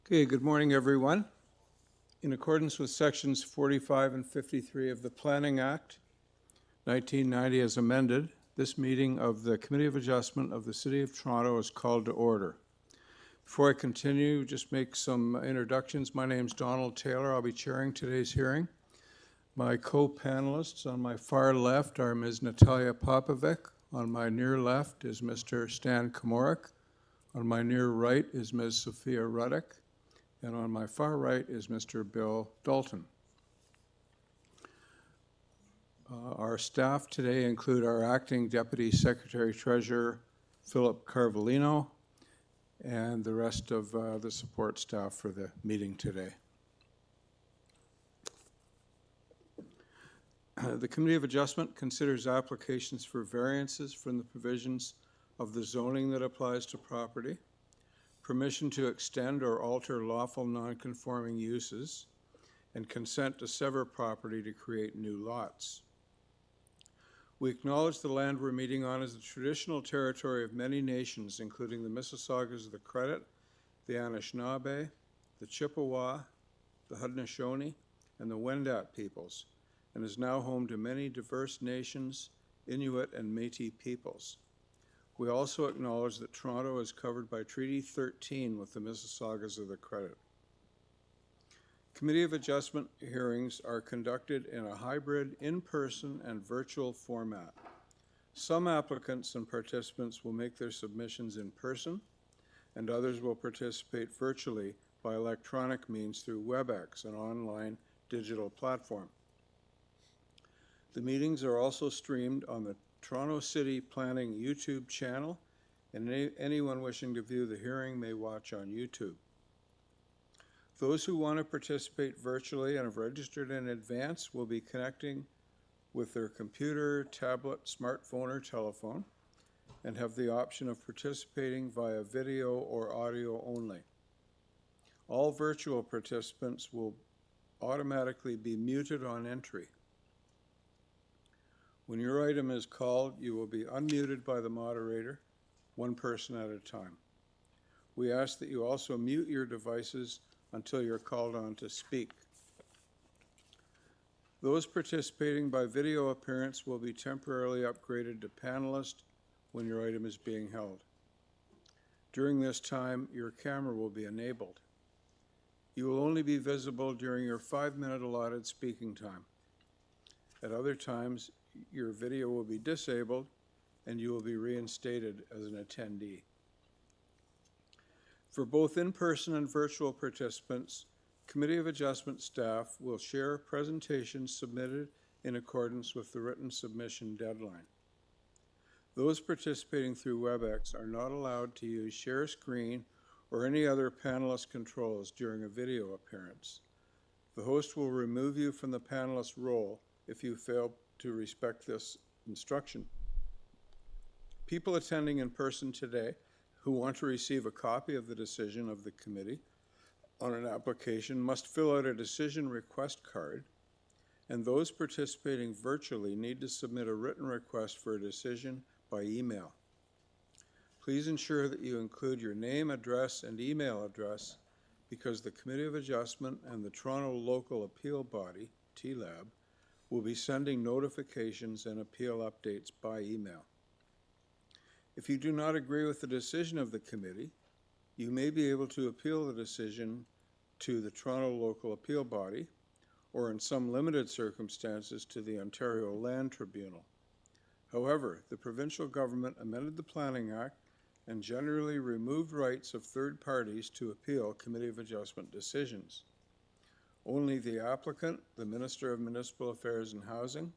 Okay, good morning, everyone. In accordance with sections 45 and 53 of the Planning Act, 1990 as amended, this meeting of the Committee of Adjustment of the City of Toronto is called to order. Before I continue, just make some introductions. My name is Donald Taylor. I'll be chairing today's hearing. My co-panelists on my far left are Ms. Natalia Popovic. On my near left is Mr. Stan Komorek. On my near right is Ms. Sophia Ruddick. And on my far right is Mr. Bill Dalton. Our staff today include our Acting Deputy Secretary Treasurer, Philip Carvalino, and the rest of the support staff for the meeting today. The Committee of Adjustment considers applications for variances from the provisions of the zoning that applies to property, permission to extend or alter lawful non-conforming uses, and consent to sever property to create new lots. We acknowledge the land we're meeting on as the traditional territory of many nations, including the Mississaugas of the Credit, the Anishinaabe, the Chippewa, the Haudenosaunee, and the Wendat peoples, and is now home to many diverse nations, Inuit and Métis peoples. We also acknowledge that Toronto is covered by Treaty 13 with the Mississaugas of the Credit. Committee of Adjustment hearings are conducted in a hybrid in-person and virtual format. Some applicants and participants will make their submissions in person, and others will participate virtually by electronic means through WebEx, an online digital platform. The meetings are also streamed on the Toronto City Planning YouTube channel, and anyone wishing to view the hearing may watch on YouTube. Those who want to participate virtually and have registered in advance will be connecting with their computer, tablet, smartphone, or telephone, and have the option of participating via video or audio only. All virtual participants will automatically be muted on entry. When your item is called, you will be unmuted by the moderator, one person at a time. We ask that you also mute your devices until you're called on to speak. Those participating by video appearance will be temporarily upgraded to panelist when your item is being held. During this time, your camera will be enabled. You will only be visible during your 5-minute allotted speaking time. At other times, your video will be disabled and you will be reinstated as an attendee. For both in-person and virtual participants, Committee of Adjustment staff will share presentations submitted in accordance with the written submission deadline. Those participating through WebEx are not allowed to use share screen or any other panelist controls during a video appearance. The host will remove you from the panelist role if you fail to respect this instruction. People attending in person today who want to receive a copy of the decision of the committee on an application must fill out a decision request card, and those participating virtually need to submit a written request for a decision by email. Please ensure that you include your name, address, and email address because the Committee of Adjustment and the Toronto Local Appeal Body, TLAB, will be sending notifications and appeal updates by email. If you do not agree with the decision of the committee, you may be able to appeal the decision to the Toronto Local Appeal Body, or in some limited circumstances to the Ontario Land Tribunal. However, the provincial government amended the Planning Act and generally removed rights of third parties to appeal Committee of Adjustment decisions. Only the applicant, the Minister of Municipal Affairs and Housing,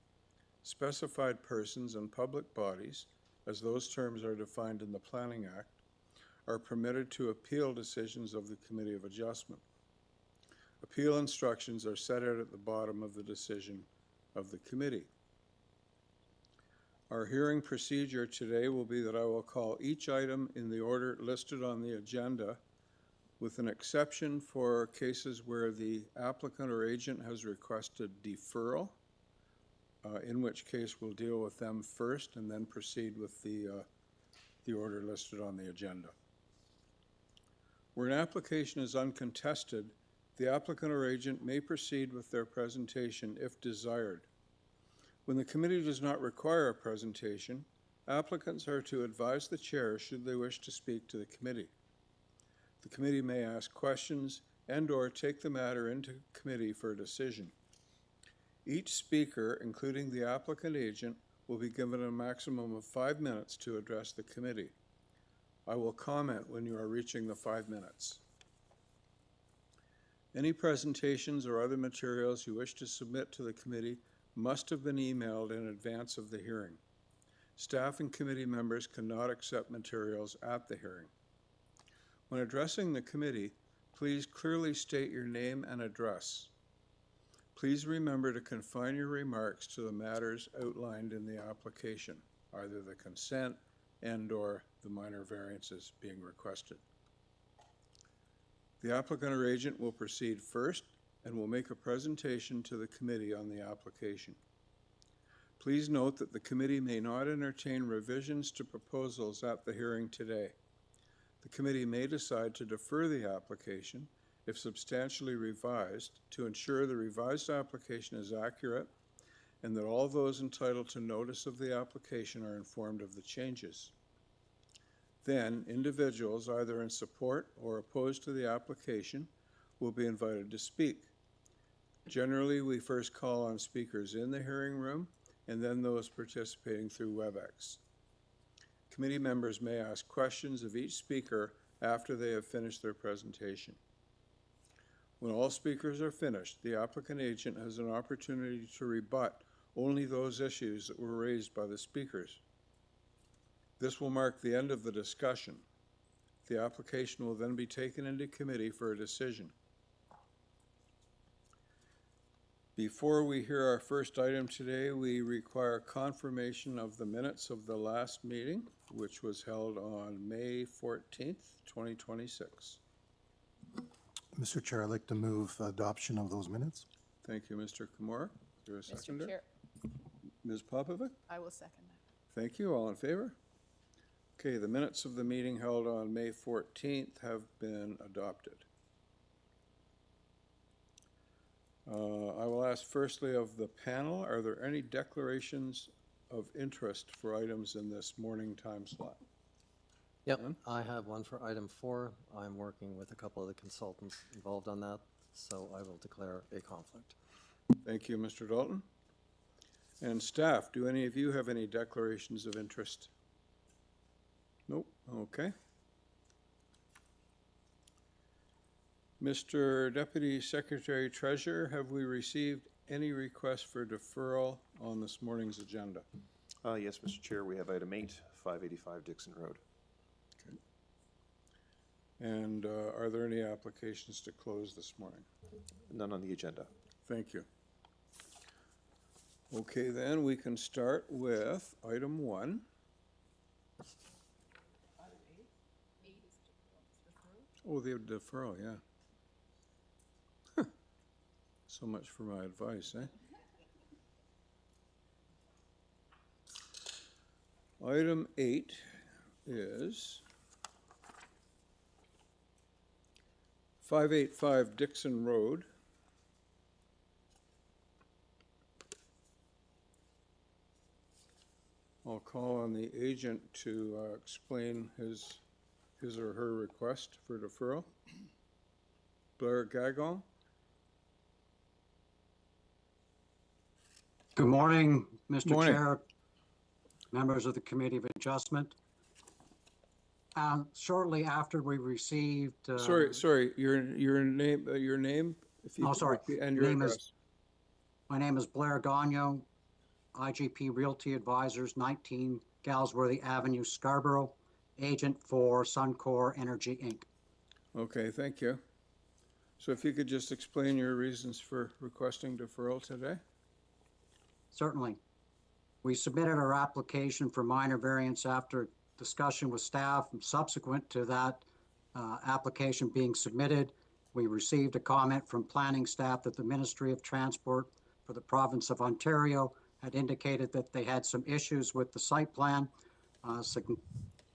specified persons and public bodies, as those terms are defined in the Planning Act, are permitted to appeal decisions of the Committee of Adjustment. Appeal instructions are set out at the bottom of the decision of the committee. Our hearing procedure today will be that I will call each item in the order listed on the agenda, with an exception for cases where the applicant or agent has requested deferral, in which case we'll deal with them first and then proceed with the order listed on the agenda. Where an application is uncontested, the applicant or agent may proceed with their presentation if desired. When the committee does not require a presentation, applicants are to advise the chair should they wish to speak to the committee. The committee may ask questions and/or take the matter into committee for a decision. Each speaker, including the applicant agent, will be given a maximum of 5 minutes to address the committee. I will comment when you are reaching the 5 minutes. Any presentations or other materials you wish to submit to the committee must have been emailed in advance of the hearing. Staff and committee members cannot accept materials at the hearing. When addressing the committee, please clearly state your name and address. Please remember to confine your remarks to the matters outlined in the application, either the consent and/or the minor variances being requested. The applicant or agent will proceed first and will make a presentation to the committee on the application. Please note that the committee may not entertain revisions to proposals at the hearing today. The committee may decide to defer the application if substantially revised to ensure the revised application is accurate and that all those entitled to notice of the application are informed of the changes. Then, individuals either in support or opposed to the application will be invited to speak. Generally, we first call on speakers in the hearing room and then those participating through WebEx. Committee members may ask questions of each speaker after they have finished their presentation. When all speakers are finished, the applicant agent has an opportunity to rebut only those issues that were raised by the speakers. This will mark the end of the discussion. The application will then be taken into committee for a decision. Before we hear our first item today, we require confirmation of the minutes of the last meeting, which was held on May 14th, 2026. Mr. Chair, I'd like to move adoption of those minutes. Thank you, Mr. Kimura. Is there a seconder? Mr. Chair, Ms. Popovic? I will second that. Thank you. All in favor? Okay, the minutes of the meeting held on May 14th have been adopted. I will ask firstly of the panel, are there any declarations of interest for items in this morning time slot? Yep, None? I have one for item 4. I'm working with a couple of the consultants involved on that, so I will declare a conflict. Thank you, Mr. Dalton. And staff, do any of you have any declarations of interest? Nope, okay. Mr. Deputy Secretary Treasurer, have we received any requests for deferral on this morning's agenda? Yes, Mr. Chair, we have item 8, 585 Dixon Road. Okay. And are there any applications to close this morning? None on the agenda. Thank you. Okay, then we can start with item 1. Oh, the deferral, yeah. So much for my advice, eh? Item 8 is 585 Dixon Road. I'll call on the agent to explain his or her request for deferral. Blair Gagon. Good morning, Mr. Morning. Chair, members of the Committee of Adjustment. Shortly after we received... Sorry, your name, if you Oh, sorry. and your address. My name is Blair Gagnon, IGP Realty Advisors, 19 Galsworthy Avenue, Scarborough, agent for Suncor Energy, Inc. Okay, thank you. So if you could just explain your reasons for requesting deferral today? Certainly. We submitted our application for minor variance after discussion with staff, and subsequent to that application being submitted, we received a comment from planning staff that the Ministry of Transport for the province of Ontario had indicated that they had some issues with the site plan,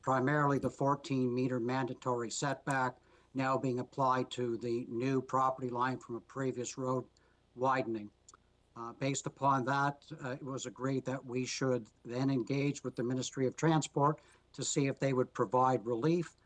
primarily the 14-meter mandatory setback now being applied to the new property line from a previous road widening. Based upon that, it was agreed that we should then engage with the Ministry of Transport to see if they would provide relief.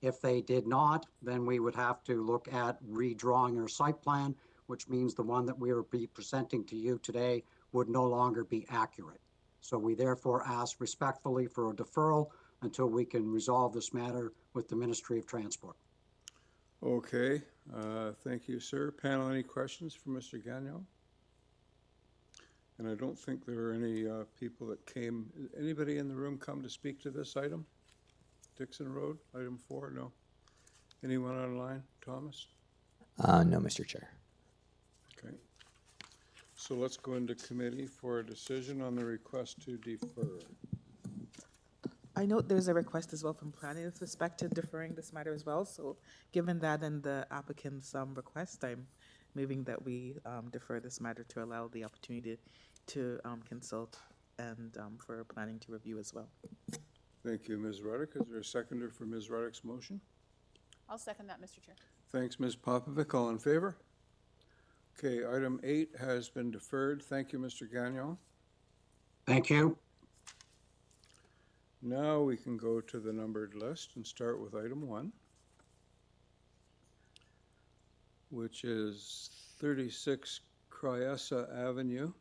If they did not, then we would have to look at redrawing our site plan, which means the one that we will be presenting to you today would no longer be accurate. So we therefore ask respectfully for a deferral until we can resolve this matter with the Ministry of Transport. Okay, thank you, sir. Panel, any questions for Mr. Gagnon? And I don't think there are any people that came. Anybody in the room come to speak to this item? Dixon Road, item 4, no. Anyone online? Thomas? No, Mr. Chair. Okay. So let's go into committee for a decision on the request to defer. I note there's a request as well from planning with respect to deferring this matter as well. So given that and the applicant's request, I'm moving that we defer this matter to allow the opportunity to consult and for planning to review as well. Thank you, Ms. Ruddick. Is there a seconder for Ms. Ruddick's motion? I'll second that, Mr. Chair. Thanks, Ms. Popovic. All in favor? Okay, item 8 has been deferred. Thank you, Mr. Gagnon. Thank you. Now we can go to the numbered list and start with item 1, which is 36 CHRYESSA Avenue.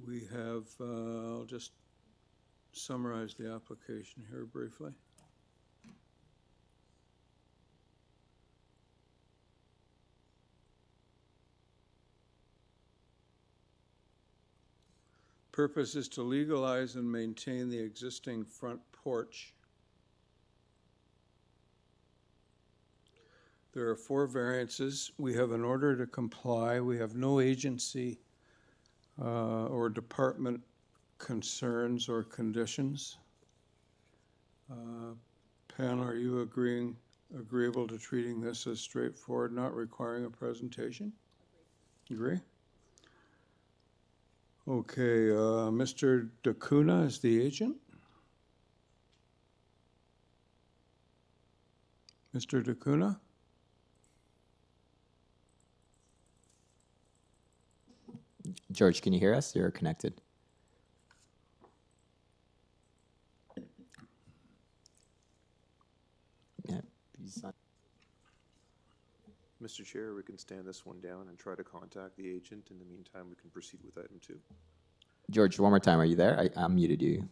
We have, I'll just summarize the application here briefly. Purpose is to legalize and maintain the existing front porch. There are 4 variances. We have an order to comply. We have no agency or department concerns or conditions. Panel, are you agreeable to treating this as straightforward, not requiring a presentation? Agree? Okay, Mr. DeCuna is the agent. Mr. DeCuna? George, can you hear us? You're connected. Yeah, he's on. Mr. Chair, we can stand this one down and try to contact the agent. In the meantime, we can proceed with item 2. George, one more time. Are you there? I muted you.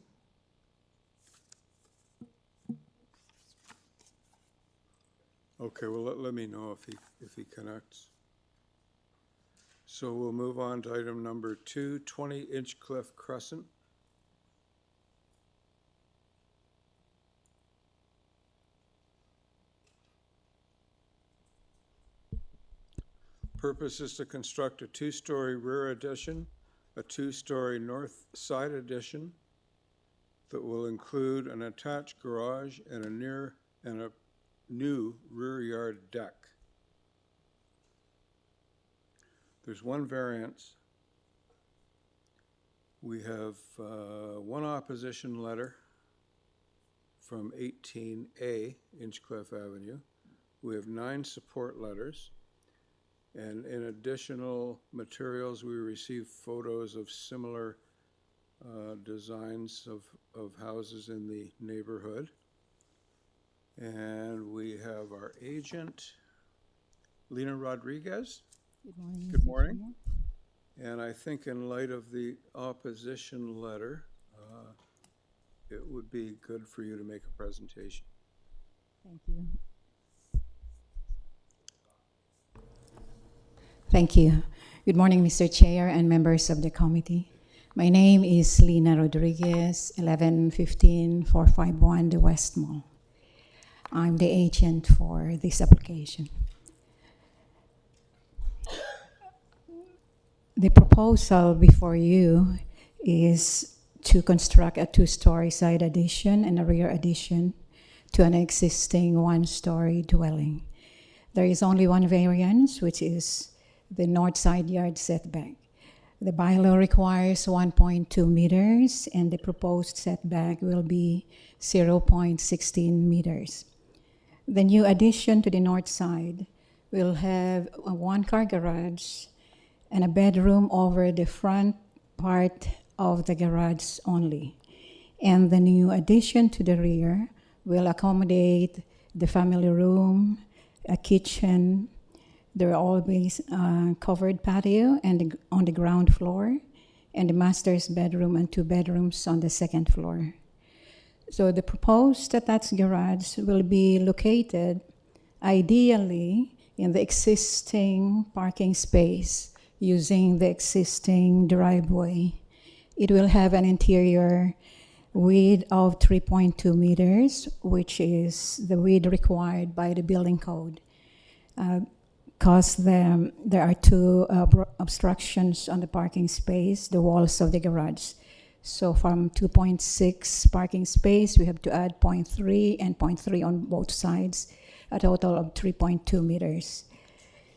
Okay, well, let me know if he connects. So we'll move on to item number 2, 20 Inchcliffe Crescent. Purpose is to construct a 2-story rear addition, a 2-story north side addition that will include an attached garage and a new rear yard deck. There's 1 variance. We have 1 opposition letter from 18A Inchcliffe Avenue. We have 9 support letters. And in additional materials, we received photos of similar designs of houses in the neighborhood. And we have our agent, Lena Rodriguez. Good morning. Good Mr. morning. Chair. And I think in light of the opposition letter, it would be good for you to make a presentation. Thank you. Thank you. Good morning, Mr. Chair and members of the committee. My name is Lena Rodriguez, 1115-451 The West Mall. I'm the agent for this application. The proposal before you is to construct a 2-story side addition and a rear addition to an existing 1-story dwelling. There is only 1 variance, which is the north side yard setback. The bylaw requires 1.2 meters, and the proposed setback will be 0.16 meters. The new addition to the north side will have a one-car garage and a bedroom over the front part of the garage only. And the new addition to the rear will accommodate the family room, a kitchen. There are always covered patio and on the ground floor, and the master's bedroom and 2 bedrooms on the second floor. So the proposed attached garage will be located ideally in the existing parking space using the existing driveway. It will have an interior width of 3.2 meters, which is the width required by the building code. Because there are 2 obstructions on the parking space, the walls of the garage. So from 2.6 parking space, we have to add 0.3 and 0.3 on both sides, a total of 3.2 meters.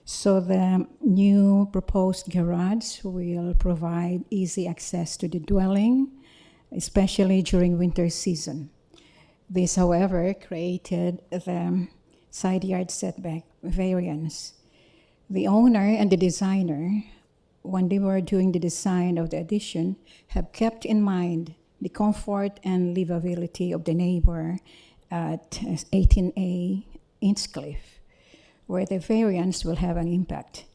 So the new proposed garage will provide easy access to the dwelling, especially during winter season. This, however, created the side yard setback variance. The owner and the designer, when they were doing the design of the addition, have kept in mind the comfort and livability of the neighbor at 18A INCHCLIFFE, where the variance will have an impact.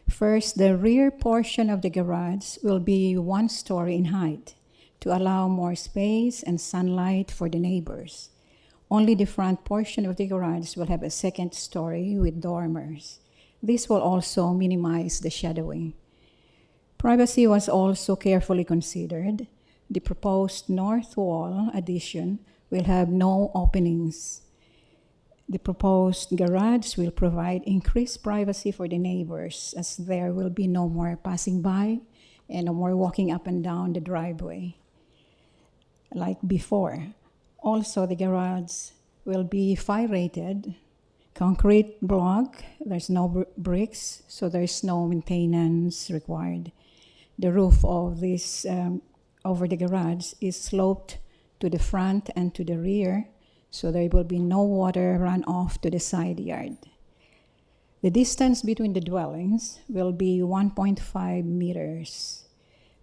First, the rear portion of the garage will be 1 story in height to allow more space and sunlight for the neighbors. Only the front portion of the garage will have a 2nd story with dormers. This will also minimize the shadowing. Privacy was also carefully considered. The proposed north wall addition will have no openings. The proposed garage will provide increased privacy for the neighbors, as there will be no more passing by and no more walking up and down the driveway like before. Also, the garage will be fire rated, concrete block. There's no bricks, so there's no maintenance required. The roof of this over the garage is sloped to the front and to the rear, so there will be no water run off to the side yard. The distance between the dwellings will be 1.5 meters.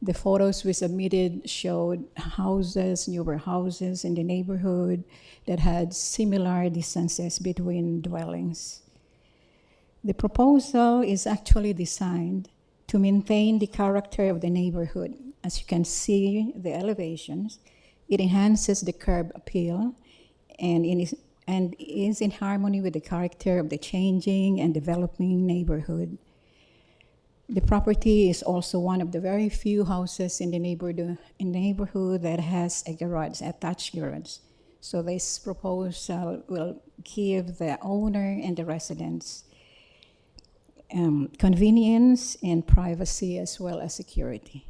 The photos we submitted showed houses, newer houses in the neighborhood that had similar distances between dwellings. The proposal is actually designed to maintain the character of the neighborhood. As you can see the elevations, it enhances the curb appeal and is in harmony with the character of the changing and developing neighborhood. The property is also one of the very few houses in the neighborhood that has a garage, attached garage. So this proposal will give the owner and the residents convenience and privacy as well as security.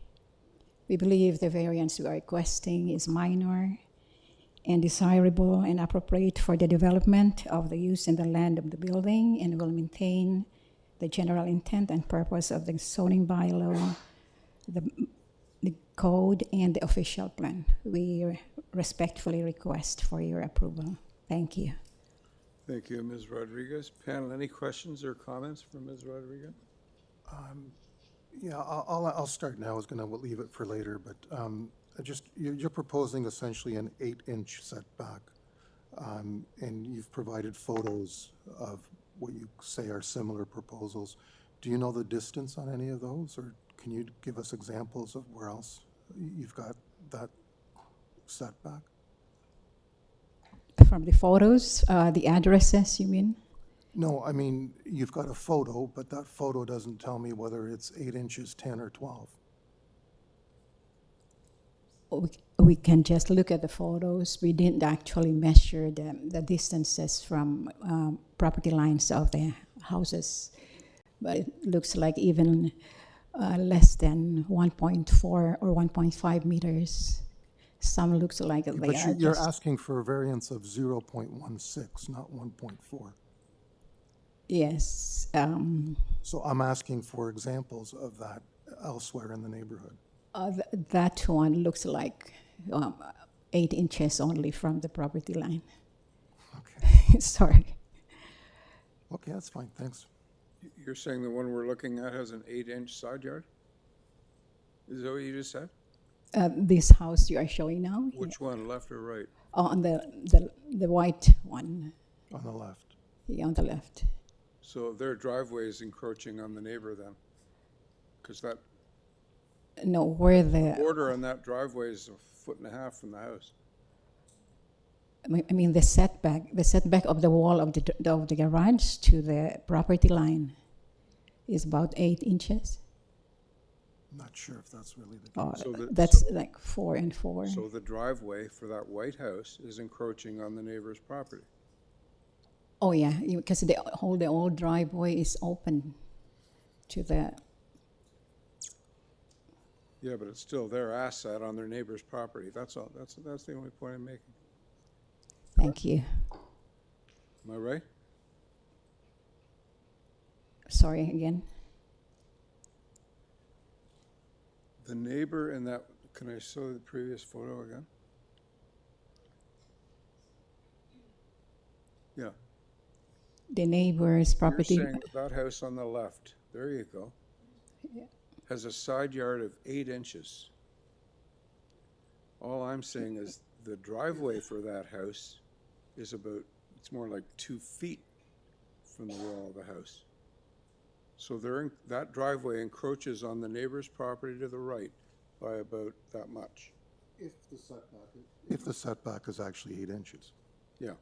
We believe the variance we are requesting is minor and desirable and appropriate for the development of the use in the land of the building, and will maintain the general intent and purpose of the zoning bylaw, the code, and the official plan. We respectfully request for your approval. Thank you. Thank you, Ms. Rodriguez. Panel, any questions or comments from Ms. Rodriguez? Yeah, I'll start now. I was going to leave it for later, but you're proposing essentially an 8-inch setback, and you've provided photos of what you say are similar proposals. Do you know the distance on any of those, or can you give us examples of where else you've got that setback? From the photos, the addresses, you mean? No, I mean, you've got a photo, but that photo doesn't tell me whether it's 8 inches, 10, or 12. We can just look at the photos. We didn't actually measure the distances from property lines of the houses, but it looks like even less than 1.4 or 1.5 meters. Some looks like they But are you're just... asking for a variance of 0.16, not 1.4. Yes. So I'm asking for examples of that elsewhere in the neighborhood. That one looks like 8 inches only from the property line. Okay. Sorry. Okay, that's fine, thanks. You're saying the one we're looking at has an 8-inch side yard? Is that what you just said? This house you are showing now? Which one, left or right? Oh, on the white one, On the left. yeah, on the left. So their driveway is encroaching on the neighbor then? Because that No, where the, border on that driveway is 1.5 feet from the house. I mean, the setback of the wall of the garage to the property line is about 8 inches. Not sure if that's really the Oh, case. So the- that's like 4 and 4. So the driveway for that white house is encroaching on the neighbor's property. Oh yeah, because the old driveway is open to the. Yeah, but it's still their asset on their neighbor's property. That's all. That's the only point I'm making. Thank you. Am I right? Sorry again. The neighbor in that, can I show the previous photo again? Yeah. The neighbor's You're property. saying that house on the left, there you go, has a side yard of 8 inches. All I'm saying is the driveway for that house is about, it's more like 2 feet from the wall of the house. So that driveway encroaches on the neighbor's property to the right by about that much. If the setback is actually 8 inches. Yeah.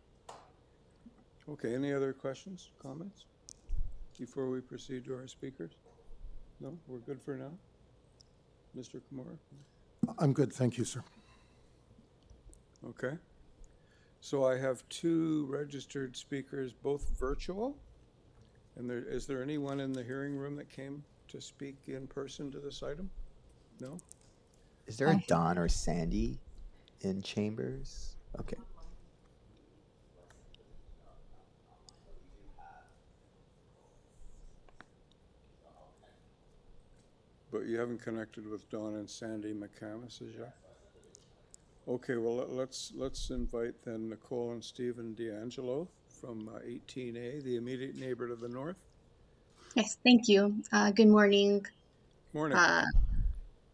Okay, any other questions, comments before we proceed to our speakers? No, we're good for now? Mr. Kimura? I'm good, thank you, sir. Okay. So I have 2 registered speakers, both virtual. And is there anyone in the hearing room that came to speak in person to this item? No? Is there a Don or Sandy in chambers? Okay. But you haven't connected with Don and Sandy McCamus as yet? Okay, well, let's invite then Nicole and Stephen D'Angelo from 18A, the immediate neighbor to the north. Yes, thank you. Good morning. Morning.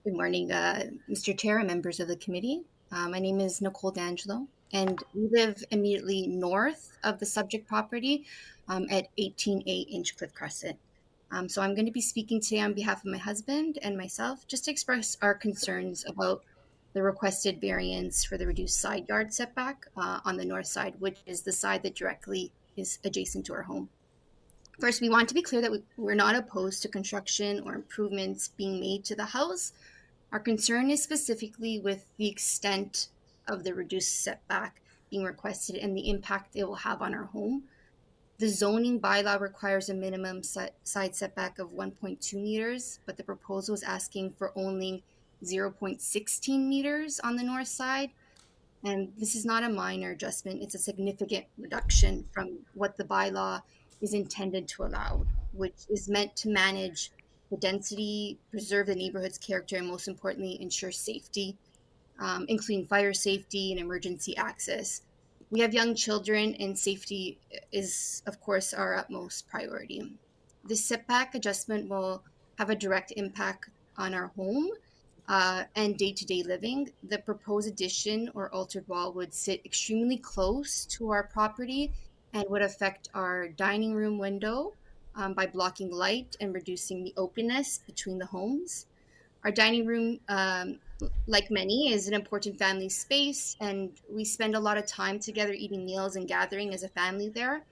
Good morning, Mr. Chair and members of the committee. My name is Nicole D'Angelo, and we live immediately north of the subject property at 18A Inchcliffe Crescent. So I'm going to be speaking today on behalf of my husband and myself, just to express our concerns about the requested variance for the reduced side yard setback on the north side, which is the side that directly is adjacent to our home. First, we want to be clear that we're not opposed to construction or improvements being made to the house. Our concern is specifically with the extent of the reduced setback being requested and the impact it will have on our home. The zoning bylaw requires a minimum side setback of 1.2 meters, but the proposal is asking for only 0.16 meters on the north side. And this is not a minor adjustment, it's a significant reduction from what the bylaw is intended to allow, which is meant to manage the density, preserve the neighborhood's character, and most importantly, ensure safety, including fire safety and emergency access. We have young children, and safety is, of course, our utmost priority. This setback adjustment will have a direct impact on our home and day-to-day living. The proposed addition or altered wall would sit extremely close to our property and would affect our dining room window by blocking light and reducing the openness between the homes. Our dining room, like many, is an important family space, and we spend a lot of time together eating meals and gathering as a family there.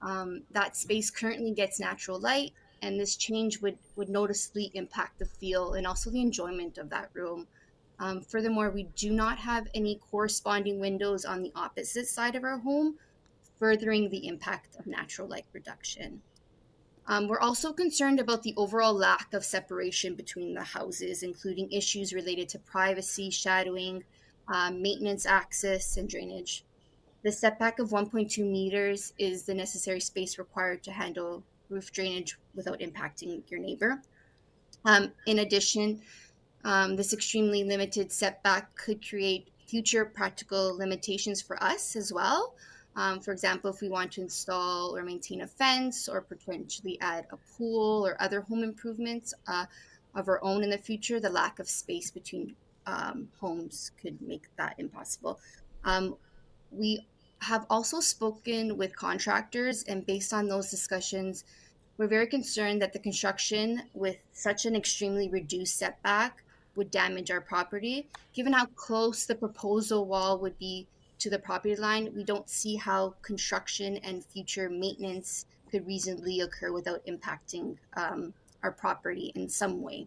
That space currently gets natural light, and this change would noticeably impact the feel and also the enjoyment of that room. Furthermore, we do not have any corresponding windows on the opposite side of our home, furthering the impact of natural light reduction. We're also concerned about the overall lack of separation between the houses, including issues related to privacy, shadowing, maintenance access, and drainage. The setback of 1.2 meters is the necessary space required to handle roof drainage without impacting your neighbor. In addition, this extremely limited setback could create future practical limitations for us as well. For example, if we want to install or maintain a fence or potentially add a pool or other home improvements of our own in the future, the lack of space between homes could make that impossible. We have also spoken with contractors, and based on those discussions, we're very concerned that the construction with such an extremely reduced setback would damage our property. Given how close the proposal wall would be to the property line, we don't see how construction and future maintenance could reasonably occur without impacting our property in some way.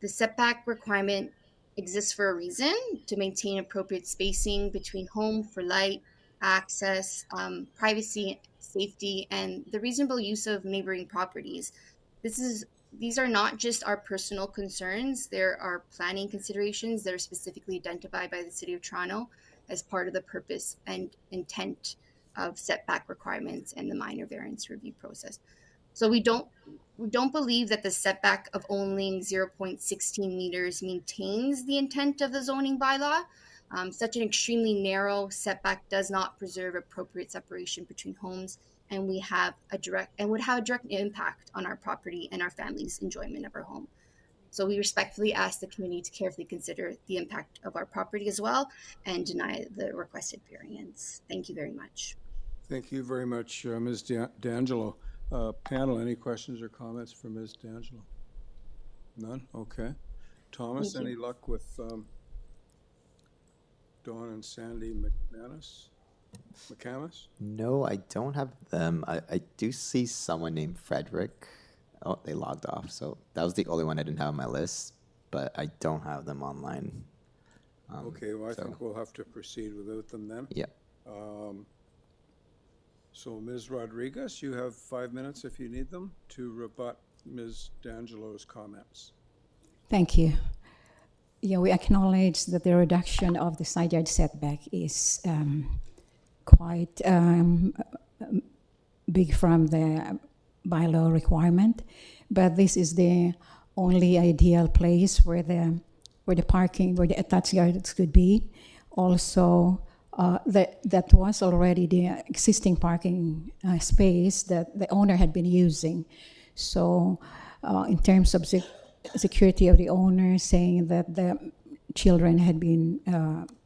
The setback requirement exists for a reason, to maintain appropriate spacing between home for light, access, privacy, safety, and the reasonable use of neighboring properties. These are not just our personal concerns. There are planning considerations that are specifically identified by the City of Toronto as part of the purpose and intent of setback requirements and the minor variance review process. So we don't believe that the setback of only 0.16 meters maintains the intent of the zoning bylaw. Such an extremely narrow setback does not preserve appropriate separation between homes, and would have a direct impact on our property and our family's enjoyment of our home. So we respectfully ask the community to carefully consider the impact of our property as well and deny the requested variance. Thank you very much. Thank you very much, Ms. D'Angelo. Panel, any questions or comments for Ms. D'Angelo? None? Okay. Thomas, Thank you. any luck with Dawn and Sandy McCamus? No, I don't have them. I do see someone named Frederick. Oh, they logged off. So that was the only one I didn't have on my list, but I don't have them online. Okay, well, I think we'll have to proceed without them then. Yeah. So Ms. Rodriguez, you have 5 minutes if you need them to rebut Ms. D'Angelo's comments. Thank you. Yeah, we acknowledge that the reduction of the side yard setback is quite big from the bylaw requirement, but this is the only ideal place where the attached gardens could be. Also, that was already the existing parking space that the owner had been using. So, in terms of security of the owner, saying that the children had been,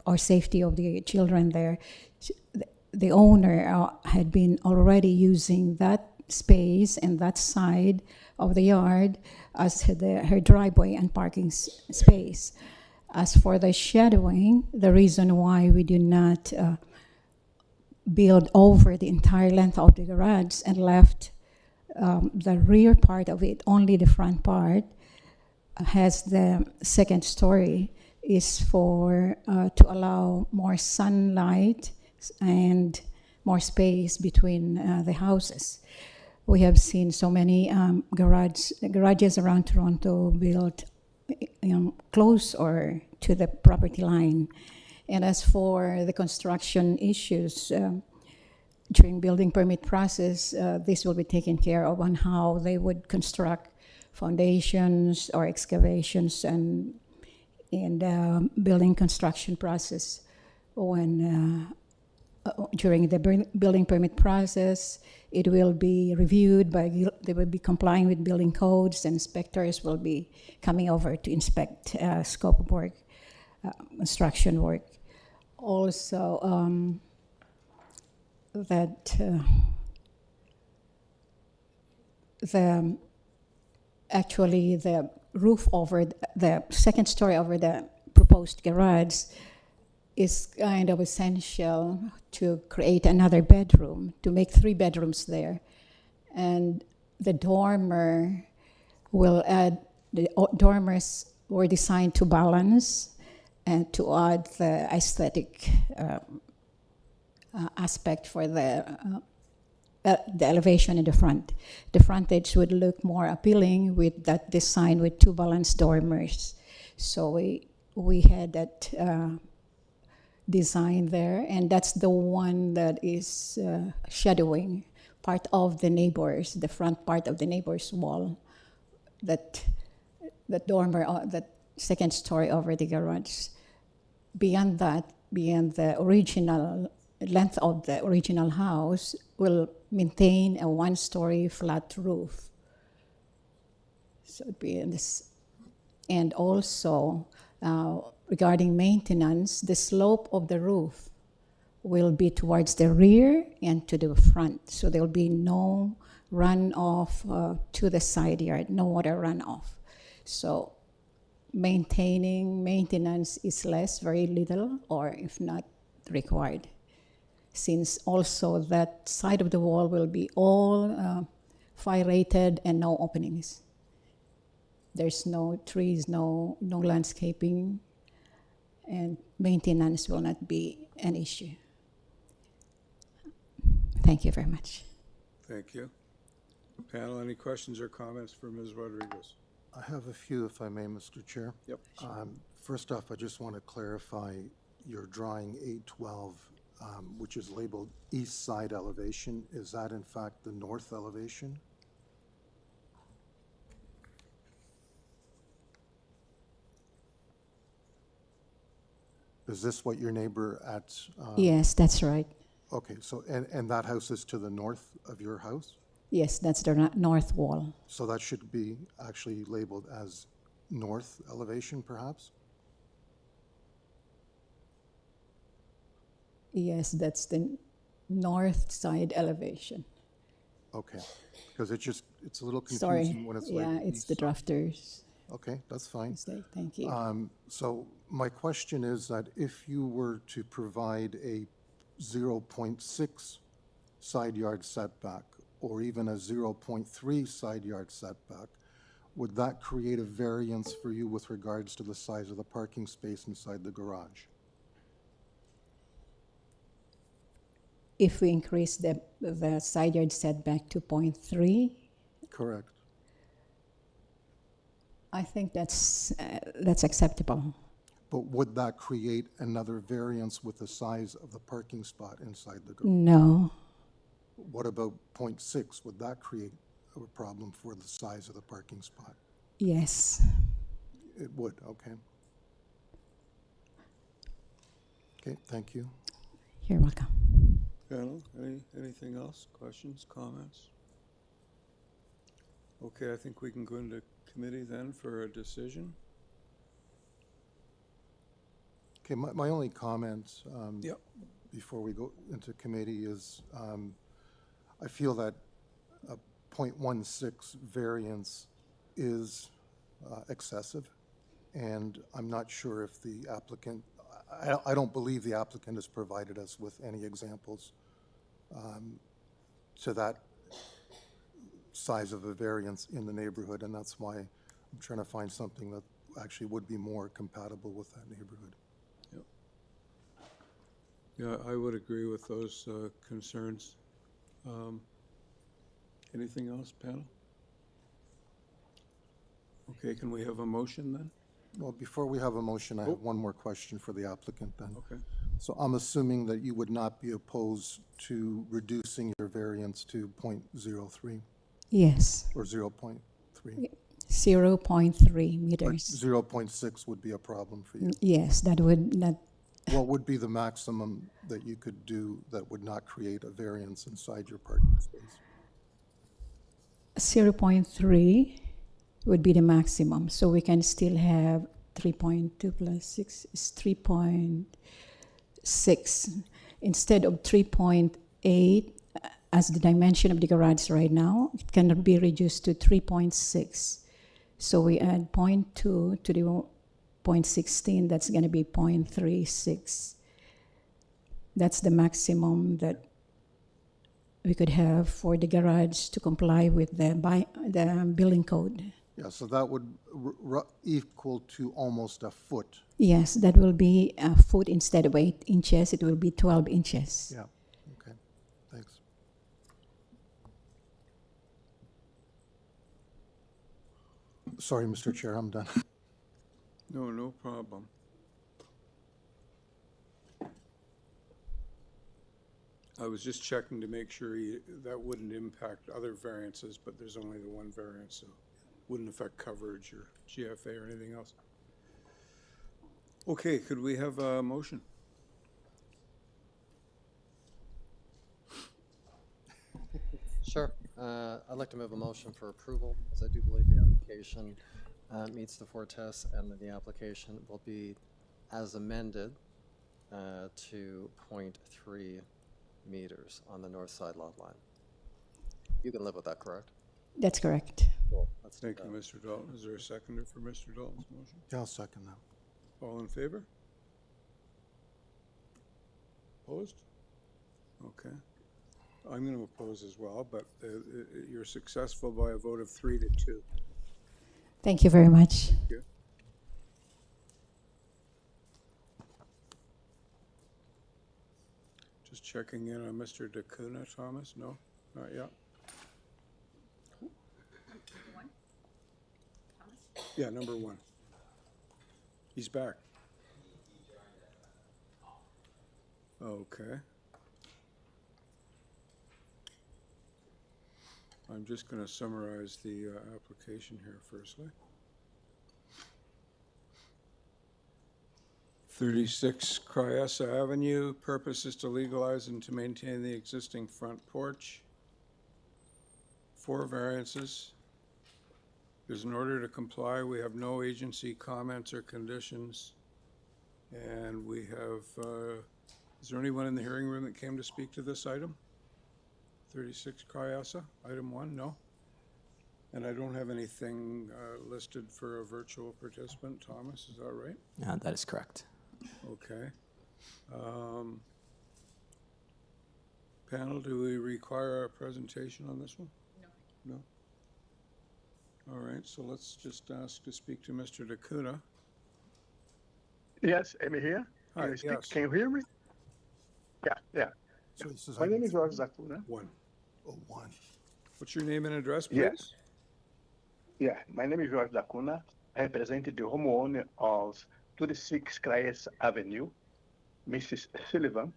or safety of the children there, the owner had been already using that space and that side of the yard as her driveway and parking space. As for the shadowing, the reason why we do not build over the entire length of the garage and left the rear part of it, only the front part, has the second story, is for to allow more sunlight and more space between the houses. We have seen so many garages around Toronto built close or to the property line. And as for the construction issues, during building permit process, this will be taken care of on how they would construct foundations or excavations and building construction process. When during the building permit process, it will be reviewed by, they will be complying with building codes, and inspectors will be coming over to inspect scope of work, construction work. Also, that actually the roof over the second story over the proposed garage is kind of essential to create another bedroom, to make 3 bedrooms there. And the dormer will add, the dormers were designed to balance and to add the aesthetic aspect for the elevation in the front. The frontage would look more appealing with that design with 2 balanced dormers. So we had that design there, and that's the one that is shadowing part of the neighbors, the front part of the neighbor's wall, that dormer, that second story over the garage. Beyond that, beyond the original length of the original house will maintain a one-story flat roof. So it'd be in this, and also regarding maintenance, the slope of the roof will be towards the rear and to the front. So there'll be no runoff to the side yard, no water runoff. So maintenance is less, very little, or if not required. Since also that side of the wall will be all fire rated and no openings. There's no trees, no landscaping, and maintenance will not be an issue. Thank you very much. Thank you. Panel, any questions or comments for Ms. Rodriguez? I have a few, if I may, Mr. Chair. Yep. First off, I just want to clarify your drawing 812, which is labeled east side elevation. Is that in fact the north elevation? Is this what your neighbor at? Yes, that's right. Okay, so, and that house is to the north of your house? Yes, that's the north wall. So that should be actually labeled as north elevation, perhaps? Yes, that's the north side elevation. Okay, because it's a little Sorry, confusing when it's yeah, labeled it's east the side. drafters. Okay, that's fine. Mistake. Thank you. So my question is that if you were to provide a 0.6 side yard setback or even a 0.3 side yard setback, would that create a variance for you with regards to the size of the parking space inside the garage? If we increase the side yard setback to 0.3, Correct. I think that's acceptable. But would that create another variance with the size of the parking spot inside the garage? No. What about 0.6? Would that create a problem for the size of the parking spot? Yes. It would, okay. Okay, thank you. You're welcome. Panel, anything else? Questions, comments? Okay, I think we can go into committee then for a decision. Okay, my only comment Yep. before we go into committee is I feel that a 0.16 variance is excessive, and I'm not sure if the applicant, I don't believe the applicant has provided us with any examples to that size of a variance in the neighborhood, and that's why I'm trying to find something that actually would be more compatible with that neighborhood. Yeah, I would agree with those concerns. Anything else, panel? Okay, can we have a motion then? Well, before we have a motion, I have one more question for the applicant then. Okay. So I'm assuming that you would not be opposed to reducing your variance to 0.03 Yes. or 0.3? 0.3 But meters. 0.6 would be a problem for you. Yes, that would not. What would be the maximum that you could do that would not create a variance inside your parking space? 0.3 would be the maximum. So we can still have 3.2 plus 6 is 3.6 instead of 3.8 as the dimension of the garage right now. It can be reduced to 3.6. So we add 0.2 to the 0.16. That's going to be 0.36. That's the maximum that we could have for the garage to comply with the building code. Yeah, so that would equal to almost a foot. Yes, that will be a foot instead of 8 inches. It will be 12 inches. Yeah, okay, thanks. Sorry, Mr. Chair, I'm done. No, no problem. I was just checking to make sure that wouldn't impact other variances, but there's only the one variance, so wouldn't affect coverage or GFA or anything else. Okay, could we have a motion? I'd like to move a motion for approval, as I do believe the application meets the 4 tests, and that the application will be as amended to 0.3 meters on the north side lot line. You can live with that, correct? That's correct. Cool. Let's do Thank you, that. Mr. Dalton. Is there a seconder for Mr. Dalton's motion? Yeah, I'll second that. All in favor? Opposed? Okay. I'm going to oppose as well, but you're successful by a vote of 3-2. Thank you very much. Thank you. Just checking in on Mr. DeCuna, Thomas? No, not yet. Yeah, number 1. He's back. Okay. I'm just going to summarize the application here firstly. 36 CHRYESSA Avenue, purpose is to legalize and to maintain the existing front porch. 4 variances. There's an order to comply. We have no agency comments or conditions. And we have, is there anyone in the hearing room that came to speak to this item? 36 CHRYESSA, item 1, no? And I don't have anything listed for a virtual participant. Thomas, is that right? That is correct. Okay. Panel, do we require a presentation on this one? No. No? All right, so let's just ask to speak to Mr. DeCuna. Yes, am I here? Hi, Can you speak? yes. Can you hear me? Yeah. So this is My name item is Jorge Zacuna. 1. 01. What's your name and address, please? Yes. Yeah, my name is Jorge Zacuna. I represent the homeowner of 26 CHRYESSA Avenue, Mrs. Sullivan.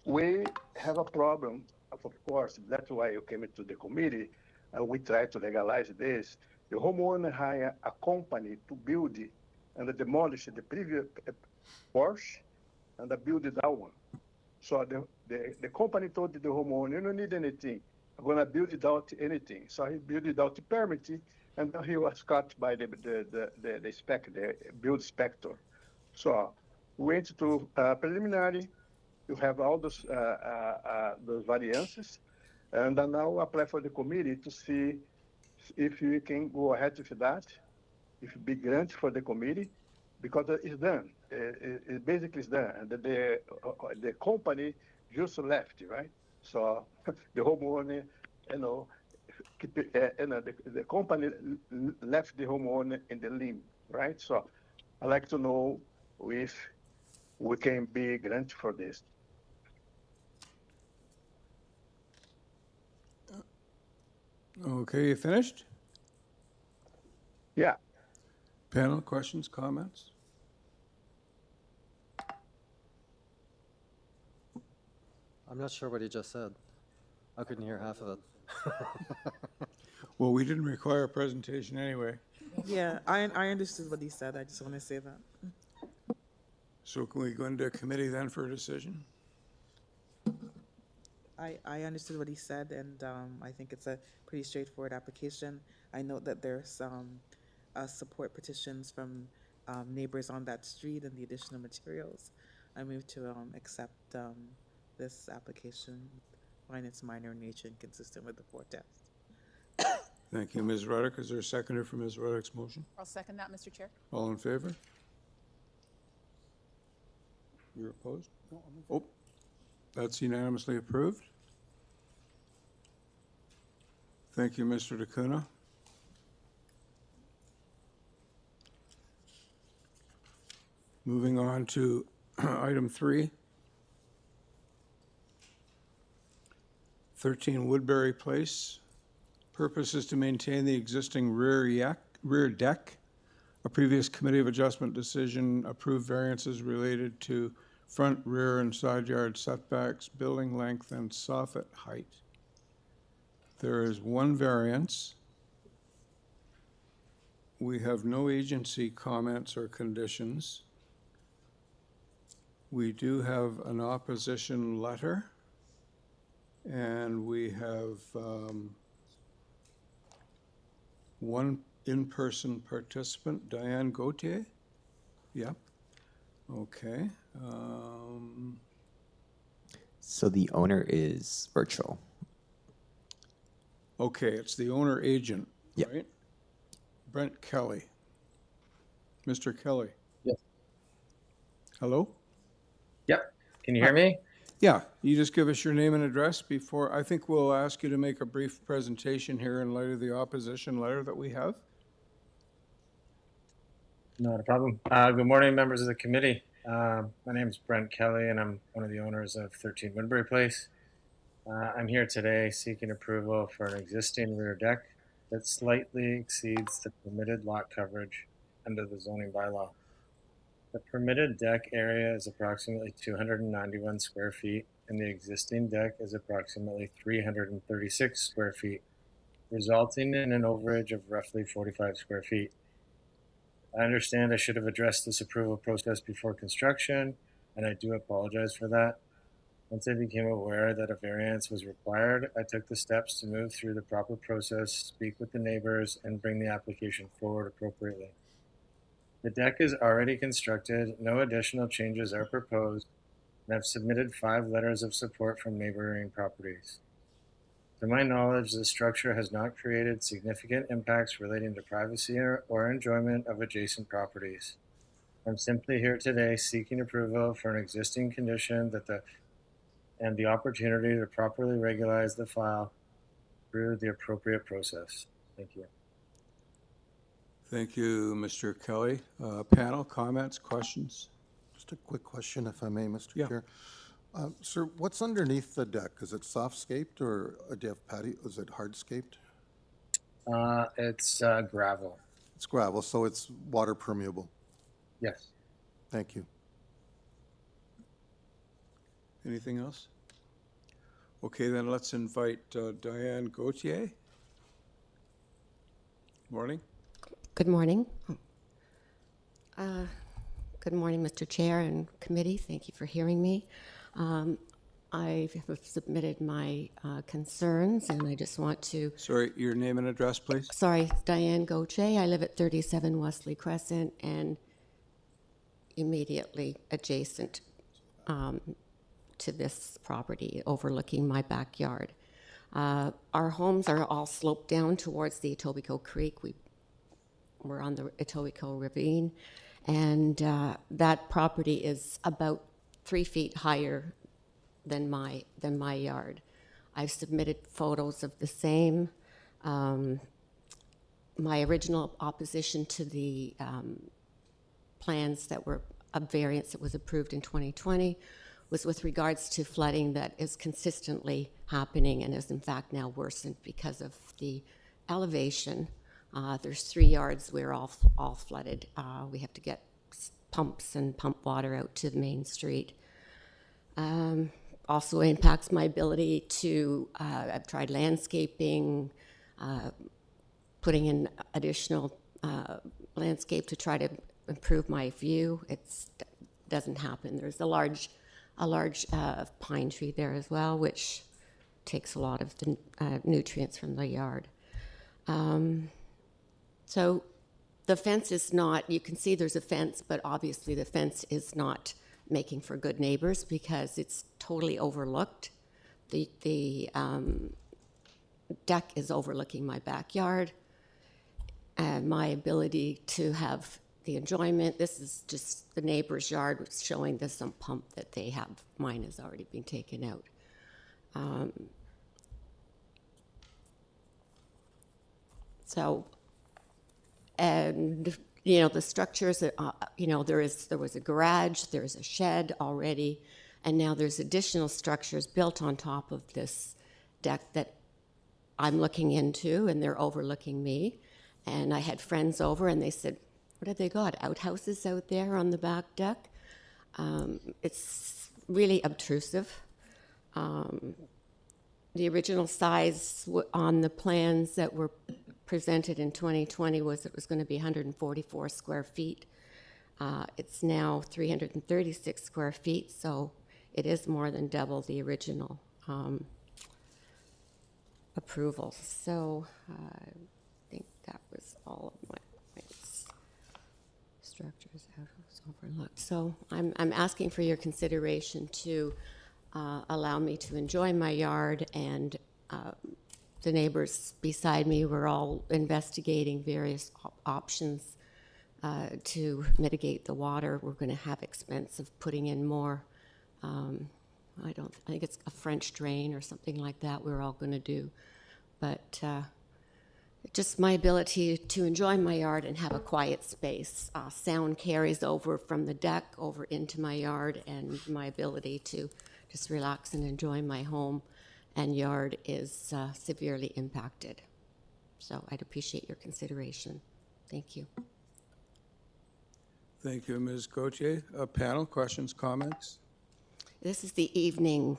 We have a problem, of course, that's why you came to the committee, and we try to legalize this. The homeowner hired a company to build and demolish the previous porch and build that one. So the company told the homeowner, you don't need anything. I'm going to build it without anything. So he built it without permit, and then he was caught by the build inspector. So we went to preliminary. You have all those variances, and then now apply for the committee to see if we can go ahead with that, if it be granted for the committee, because it's done. It basically is done. And the company just left, right? So the homeowner, the company left the homeowner in the limb, right? So I'd like to know if we can be granted for this. Okay, you finished? Yeah. Panel, questions, comments? I'm not sure what he just said. I couldn't hear half of it. Well, we didn't require a presentation anyway. Yeah, I understood what he said. I just want to say that. So can we go into committee then for a decision? I understood what he said, and I think it's a pretty straightforward application. I note that there's support petitions from neighbors on that street and the additional materials. I move to accept this application, find its minor in nature and consistent with the 4 tests. Thank you, Ms. Ruddick. Is there a seconder for Ms. Ruddick's motion? I'll second that, Mr. Chair. All in favor? You're opposed? Oh, that's unanimously approved. Thank you, Mr. DeCuna. Moving on to item 3. 13 Woodbury Place. Purpose is to maintain the existing rear deck. A previous Committee of Adjustment decision approved variances related to front, rear, and side yard setbacks, building length, and soffit height. There is 1 variance. We have no agency comments or conditions. We do have an opposition letter. And we have one in-person participant, Diane Gauthier? Yeah. Okay. So the owner is virtual. Okay, it's the owner agent, Yep. right? Brent Kelly. Mr. Kelly. Yes. Hello? Yep. Can you hear me? Yeah, you just give us your name and address before, I think we'll ask you to make a brief presentation here in light of the opposition letter that we have. Not a problem. Good morning, members of the committee. My name is Brent Kelly, and I'm one of the owners of 13 Woodbury Place. I'm here today seeking approval for an existing rear deck that slightly exceeds the permitted lot coverage under the zoning bylaw. The permitted deck area is approximately 291 square feet, and the existing deck is approximately 336 square feet, resulting in an overage of roughly 45 square feet. I understand I should have addressed this approval process before construction, and I do apologize for that. Once I became aware that a variance was required, I took the steps to move through the proper process, speak with the neighbors, and bring the application forward appropriately. The deck is already constructed, no additional changes are proposed, and I've submitted 5 letters of support from neighboring properties. To my knowledge, the structure has not created significant impacts relating to privacy or enjoyment of adjacent properties. I'm simply here today seeking approval for an existing condition and the opportunity to properly regularize the file through the appropriate process. Thank you. Thank you, Mr. Kelly. Panel, comments, questions? Just a quick question, if I may, Mr. Yeah. Chair. Sir, what's underneath the deck? Is it soft-scaped or do you have patio? Is it hard-scaped? It's gravel. It's gravel, so it's water permeable. Yes. Thank you. Anything else? Okay, then let's invite Diane Gauthier. Morning. Good morning. Good morning, Mr. Chair and committee. Thank you for hearing me. I have submitted my concerns, and I just want to... Sorry, your name and address, please. Sorry, Diane Gauthier. I live at 37 Wesley Crescent and immediately adjacent to this property overlooking my backyard. Our homes are all sloped down towards the Etobicoke Creek. We're on the Etobicoke Ravine, and that property is about 3 feet higher than my yard. I've submitted photos of the same. My original opposition to the plans that were a variance that was approved in 2020 was with regards to flooding that is consistently happening and is in fact now worsened because of the elevation. There's 3 yards we're all flooded. We have to get pumps and pump water out to the main street. Also impacts my ability to, I've tried landscaping, putting in additional landscape to try to improve my view. It doesn't happen. There's a large pine tree there as well, which takes a lot of the nutrients from the yard. So the fence is not, you can see there's a fence, but obviously the fence is not making for good neighbors because it's totally overlooked. The deck is overlooking my backyard and my ability to have the enjoyment. This is just the neighbor's yard showing the sump pump that they have. Mine has already been taken out. And you know, the structures, you know, there was a garage, there's a shed already, and now there's additional structures built on top of this deck that I'm looking into, and they're overlooking me. And I had friends over, and they said, what have they got, outhouses out there on the back deck? It's really obtrusive. The original size on the plans that were presented in 2020 was it was going to be 144 square feet. It's now 336 square feet, so it is more than double the original. approval. So I think that was all of my points. Structures, outhouse overlooked. So I'm asking for your consideration to allow me to enjoy my yard, and the neighbors beside me were all investigating various options to mitigate the water. We're going to have expense of putting in more. I think it's a French drain or something like that we're all going to do. But just my ability to enjoy my yard and have a quiet space. Sound carries over from the deck over into my yard, and my ability to just relax and enjoy my home and yard is severely impacted. So I'd appreciate your consideration. Thank you. Thank you, Ms. Gauthier. Panel, questions, comments? This is the evening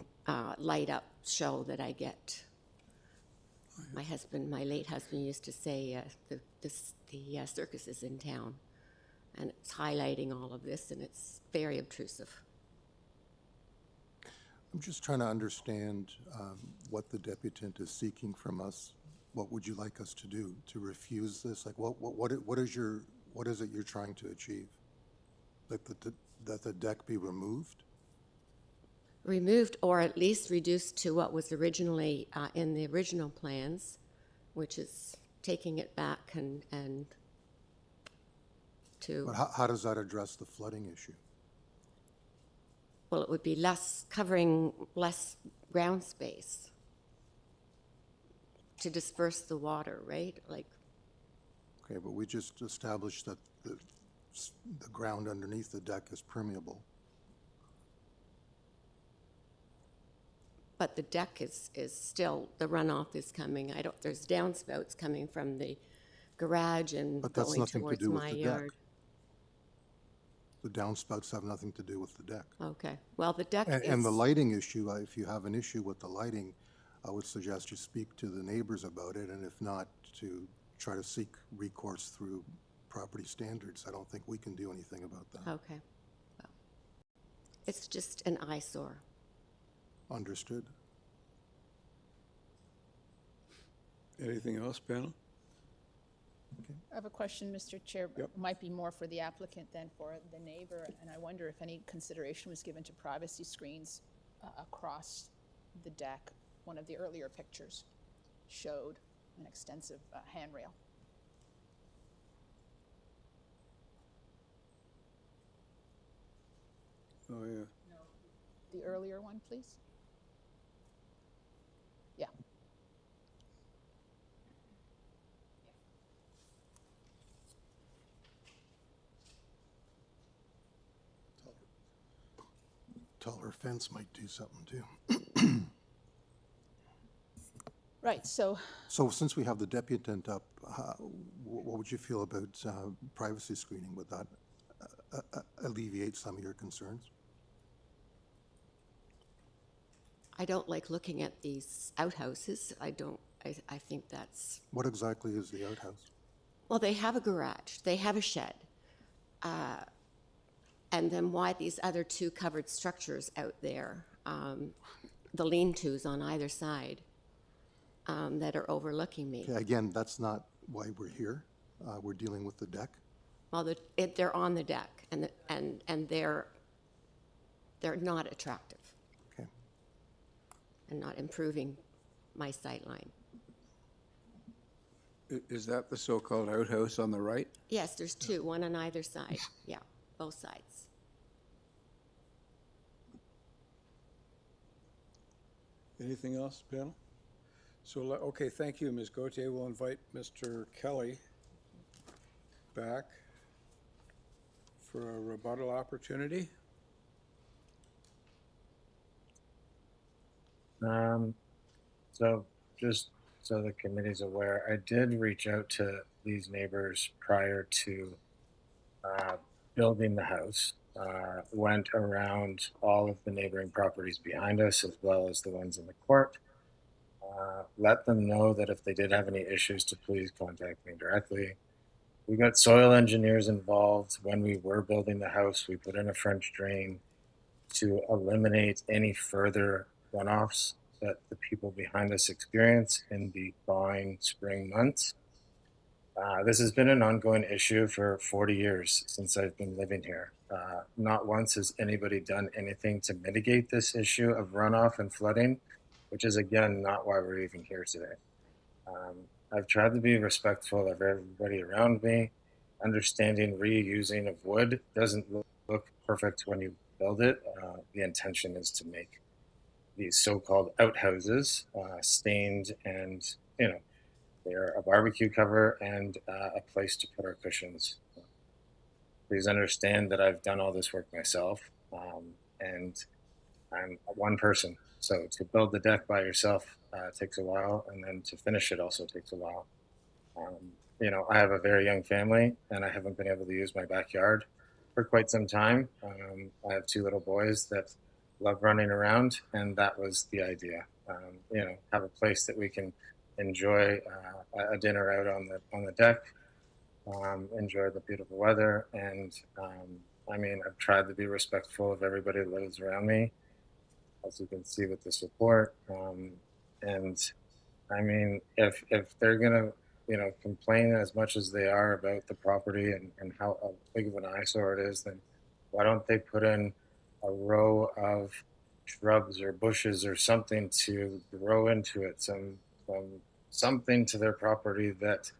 light up show that I get. My late husband used to say the circus is in town, and it's highlighting all of this, and it's very obtrusive. I'm just trying to understand what the deputant is seeking from us. What would you like us to do? To refuse this? Like, what is it you're trying to achieve? That the deck be removed? Removed, or at least reduced to what was originally in the original plans, which is taking it back and to. But how does that address the flooding issue? Well, it would be covering less ground space to disperse the water, right? Like. Okay, but we just established that the ground underneath the deck is permeable. But the deck is still, the runoff is coming. There's downspouts coming from the garage and But that's going nothing to towards do with my the yard. deck. The downspouts have nothing to do with the deck. Okay, well, the deck is. And the lighting issue, if you have an issue with the lighting, I would suggest you speak to the neighbors about it, and if not, to try to seek recourse through property standards. I don't think we can do anything about that. Okay, well, it's just an eyesore. Understood. Anything else, panel? I have a question, Mr. Chair. Yep. Might be more for the applicant than for the neighbor, and I wonder if any consideration was given to privacy screens across the deck. One of the earlier pictures showed an extensive handrail. Oh, yeah. The earlier one, please? Yeah. Taller fence might do something too. Right, so So since we have the deputant up, what would you feel about privacy screening? Would that alleviate some of your concerns? I don't like looking at these outhouses. I think that's. What exactly is the outhouse? Well, they have a garage, they have a shed. And then why these other two covered structures out there, the lean-tos on either side that are overlooking me. Okay, again, that's not why we're here. We're dealing with the deck. Well, they're on the deck, and they're not attractive. Okay. And not improving my sightline. Is that the so-called outhouse on the right? Yes, there's two, one on either side. Yeah, both sides. Anything else, panel? So, okay, thank you, Ms. Gauthier. We'll invite Mr. Kelly back for a rebuttal opportunity. So just so the committee's aware, I did reach out to these neighbors prior to building the house. Went around all of the neighboring properties behind us as well as the ones in the court. Let them know that if they did have any issues to please contact me directly. We got soil engineers involved when we were building the house. We put in a French drain to eliminate any further runoffs that the people behind us experience in the thawing spring months. This has been an ongoing issue for 40 years since I've been living here. Not once has anybody done anything to mitigate this issue of runoff and flooding, which is again not why we're even here today. I've tried to be respectful of everybody around me, understanding reusing of wood doesn't look perfect when you build it. The intention is to make these so-called outhouses stained and, you know, they're a barbecue cover and a place to put our cushions. Please understand that I've done all this work myself, and I'm one person. So to build the deck by yourself takes a while, and then to finish it also takes a while. You know, I have a very young family, and I haven't been able to use my backyard for quite some time. I have 2 little boys that love running around, and that was the idea. You know, have a place that we can enjoy a dinner out on the deck, enjoy the beautiful weather, and I mean, I've tried to be respectful of everybody that lives around me, as you can see with this report. And I mean, if they're gonna, you know, complain as much as they are about the property and how big of an eyesore it is, then why don't they put in a row of shrubs or bushes or something to grow into it, something to their property that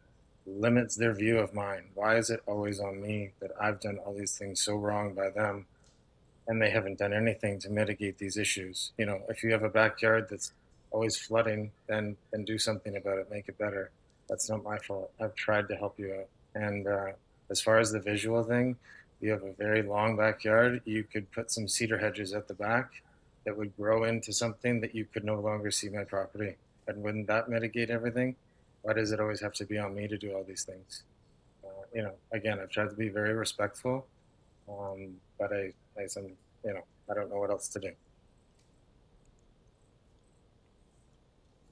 limits their view of mine? Why is it always on me that I've done all these things so wrong by them, and they haven't done anything to mitigate these issues? You know, if you have a backyard that's always flooding, then do something about it, make it better. That's not my fault. I've tried to help you out. And as far as the visual thing, you have a very long backyard. You could put some cedar hedges at the back that would grow into something that you could no longer see my property. And wouldn't that mitigate everything? Why does it always have to be on me to do all these things? You know, again, I've tried to be very respectful, but I you know, I don't know what else to do.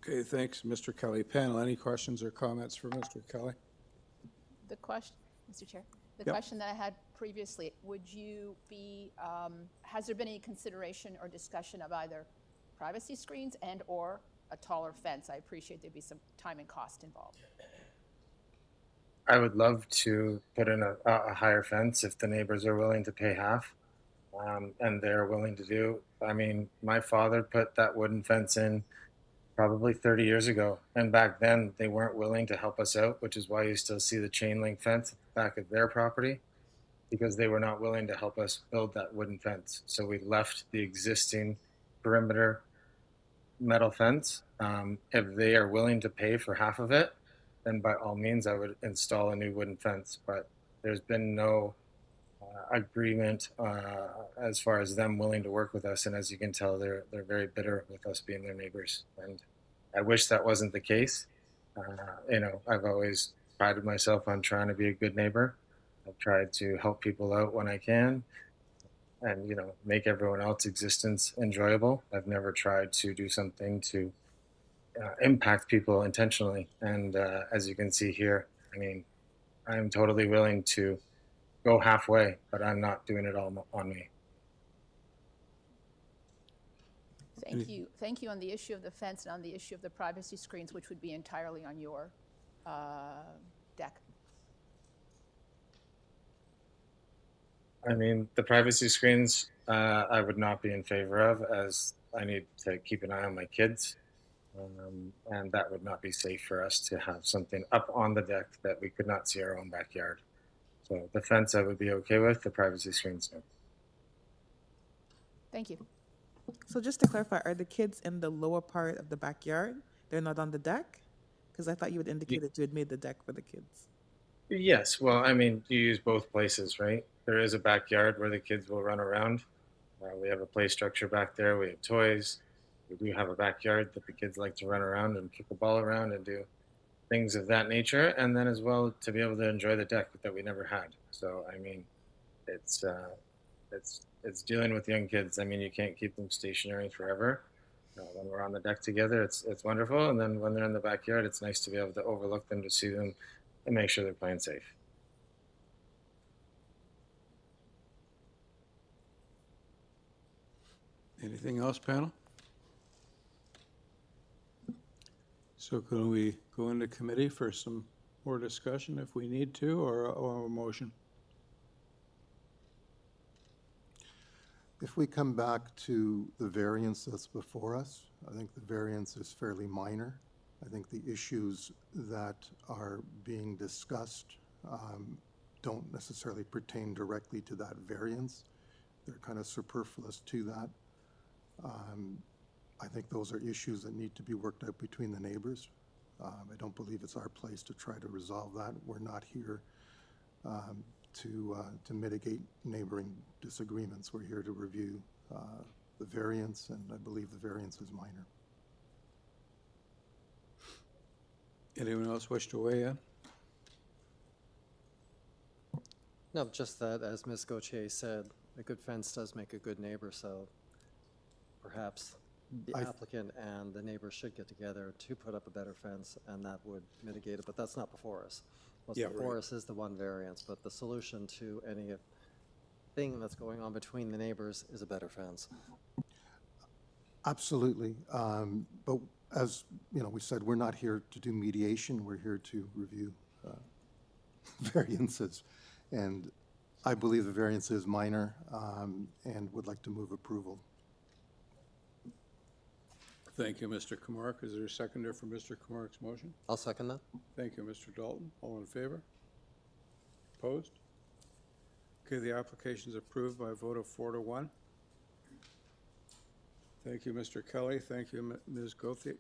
Okay, thanks, Mr. Kelly. Panel, any questions or comments for Mr. Kelly? The question, Mr. Chair, the Yep. question that I had previously, would you be, has there been any consideration or discussion of either privacy screens and or a taller fence? I appreciate there'd be some time and cost involved. I would love to put in a higher fence if the neighbors are willing to pay half, and they're willing to do. I mean, my father put that wooden fence in probably 30 years ago, and back then they weren't willing to help us out, which is why you still see the chain link fence at the back of their property, because they were not willing to help us build that wooden fence. So we left the existing perimeter metal fence. If they are willing to pay for half of it, then by all means I would install a new wooden fence. But there's been no agreement as far as them willing to work with us, and as you can tell, they're very bitter with us being their neighbors, and I wish that wasn't the case. You know, I've always prided myself on trying to be a good neighbor. I've tried to help people out when I can, and, you know, make everyone else's existence enjoyable. I've never tried to do something to impact people intentionally, and as you can see here, I mean, I'm totally willing to go halfway, but I'm not doing it all on me. Thank you. Thank you on the issue of the fence and on the issue of the privacy screens, which would be entirely on your deck. I mean, the privacy screens I would not be in favor of, as I need to keep an eye on my kids, and that would not be safe for us to have something up on the deck that we could not see our own backyard. So the fence I would be okay with, the privacy screens no. Thank you. So just to clarify, are the kids in the lower part of the backyard? They're not on the deck? Because I thought you had indicated that you had made the deck for the kids. Yes, well, I mean, you use both places, right? There is a backyard where the kids will run around. We have a play structure back there. We have toys. We do have a backyard that the kids like to run around and kick the ball around and do things of that nature, and then as well to be able to enjoy the deck that we never had. So I mean, it's dealing with young kids. I mean, you can't keep them stationary forever. When we're on the deck together, it's wonderful, and then when they're in the backyard, it's nice to be able to overlook them, to see them, and make sure they're playing safe. Anything else, panel? So can we go into committee for some more discussion if we need to, or a motion? If we come back to the variance that's before us, I think the variance is fairly minor. I think the issues that are being discussed don't necessarily pertain directly to that variance. They're kind of superfluous to that. I think those are issues that need to be worked out between the neighbors. I don't believe it's our place to try to resolve that. We're not here to mitigate neighboring disagreements. We're here to review the variance, and I believe the variance is minor. Anyone else wish to weigh in? No, just that, as Ms. Gauthier said, a good fence does make a good neighbor, so perhaps the applicant and the neighbor should get together to put up a better fence, and that would mitigate it, but that's not before us. What's before us is the one variance, but the solution to any thing that's going on between the neighbors is a better fence. Absolutely. But as you know, we said, we're not here to do mediation. We're here to review variances. And I believe the variance is minor and would like to move approval. Thank you, Mr. Kamark. Is there a seconder for Mr. Kamark's motion? I'll second that. Thank you, Mr. Dalton. All in favor? Opposed? Okay, the application is approved by a vote of 4-1. Thank you, Mr. Kelly. Thank you, Ms. Gauthier.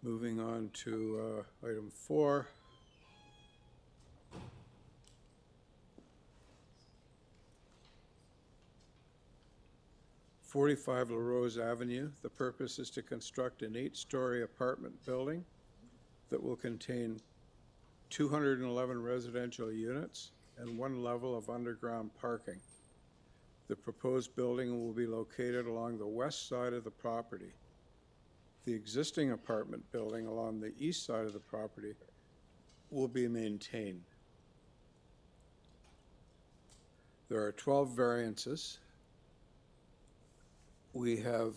Moving on to item 4. "45 LaRose Avenue. The purpose is to construct an 8-story apartment building that will contain 211 residential units and 1 level of underground parking. The proposed building will be located along the west side of the property. The existing apartment building along the east side of the property will be maintained. There are 12 variances. We have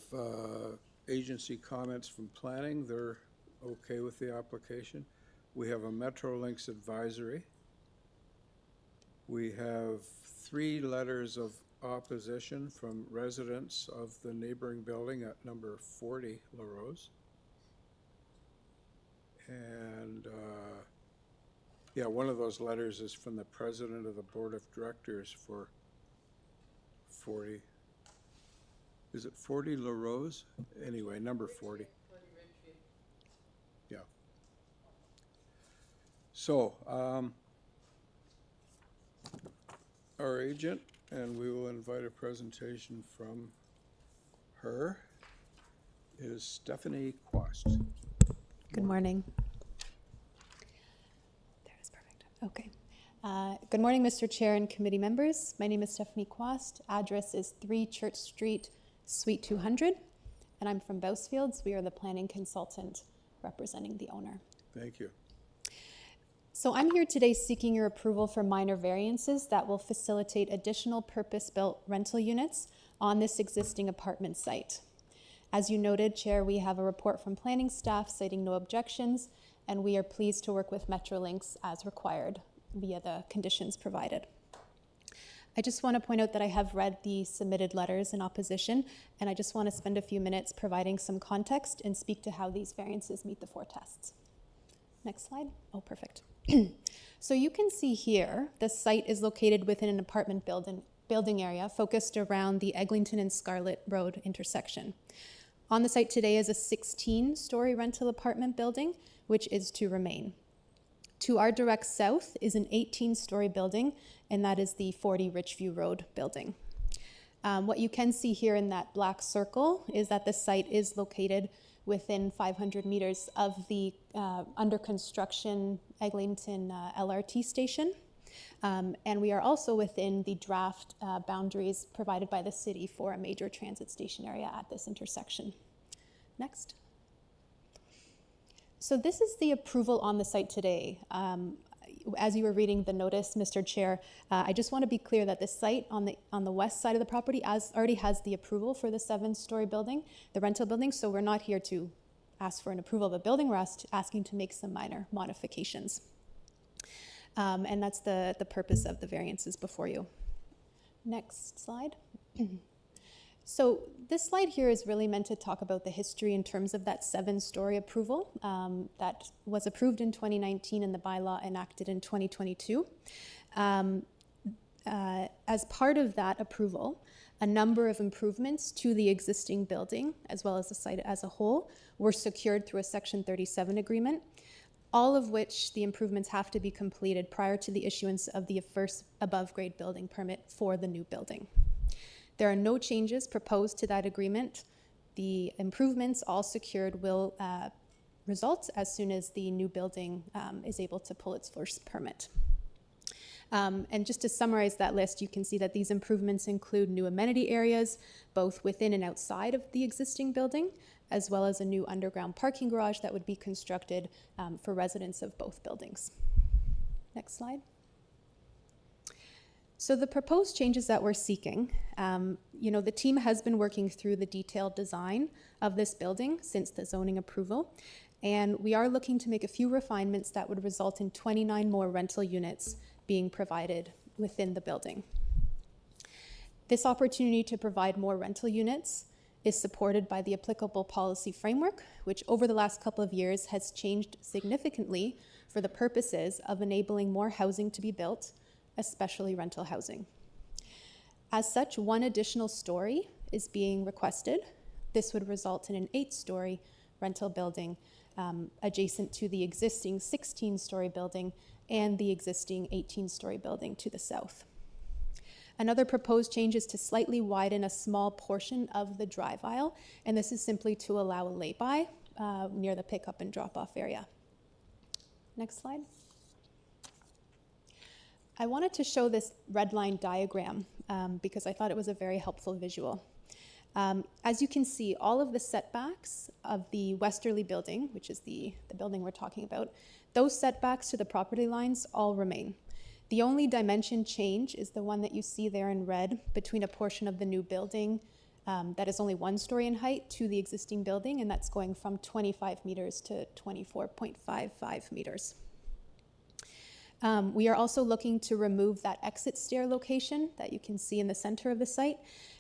agency comments from planning. They're okay with the application. We have a Metrolinx advisory. We have 3 letters of opposition from residents of the neighboring building at number 40 LaRose. And yeah, one of those letters is from the president of the board of directors for 40. Is it 40 LaRose? Anyway, number 40. Yeah. So, our agent, and we will invite a presentation from her, is Stephanie Quast. Good morning. There is perfect. Okay. Good morning, Mr. Chair and committee members. My name is Stephanie Quast. Address is 3 Church Street, Suite 200, and I'm from Bousfields. We are the planning consultant representing the owner. Thank you. So I'm here today seeking your approval for minor variances that will facilitate additional purpose-built rental units on this existing apartment site. As you noted, Chair, we have a report from planning staff citing no objections, and we are pleased to work with Metrolinx as required via the conditions provided. I just want to point out that I have read the submitted letters in opposition, and I just want to spend a few minutes providing some context and speak to how these variances meet the 4 tests. Next slide. Oh, perfect. So you can see here, the site is located within an apartment building area focused around the Eglinton and Scarlett Road intersection. On the site today is a 16-story rental apartment building, which is to remain. To our direct south is an 18-story building, and that is the 40 Richview Road building. What you can see here in that black circle is that the site is located within 500 meters of the under construction Eglinton LRT station. And we are also within the draft boundaries provided by the city for a major transit station area at this intersection. Next. So this is the approval on the site today. as you were reading the notice, Mr. Chair, I just want to be clear that the site on the west side of the property already has the approval for the 7-story building, the rental building. So we're not here to ask for an approval of a building. We're asking to make some minor modifications. And that's the purpose of the variances before you. Next slide. So this slide here is really meant to talk about the history in terms of that 7-story approval that was approved in 2019 and the bylaw enacted in 2022. As part of that approval, a number of improvements to the existing building, as well as the site as a whole, were secured through a Section 37 agreement, all of which the improvements have to be completed prior to the issuance of the first above-grade building permit for the new building. There are no changes proposed to that agreement. The improvements, all secured, will result as soon as the new building is able to pull its first permit. And just to summarize that list, you can see that these improvements include new amenity areas, both within and outside of the existing building, as well as a new underground parking garage that would be constructed for residents of both buildings. Next slide. So the proposed changes that we're seeking, the team has been working through the detailed design of this building since the zoning approval, and we are looking to make a few refinements that would result in 29 more rental units being provided within the building. This opportunity to provide more rental units is supported by the applicable policy framework, which over the last couple of years has changed significantly for the purposes of enabling more housing to be built, especially rental housing. As such, one additional story is being requested. This would result in an 8-story rental building adjacent to the existing 16-story building and the existing 18-story building to the south. Another proposed change is to slightly widen a small portion of the drive aisle, and this is simply to allow a lay-by near the pickup and drop-off area. Next slide. I wanted to show this red line diagram because I thought it was a very helpful visual. As you can see, all of the setbacks of the westerly building, which is the building we're talking about, those setbacks to the property lines all remain. The only dimension change is the one that you see there in red between a portion of the new building that is only 1 story in height to the existing building, and that's going from 25 meters to 24.55 meters. We are also looking to remove that exit stair location that you can see in the center of the site.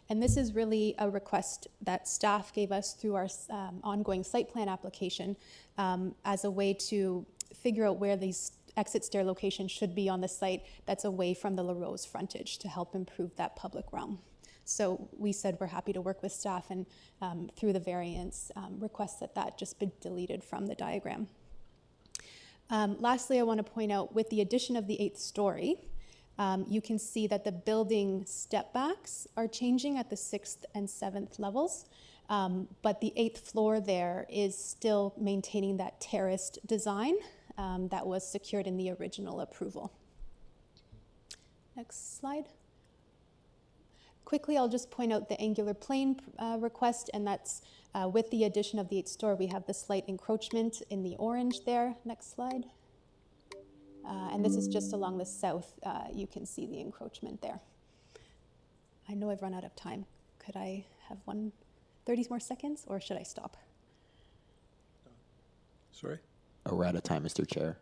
And this is really a request that staff gave us through our ongoing site plan application as a way to figure out where these exit stair locations should be on the site that's away from the La Rose frontage to help improve that public realm. So we said we're happy to work with staff and through the variance request that just be deleted from the diagram. Lastly, I want to point out with the addition of the 8th story, you can see that the building step backs are changing at the 6th and 7th levels, but the 8th floor there is still maintaining that terraced design that was secured in the original approval. Next slide. Quickly, I'll just point out the angular plane request, and that's with the addition of the 8th story, we have the slight encroachment in the orange there. Next slide. And this is just along the south. You can see the encroachment there. I know I've run out of time. Could I have 30 more seconds, or should I stop? Sorry? Oh, we're out of time, Mr. Chair.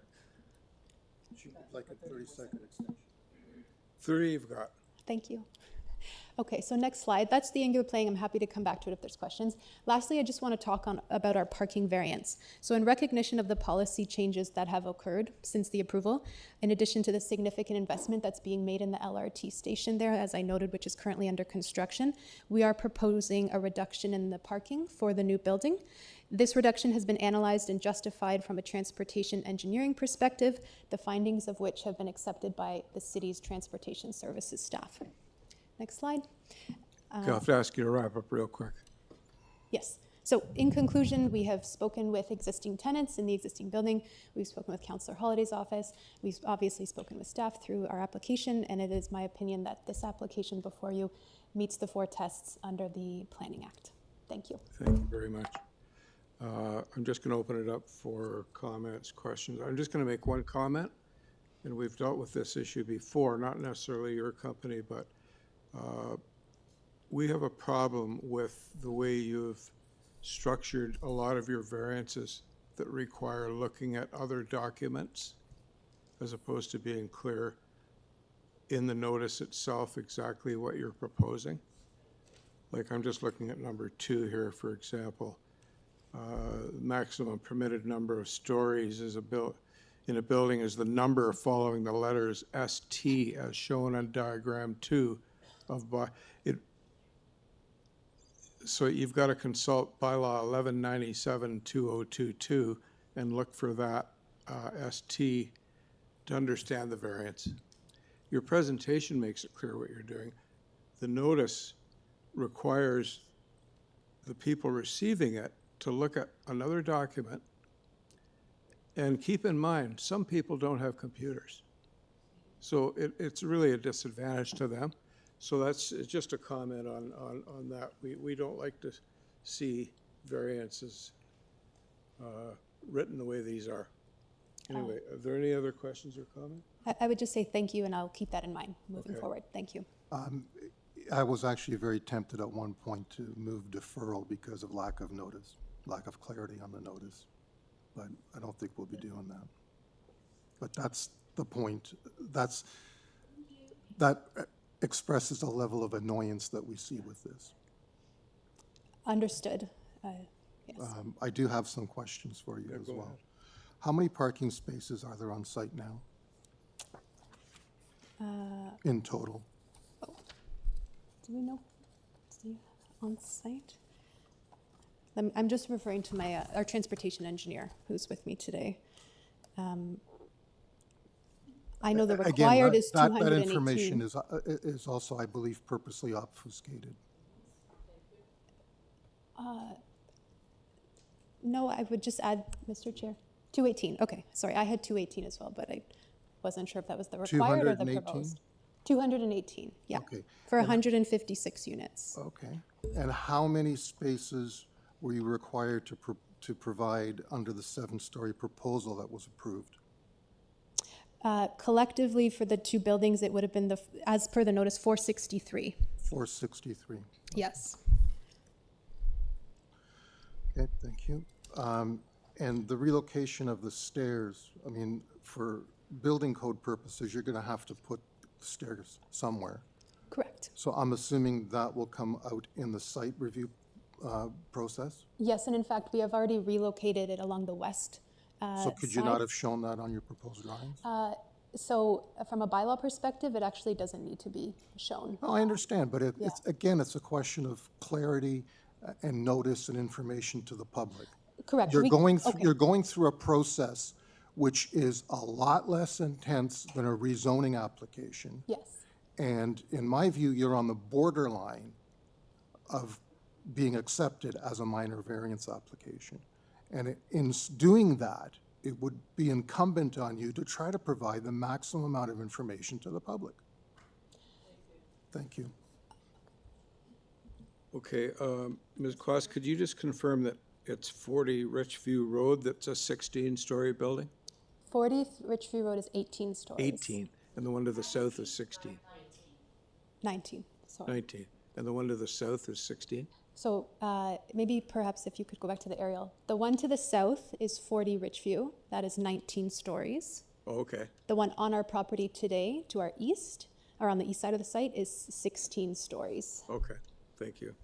Like a 30-second extension. 30 you've got. Thank you. Okay, so next slide. That's the angular plane. I'm happy to come back to it if there's questions. Lastly, I just want to talk about our parking variance. So in recognition of the policy changes that have occurred since the approval, in addition to the significant investment that's being made in the LRT station there, as I noted, which is currently under construction, we are proposing a reduction in the parking for the new building. This reduction has been analyzed and justified from a transportation engineering perspective, the findings of which have been accepted by the city's transportation services staff. Next slide. I'll have to ask you to wrap up real quick. Yes. So in conclusion, we have spoken with existing tenants in the existing building. We've spoken with Councillor Holliday's office. We've obviously spoken with staff through our application, and it is my opinion that this application before you meets the 4 tests under the Planning Act. Thank you. Thank you very much. I'm just going to open it up for comments, questions. I'm just going to make one comment. and we've dealt with this issue before, not necessarily your company, but we have a problem with the way you've structured a lot of your variances that require looking at other documents as opposed to being clear in the notice itself exactly what you're proposing. Like I'm just looking at number 2 here, for example. Maximum permitted number of stories is in a building is the number following the letters ST as shown on diagram 2 of it. So you've got to consult bylaw 1197-2022 and look for that ST to understand the variance. Your presentation makes it clear what you're doing. The notice requires the people receiving it to look at another document. And keep in mind, some people don't have computers. So it's really a disadvantage to them. So that's just a comment on that. We don't like to see variances written the way these are. Anyway, are there any other questions or comments? I would just say thank you, and I'll keep that in mind moving forward. Thank you. I was actually very tempted at one point to move deferral because of lack of notice, lack of clarity on the notice. But I don't think we'll be doing that. But that's the point. That expresses a level of annoyance that we see with this. Understood. Yes. I do have some questions for you as well. Ahead. How many parking spaces are there on site now? In total? Do we know? On site? I'm just referring to my our transportation engineer who's with me today. I know the required is 218. That information is also, I believe, purposely obfuscated. No, I would just add, Mr. Chair, 218. Okay, sorry, I had 218 as well, but I wasn't sure if that was the required or the 218? proposed. 218, yeah, Okay. for 156 units. Okay. And how many spaces were you required to provide under the 7-story proposal that was approved? Collectively, for the 2 buildings, it would have been, as per the notice, 463. 463. Yes. Okay, thank you. And the relocation of the stairs, I mean, for building code purposes, you're going to have to put stairs somewhere. Correct. So I'm assuming that will come out in the site review process? Yes, and in fact, we have already relocated it along the west So could you not have shown that on your proposed drawings? So from a bylaw perspective, it actually doesn't need to be shown. No, I understand, but it's, again, it's a question of clarity and notice and information to the public. Correct. You're going through a process which is a lot less intense than a rezoning application. Yes. And in my view, you're on the borderline of being accepted as a minor variance application. And in doing that, it would be incumbent on you to try to provide the maximum amount of information to the public. Thank you. Okay, Ms. Kloss, could you just confirm that it's 40 Richview Road that's a 16-story building? 40 Richview Road is 18 stories. 18, and the one to the south is 16. 19, sorry. 19, and the one to the south is 16? So maybe perhaps if you could go back to the aerial. The one to the south is 40 Richview. That is 19 stories. Oh, okay. The one on our property today to our east, or on the east side of the site, is 16 stories. Okay, thank you.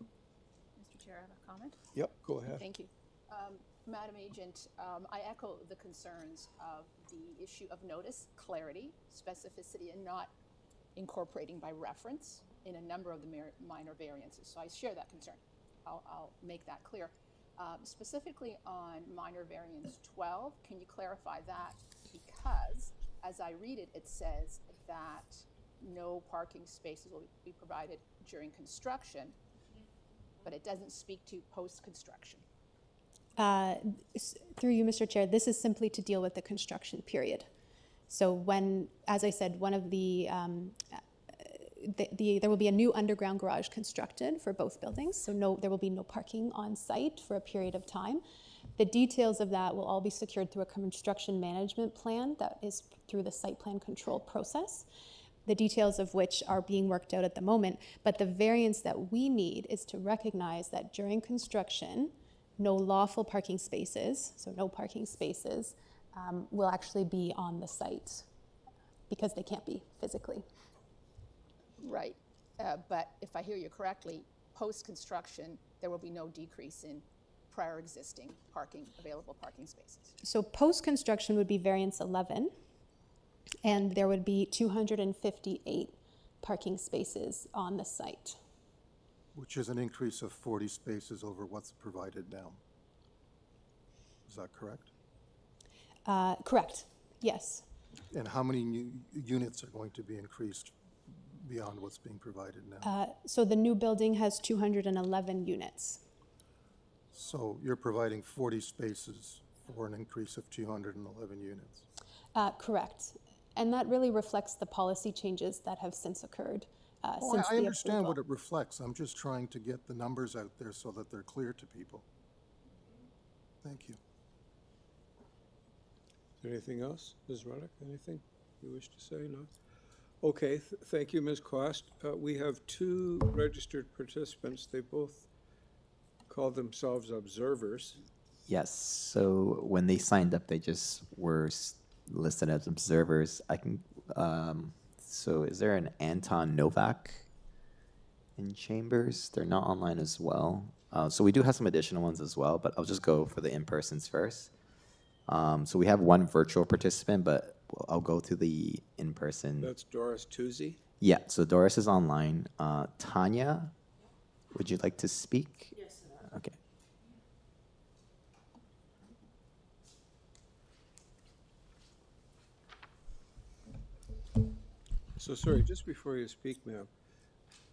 Mr. Chair, I have a comment. Yep, go ahead. Thank you. Madam Agent, I echo the concerns of the issue of notice, clarity, specificity, and not incorporating by reference in a number of the minor variances. So I share that concern. I'll make that clear. Specifically on minor variance 12, can you clarify that? Because as I read it, it says that no parking spaces will be provided during construction, but it doesn't speak to post-construction. Through you, Mr. Chair, this is simply to deal with the construction period. So when, as I said, one of there will be a new underground garage constructed for both buildings. So there will be no parking on site for a period of time. The details of that will all be secured through a construction management plan that is through the site plan control process, the details of which are being worked out at the moment. But the variance that we need is to recognize that during construction, no lawful parking spaces, so no parking spaces, will actually be on the site because they can't be physically. Right, but if I hear you correctly, post-construction, there will be no decrease in prior existing available parking spaces. So post-construction would be variance 11, and there would be 258 parking spaces on the site. Which is an increase of 40 spaces over what's provided now. Is that correct? Correct, yes. And how many new units are going to be increased beyond what's being provided now? So the new building has 211 units. So you're providing 40 spaces for an increase of 211 units? Correct. And that really reflects the policy changes that have since occurred since I the understand approval. what it reflects. I'm just trying to get the numbers out there so that they're clear to people. Thank you. Is there anything else? Ms. Ruddock, anything you wish to say? No? Okay, thank you, Ms. Quast. We have two registered participants. They both call themselves observers. Yes, so when they signed up, they just were listed as observers. I can, so is there an Anton Novak in Chambers? They're not online as well. So we do have some additional ones as well, but I'll just go for the in-persons first. So we have one virtual participant, but I'll go to the in-person. That's Doris Tuzzi. Yeah, so Doris is online. Tanya, would you like to speak? Yes. Okay. So sorry, just before you speak, ma'am,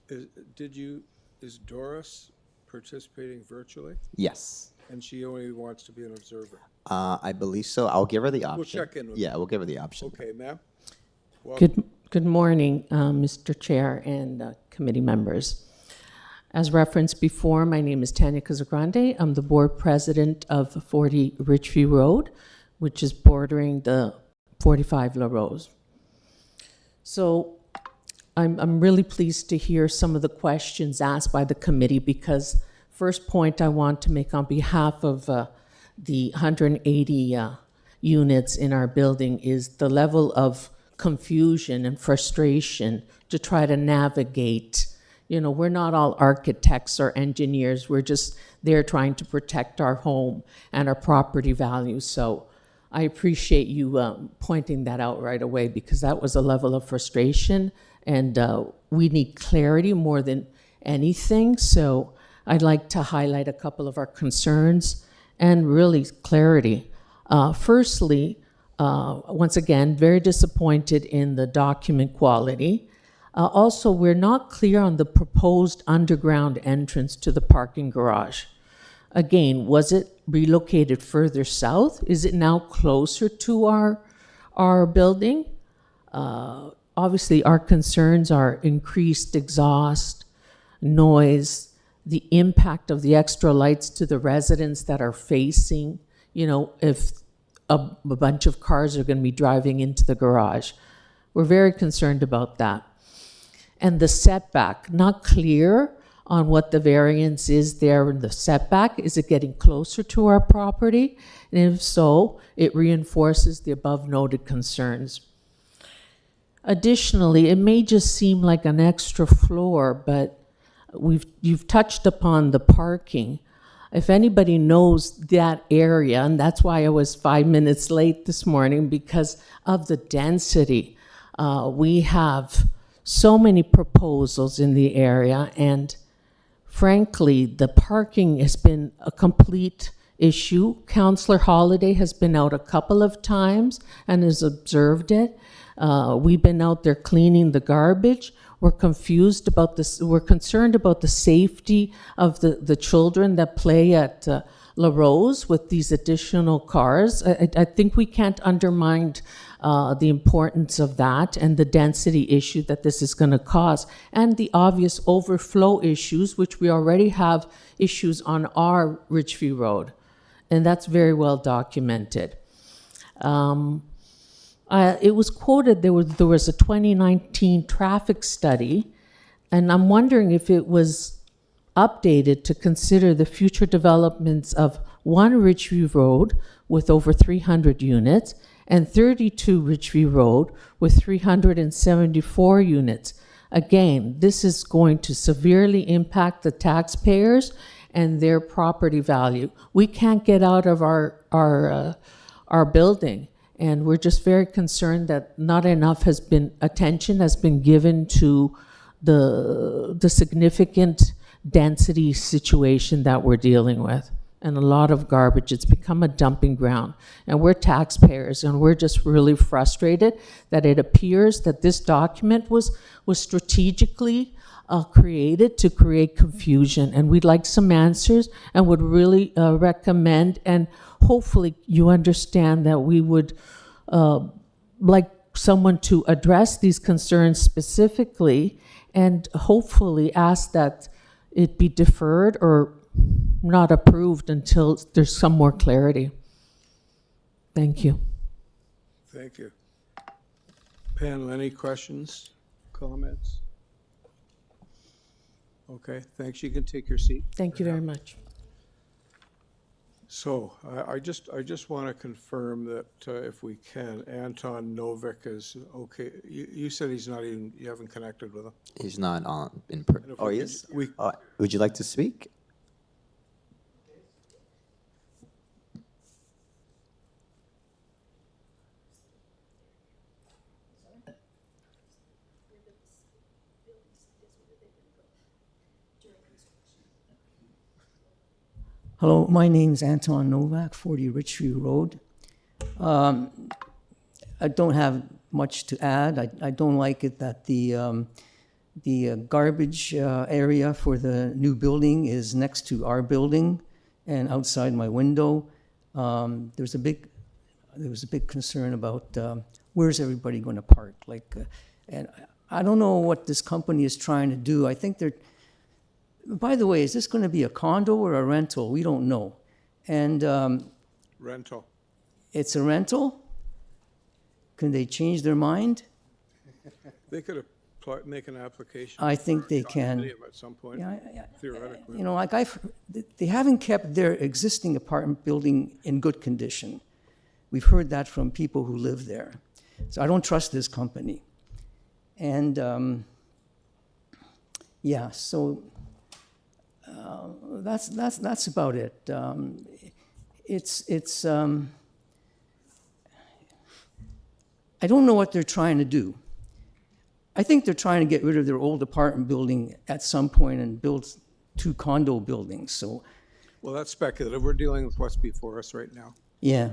is Doris participating virtually? Yes. And she only wants to be an observer? I believe so. I'll give her the option. We'll check in with Yeah, we'll give her the option. Okay, ma'am. Good morning, Mr. Chair and committee members. As referenced before, my name is Tanya Casagrande. I'm the board president of 40 Richview Road, which is bordering the 45 La Rose. So I'm really pleased to hear some of the questions asked by the committee, because first point I want to make on behalf of the 180 units in our building is the level of confusion and frustration to try to navigate. You know, we're not all architects or engineers. We're just there trying to protect our home and our property values. So I appreciate you pointing that out right away, because that was a level of frustration, and we need clarity more than anything. So I'd like to highlight a couple of our concerns and really clarity. Firstly, once again, very disappointed in the document quality. Also, we're not clear on the proposed underground entrance to the parking garage. Again, was it relocated further south? Is it now closer to our building? Obviously, our concerns are increased exhaust, noise, the impact of the extra lights to the residents that are facing, you know, if a bunch of cars are going to be driving into the garage. We're very concerned about that. And the setback, not clear on what the variance is there in the setback. Is it getting closer to our property? And if so, it reinforces the above noted concerns. Additionally, it may just seem like an extra floor, but you've touched upon the parking. If anybody knows that area, and that's why I was 5 minutes late this morning, because of the density. We have so many proposals in the area, and frankly, the parking has been a complete issue. Councillor Holiday has been out a couple of times and has observed it. We've been out there cleaning the garbage. We're confused about this. We're concerned about the safety of the children that play at La Rose with these additional cars. I think we can't undermine the importance of that and the density issue that this is going to cause, and the obvious overflow issues, which we already have issues on our Richview Road. and that's very well documented. It was quoted there was a 2019 traffic study, and I'm wondering if it was updated to consider the future developments of 1 Ridgeview Road with over 300 units and 32 Ridgeview Road with 374 units. Again, this is going to severely impact the taxpayers and their property value. We can't get out of our building, and we're just very concerned that not enough attention has been given to the significant density situation that we're dealing with, and a lot of garbage. It's become a dumping ground, and we're taxpayers, and we're just really frustrated that it appears that this document was strategically created to create confusion, and we'd like some answers and would really recommend, and hopefully you understand that we would like someone to address these concerns specifically, and hopefully ask that it be deferred or not approved until there's some more clarity. Thank you. Thank you. Panel, any questions, comments? Okay, thanks. You can take your seat. Thank you very much. So I just want to confirm that if we can, Anton Novik is okay. You said he's not even, you haven't connected with him. He's not on in person. Oh, he is? Would you like to speak? Hello, my name's Anton Novak, 40 Ridgeview Road. I don't have much to add. I don't like it that the garbage area for the new building is next to our building and outside my window. There was a big concern about where's everybody going to park? And I don't know what this company is trying to do. I think they're. By the way, is this going to be a condo or a rental? We don't know. And rental. It's a rental? Can they change their mind? They could make an application. I think they can. At some point, theoretically. You know, like they haven't kept their existing apartment building in good condition. We've heard that from people who live there. So I don't trust this company. And yeah, so that's about it. It's I don't know what they're trying to do. I think they're trying to get rid of their old apartment building at some point and build 2 condo buildings. So, well, that's speculative. We're dealing with what's before us right now. Yeah.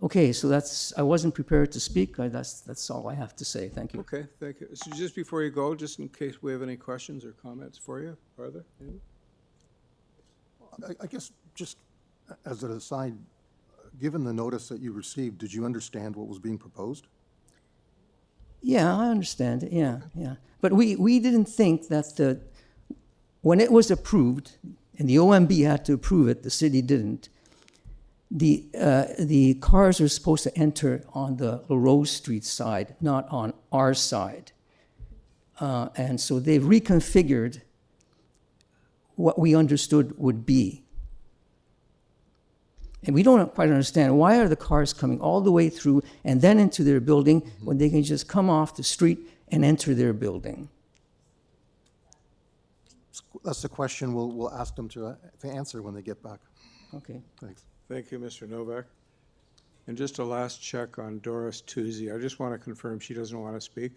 Okay, so I wasn't prepared to speak. That's all I have to say. Thank you. Okay, thank you. So just before you go, just in case we have any questions or comments for you, are there any? I guess just as an aside, given the notice that you received, did you understand what was being proposed? Yeah, I understand it. Yeah. But we didn't think that when it was approved, and the OMB had to approve it, the city didn't, the cars are supposed to enter on the LaRose Street side, not on our side. And so they've reconfigured what we understood would be. And we don't quite understand, why are the cars coming all the way through and then into their building when they can just come off the street and enter their building? That's the question we'll ask them to answer when they get back. Okay. Thanks. Thank you, Mr. Novak. And just a last check on Doris Tuzzi. I just want to confirm she doesn't want to speak.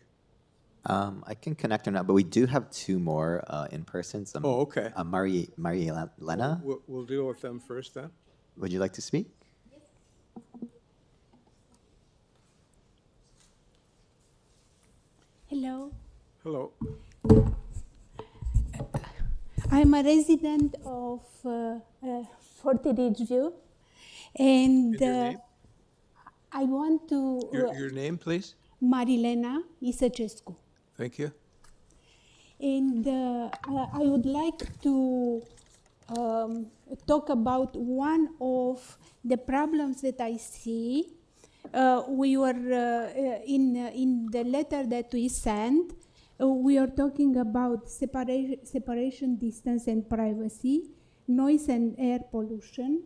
I can connect her now, but we do have 2 more in person. Oh, okay. Marie Elena. We'll deal with them first then. Would you like to speak? Hello. Hello. I'm a resident of 40 Ridgeview, and I want to... Your name, please? Marilena Isachescu. Thank you. And I would like to talk about one of the problems that I see. We were in the letter that we sent. We are talking about separation, distance, and privacy, noise and air pollution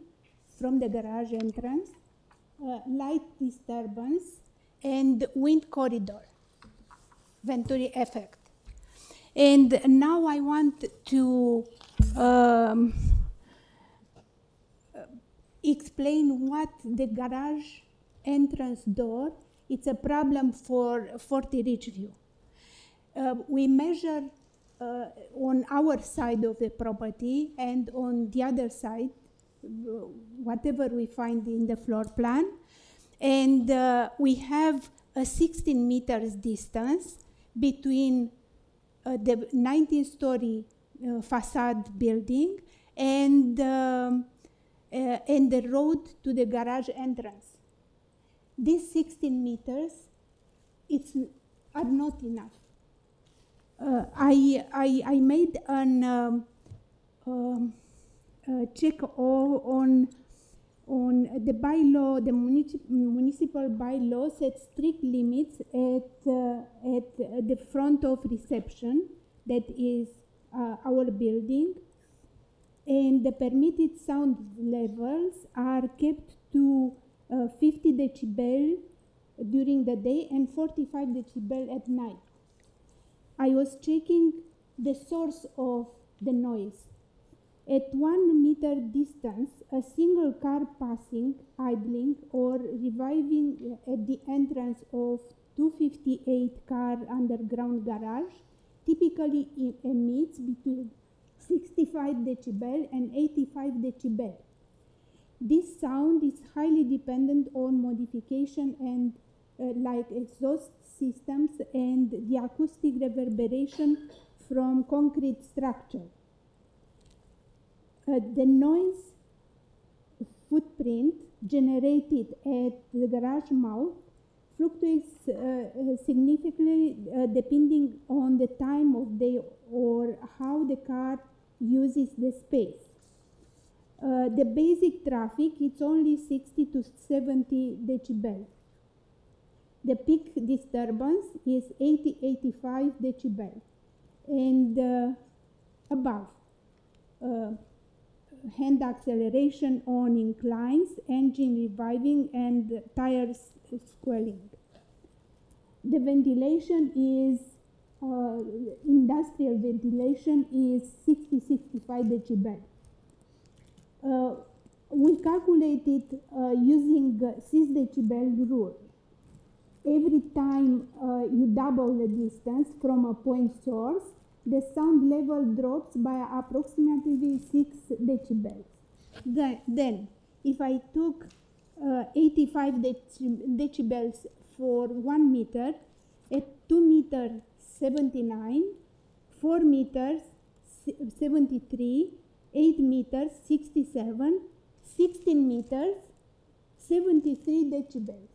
from the garage entrance, light disturbance, and wind corridor, Venturi effect. And now I want to explain what the garage entrance door, it's a problem for 40 Ridgeview. We measure on our side of the property and on the other side, whatever we find in the floor plan. And we have a 16 meters distance between the 19-story facade building and the road to the garage entrance. These 16 meters are not enough. I made an check on the bylaw, the municipal bylaw sets strict limits at the front of reception, that is our building, and the permitted sound levels are kept to 50 decibel during the day and 45 decibel at night. I was checking the source of the noise. At 1 meter distance, a single car passing, idling, or reviving at the entrance of 258 car underground garage typically emits between 65 decibel and 85 decibel. This sound is highly dependent on modification and like exhaust systems and the acoustic reverberation from concrete structure. The noise footprint generated at the garage mouth fluctuates significantly depending on the time of day or how the car uses the space. The basic traffic, it's only 60 to 70 decibel. The peak disturbance is 80-85 decibel. And above, hand acceleration on inclines, engine reviving, and tires squealing. The ventilation is, industrial ventilation is 60-65 decibel. We calculated using 6 decibel rule. Every time you double the distance from a point source, the sound level drops by approximately 6 decibels. Then, if I took 85 decibels for 1 meter, at 2 meters 79, 4 meters 73, 8 meters 67, 16 meters 73 decibels.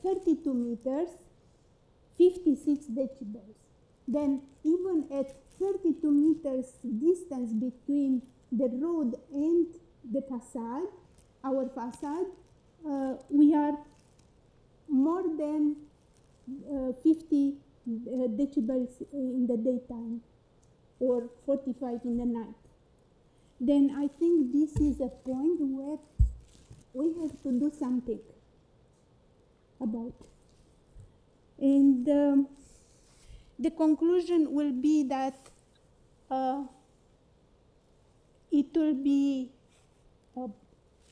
32 meters, 56 decibels. Then even at 32 meters distance between the road and the facade, our facade, we are more than 50 decibels in the daytime or 45 in the night. Then I think this is a point where we have to do something about. And the conclusion will be that it will be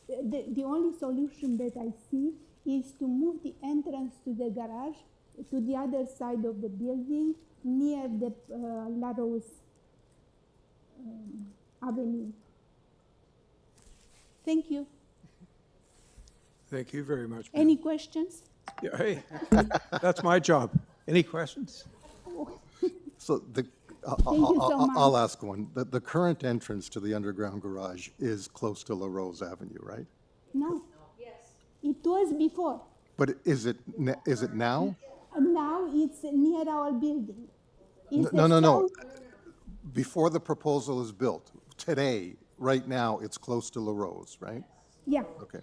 the only solution that I see is to move the entrance to the garage to the other side of the building near the La Rose Avenue. Thank you. Thank you very much. Any questions? Yeah, hey, that's my job. Any questions? So I'll ask one. The current entrance to the underground garage is close to La Rose Avenue, right? No. Yes. It was before. But is it now? Now it's near our building. No. Before the proposal is built, today, right now, it's close to La Rose, right? Yeah, Okay.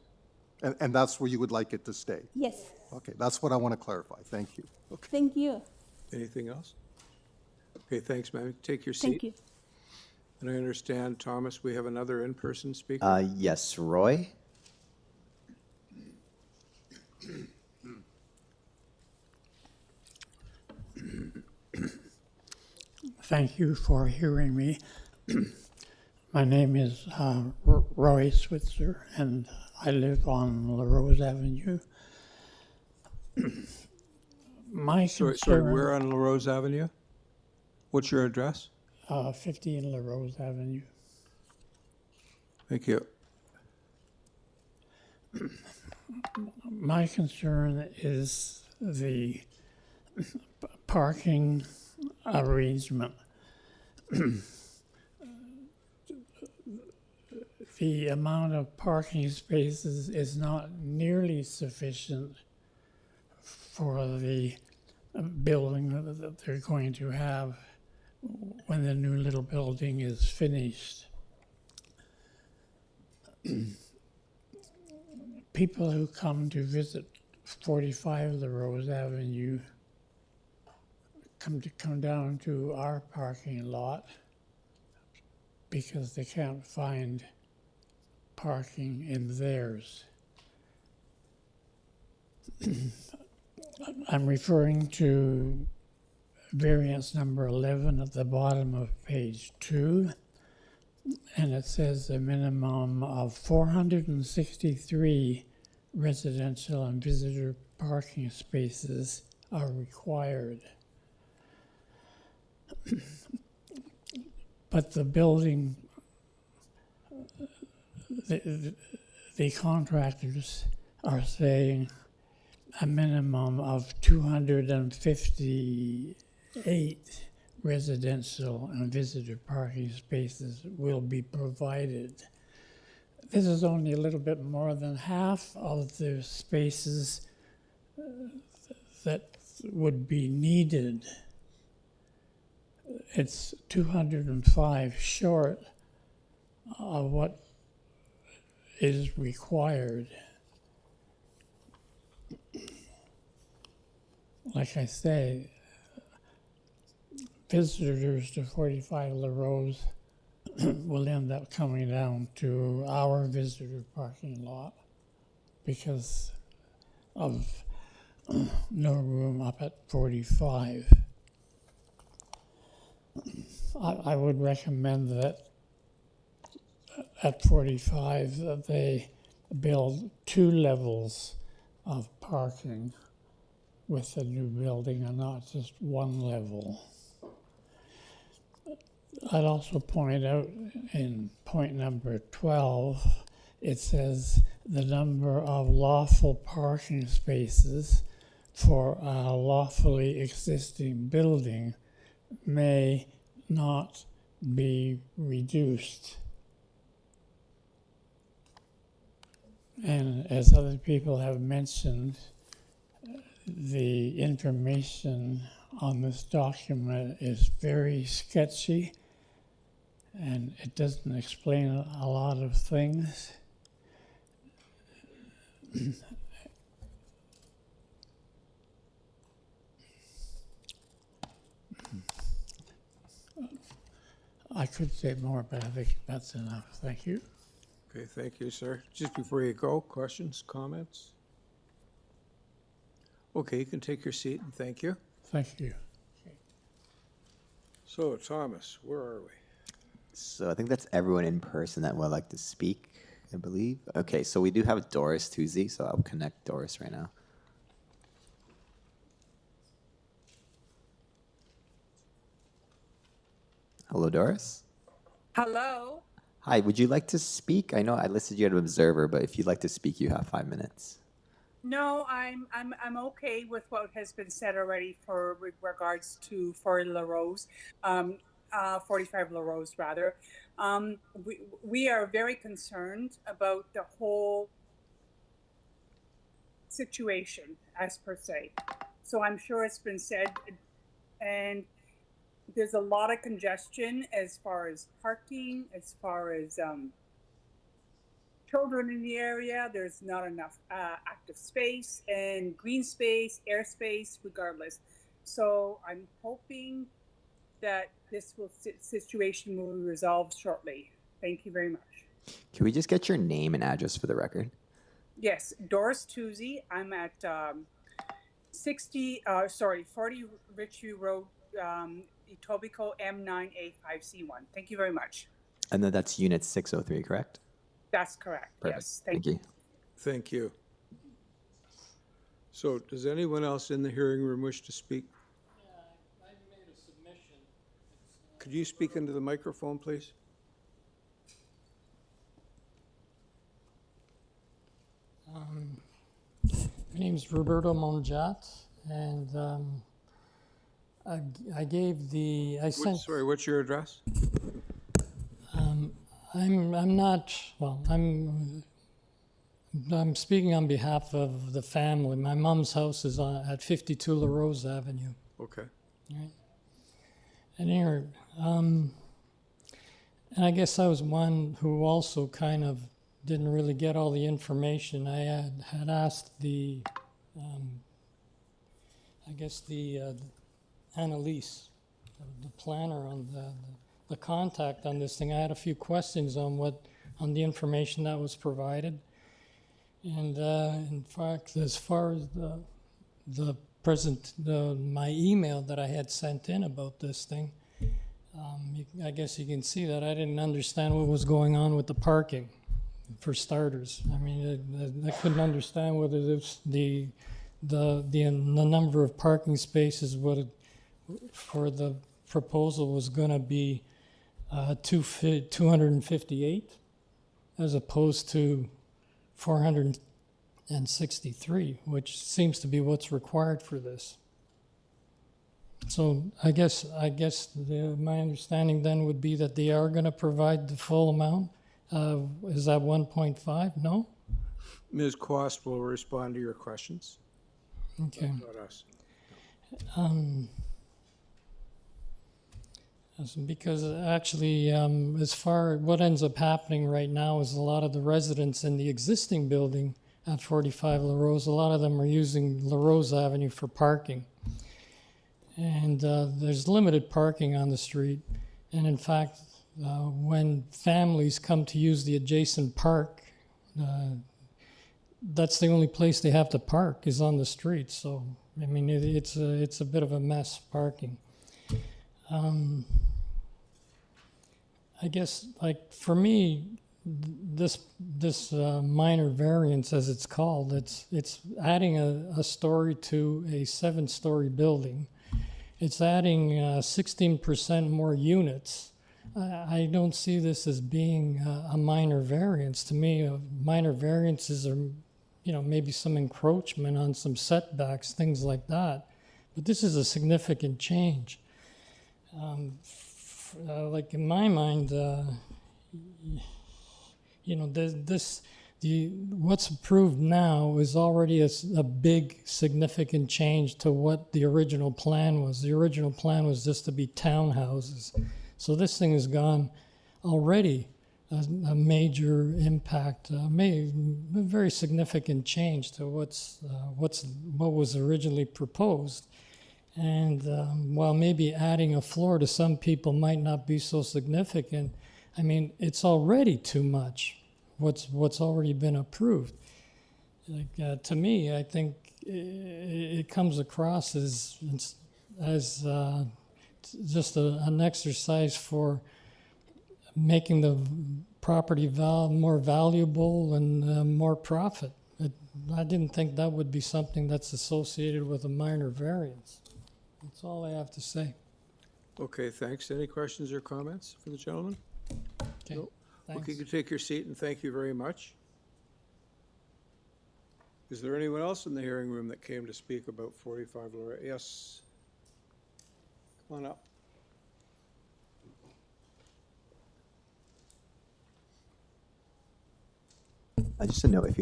And that's where you would like it to stay? yes. Okay, that's what I want to clarify. Thank you. Okay. Thank you. Anything else? Okay, thanks, ma'am. Take your seat. Thank you. And I understand, Thomas, we have another in-person speaker? Yes, Roy? Thank you for hearing me. My name is Roy Switzer, and I live on La Rose Avenue. My Sorry, concern, where on La Rose Avenue? What's your address? 50 La Rose Avenue. Thank you. My concern is the parking arrangement. The amount of parking spaces is not nearly sufficient for the building that they're going to have when the new little building is finished. People who come to visit 45 La Rose Avenue come down to our parking lot because they can't find parking in theirs. I'm referring to variance number 11 at the bottom of page 2, and it says a minimum of 463 residential and visitor parking spaces are required. But the building, the contractors are saying a minimum of 258 residential and visitor parking spaces will be provided. This is only a little bit more than half of the spaces that would be needed. It's 205 short of what is required. Like I say, visitors to 45 La Rose will end up coming down to our visitor parking lot because of no room up at 45. I would recommend that at 45 that they build 2 levels of parking with the new building and not just 1 level. I'd also point out in point number 12, it says the number of lawful parking spaces for a lawfully existing building may not be reduced. And as other people have mentioned, the information on this document is very sketchy and it doesn't explain a lot of things. I could say more, but I think that's enough. Thank you. Okay, thank you, sir. Just before you go, questions, comments? Okay, you can take your seat and thank you. Thank you. So, Thomas, where are we? So I think that's everyone in person that would like to speak, I believe. Okay, so we do have Doris Tuesday, so I'll connect Doris right now. Hello, Doris. Hello. Hi, would you like to speak? I know I listed you as an observer, but if you'd like to speak, you have 5 minutes. No, I'm okay with what has been said already for regards to for La Rose, 45 La Rose rather. We are very concerned about the whole situation as per se. So I'm sure it's been said, and there's a lot of congestion as far as parking, as far as children in the area. There's not enough active space and green space, airspace, regardless. So I'm hoping that this situation will be resolved shortly. Thank you very much. Can we just get your name and address for the record? Yes, Doris Tuzzi. I'm at 40 Richview Road, Etobicoke M9A5C1. Thank you very much. And then that's Unit 603, correct? That's correct. Perfect. Yes. Thank you. Thank you. So does anyone else in the hearing room wish to speak? I made a submission. Could you speak into the microphone, please? My name's Roberto Monjat, and I gave the, I sent. Sorry, what's your address? I'm not, well, I'm speaking on behalf of the family. My mom's house is at 52 La Rose Avenue. Okay. Right. And here, and I guess I was one who also kind of didn't really get all the information. I had asked the, I guess the Annalise, the planner on the contact on this thing. I had a few questions on the information that was provided. And in fact, as far as my email that I had sent in about this thing, I guess you can see that I didn't understand what was going on with the parking, for starters. I mean, I couldn't understand whether this, the number of parking spaces for the proposal was going to be 258 as opposed to 463, which seems to be what's required for this. So I guess my understanding then would be that they are going to provide the full amount. Is that 1.5? No? Ms. Quast will respond to your questions. Okay. Not us. Because actually, as far what ends up happening right now is a lot of the residents in the existing building at 45 La Rose, a lot of them are using La Rose Avenue for parking. And there's limited parking on the street. And in fact, when families come to use the adjacent park, that's the only place they have to park is on the street. So, I mean, it's a bit of a mess parking. I guess, like, for me, this minor variance, as it's called, it's adding a story to a 7-story building. It's adding 16% more units. I don't see this as being a minor variance. To me, minor variances are, maybe some encroachment on some setbacks, things like that. But this is a significant change. Like in my mind, what's approved now is already a big, significant change to what the original plan was. The original plan was just to be townhouses. So this thing has gone already a major impact, a very significant change to what was originally proposed. And while maybe adding a floor to some people might not be so significant, I mean, it's already too much. What's already been approved. Like to me, I think it comes across as just an exercise for making the property more valuable and more profit. I didn't think that would be something that's associated with a minor variance. That's all I have to say. Okay, thanks. Any questions or comments for the gentleman? Okay. No? Thanks. Okay, you can take your seat, and thank you very much. Is there anyone else in the hearing room that came to speak about 45 Laura? Yes. Come on up. Just to know, if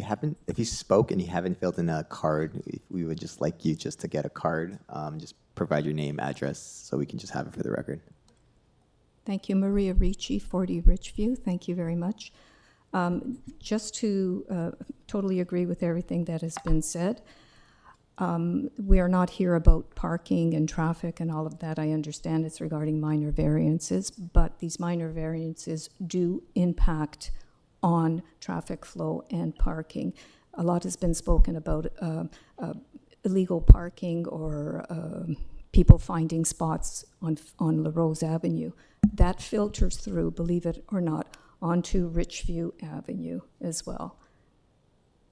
you spoke and you haven't filled in a card, we would just like you just to get a card, just provide your name, address, so we can just have it for the record. Thank you, Maria Ricci, 40 Richview. Thank you very much. Just to totally agree with everything that has been said. We are not here about parking and traffic and all of that. I understand it's regarding minor variances, but these minor variances do impact on traffic flow and parking. A lot has been spoken about illegal parking or people finding spots on La Rose Avenue. That filters through, believe it or not, onto Richview Avenue as well.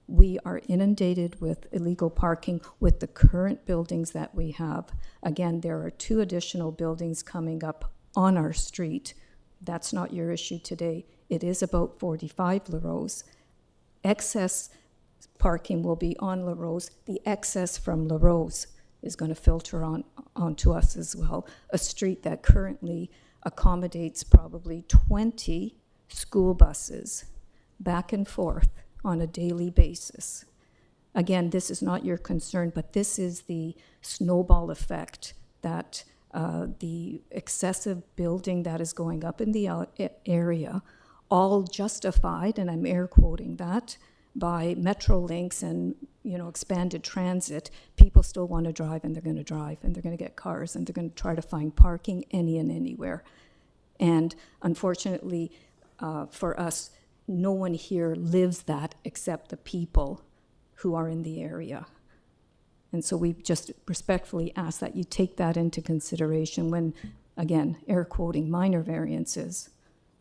We are inundated with illegal parking with the current buildings that we have. Again, there are 2 additional buildings coming up on our street. That's not your issue today. It is about 45 La Rose. Excess parking will be on La Rose. The excess from La Rose is going to filter onto us as well. A street that currently accommodates probably 20 school buses back and forth on a daily basis. Again, this is not your concern, but this is the snowball effect that the excessive building that is going up in the area, all justified, and I'm air quoting that, by Metro links and expanded transit. People still want to drive, and they're going to drive, and they're going to get cars, and they're going to try to find parking any and anywhere. And unfortunately, for us, no one here lives that except the people who are in the area. And so we just respectfully ask that you take that into consideration when, again, air quoting, minor variances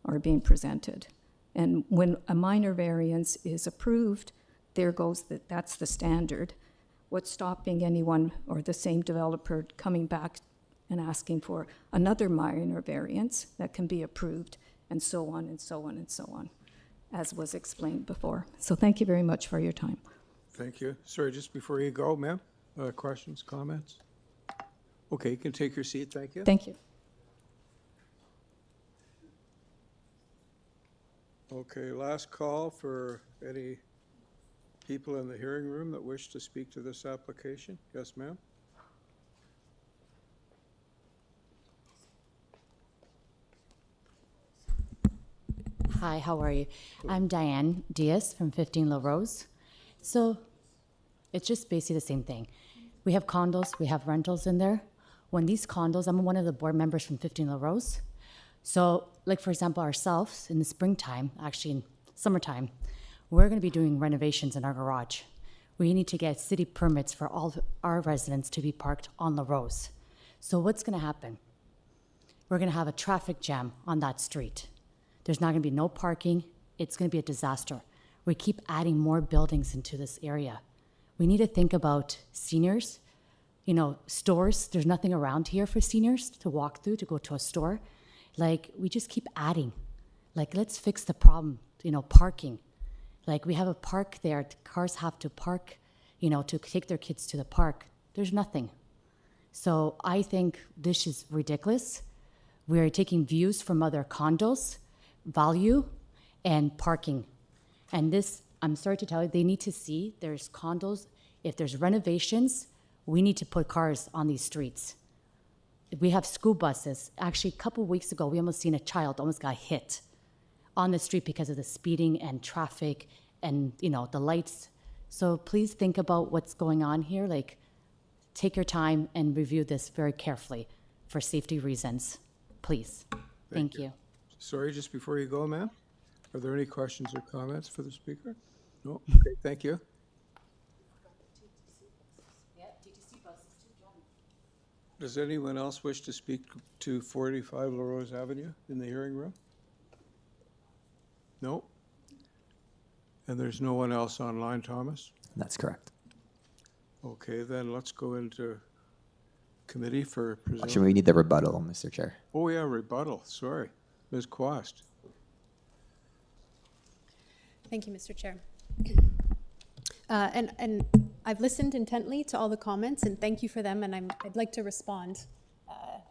are being presented. And when a minor variance is approved, there goes that's the standard. What's stopping anyone or the same developer coming back and asking for another minor variance that can be approved, and so on and so on and so on, as was explained before. So thank you very much for your time. Thank you. Sorry, just before you go, ma'am, questions, comments? Okay, you can take your seat. Thank you. Thank you. Okay, last call for any people in the hearing room that wish to speak to this application. Yes, ma'am? Hi, how are you? I'm Diane Diaz from 15 La Rose. So it's just basically the same thing. We have condos, we have rentals in there. When these condos, I'm one of the board members from 15 La Rose. So like for example, ourselves in the springtime, actually in summertime, we're gonna be doing renovations in our garage. We need to get city permits for all of our residents to be parked on La Rose. So what's gonna happen? We're gonna have a traffic jam on that street. There's not gonna be no parking. It's gonna be a disaster. We keep adding more buildings into this area. We need to think about seniors, stores. There's nothing around here for seniors to walk through, to go to a store. Like, we just keep adding. Like, let's fix the problem, parking. Like, we have a park there. The cars have to park, to take their kids to the park. There's nothing. So I think this is ridiculous. We're taking views from other condos, value, and parking. And this, I'm sorry to tell you, they need to see there's condos. If there's renovations, we need to put cars on these streets. We have school buses. Actually, a couple of weeks ago, we almost seen a child almost got hit on the street because of the speeding and traffic and, the lights. So please think about what's going on here. Like, take your time and review this very carefully for safety reasons. Please. Thank you. Sorry, just before you go, ma'am, are there any questions or comments for the speaker? No? Okay, thank you. Does anyone else wish to speak to 45 La Rose Avenue in the hearing room? No? And there's no one else online, Thomas? That's correct. Okay, then let's go into committee for Actually, we need the rebuttal, Mr. Chair. Oh, yeah, rebuttal. Sorry. Ms. Quast. Thank you, Mr. Chair. And I've listened intently to all the comments, and thank you for them, and I'd like to respond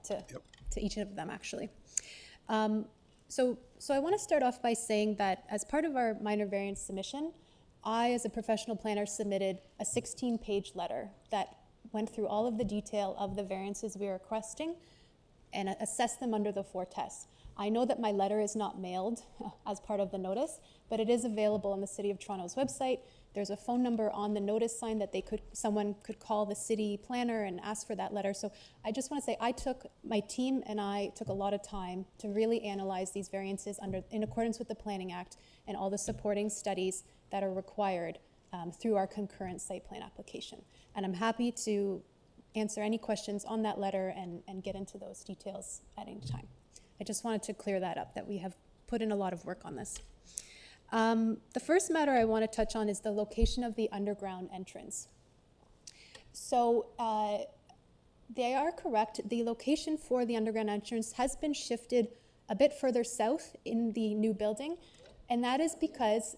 to each of them, actually. So I want to start off by saying that as part of our minor variance submission, I, as a professional planner, submitted a 16-page letter that went through all of the detail of the variances we are requesting and assessed them under the 4 tests. I know that my letter is not mailed as part of the notice, but it is available on the City of Toronto's website. There's a phone number on the notice sign that someone could call the city planner and ask for that letter. So I just want to say my team and I took a lot of time to really analyze these variances in accordance with the Planning Act and all the supporting studies that are required through our concurrent site plan application. And I'm happy to answer any questions on that letter and get into those details at any time. I just wanted to clear that up, that we have put in a lot of work on this. The first matter I want to touch on is the location of the underground entrance. So they are correct. The location for the underground entrance has been shifted a bit further south in the new building, and that is because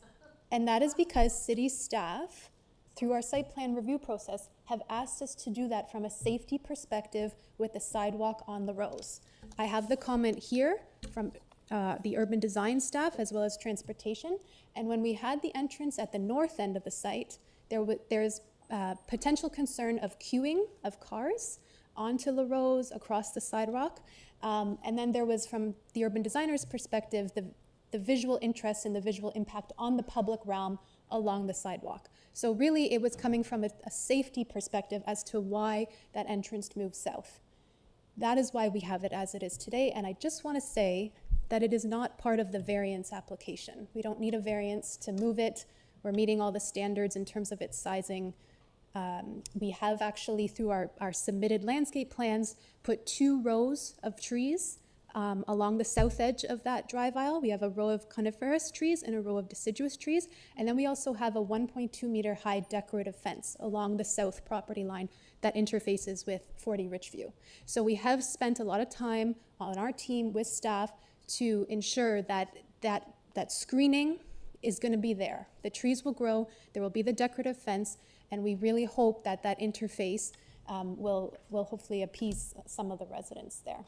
city staff, through our site plan review process, have asked us to do that from a safety perspective with the sidewalk on the rows. I have the comment here from the urban design staff as well as transportation. And when we had the entrance at the north end of the site, there's potential concern of queuing of cars onto La Rose across the sidewalk. And then there was, from the urban designer's perspective, the visual interest and the visual impact on the public realm along the sidewalk. So really it was coming from a safety perspective as to why that entrance moved south. That is why we have it as it is today. And I just want to say that it is not part of the variance application. We don't need a variance to move it. We're meeting all the standards in terms of its sizing. We have actually, through our submitted landscape plans, put 2 rows of trees along the south edge of that drive aisle. We have a row of coniferous trees and a row of deciduous trees. And then we also have a 1.2 meter high decorative fence along the south property line that interfaces with 40 Richview. So we have spent a lot of time on our team with staff to ensure that screening is going to be there. The trees will grow, there will be the decorative fence, and we really hope that that interface will hopefully appease some of the residents there.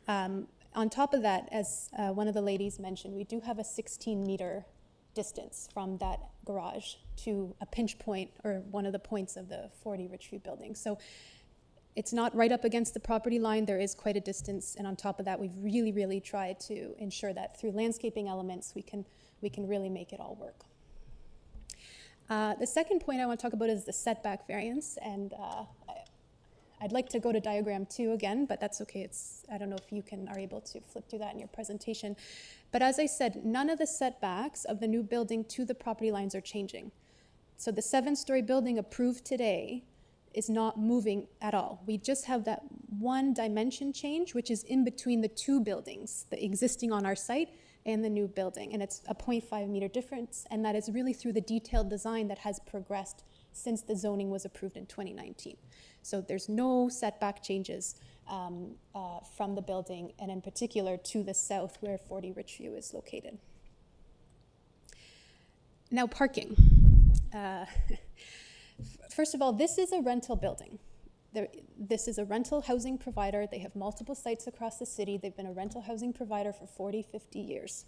On top of that, as one of the ladies mentioned, we do have a 16-meter distance from that garage to a pinch point, or one of the points of the 40 Richview building. So it's not right up against the property line. There is quite a distance, and on top of that, we've really, really tried to ensure that through landscaping elements, we can really make it all work. The second point I want to talk about is the setback variance, and I'd like to go to diagram 2 again, but that's okay. I don't know if you are able to flip through that in your presentation. But as I said, none of the setbacks of the new building to the property lines are changing. So the 7-story building approved today is not moving at all. We just have that one dimension change, which is in between the 2 buildings, the existing on our site and the new building. And it's a 0.5 meter difference, and that is really through the detailed design that has progressed since the zoning was approved in 2019. So there's no setback changes from the building, and in particular to the south where 40 Richview is located. Now, parking. First of all, this is a rental building. This is a rental housing provider. They have multiple sites across the city. They've been a rental housing provider for 40, 50 years.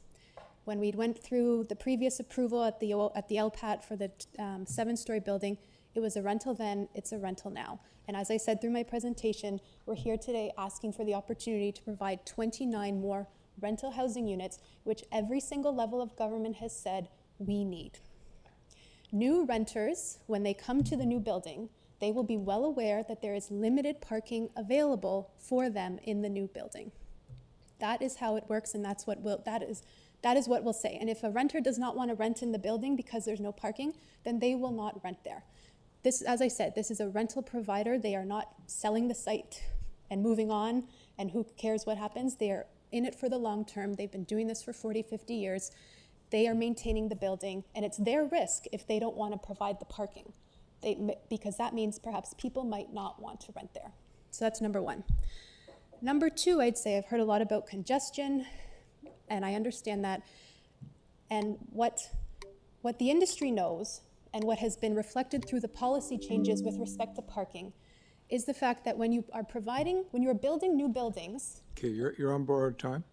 When we went through the previous approval at the LPAT for the 7-story building, it was a rental then, it's a rental now. And as I said through my presentation, we're here today asking for the opportunity to provide 29 more rental housing units, which every single level of government has said we need. New renters, when they come to the new building, they will be well aware that there is limited parking available for them in the new building. That is how it works, and that is what we'll say. And if a renter does not want to rent in the building because there's no parking, then they will not rent there. This, as I said, this is a rental provider. They are not selling the site and moving on, and who cares what happens. They are in it for the long term. They've been doing this for 40, 50 years. They are maintaining the building, and it's their risk if they don't want to provide the parking, because that means perhaps people might not want to rent there. So that's number one. Number two, I'd say I've heard a lot about congestion, and I understand that. And what the industry knows, and what has been reflected through the policy changes with respect to parking, is the fact that when you are building new buildings. Okay, you're on borrowed time.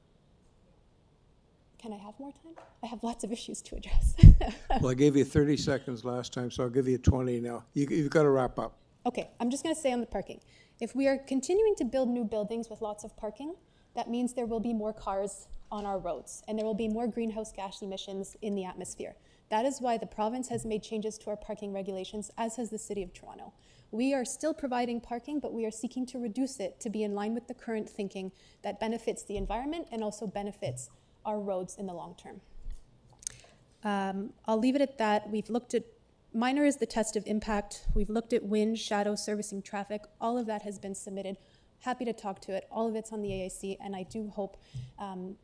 Can I have more time? I have lots of issues to address. Well, I gave you 30 seconds last time, so I'll give you 20 now. You've got to wrap up. Okay, I'm just going to say on the parking. If we are continuing to build new buildings with lots of parking, that means there will be more cars on our roads and there will be more greenhouse gas emissions in the atmosphere. That is why the province has made changes to our parking regulations, as has the City of Toronto. We are still providing parking, but we are seeking to reduce it to be in line with the current thinking that benefits the environment and also benefits our roads in the long term. I'll leave it at that. We've looked at minor is the test of impact. We've looked at wind, shadow, servicing traffic. All of that has been submitted. Happy to talk to it. All of it's on the AIC, and I do hope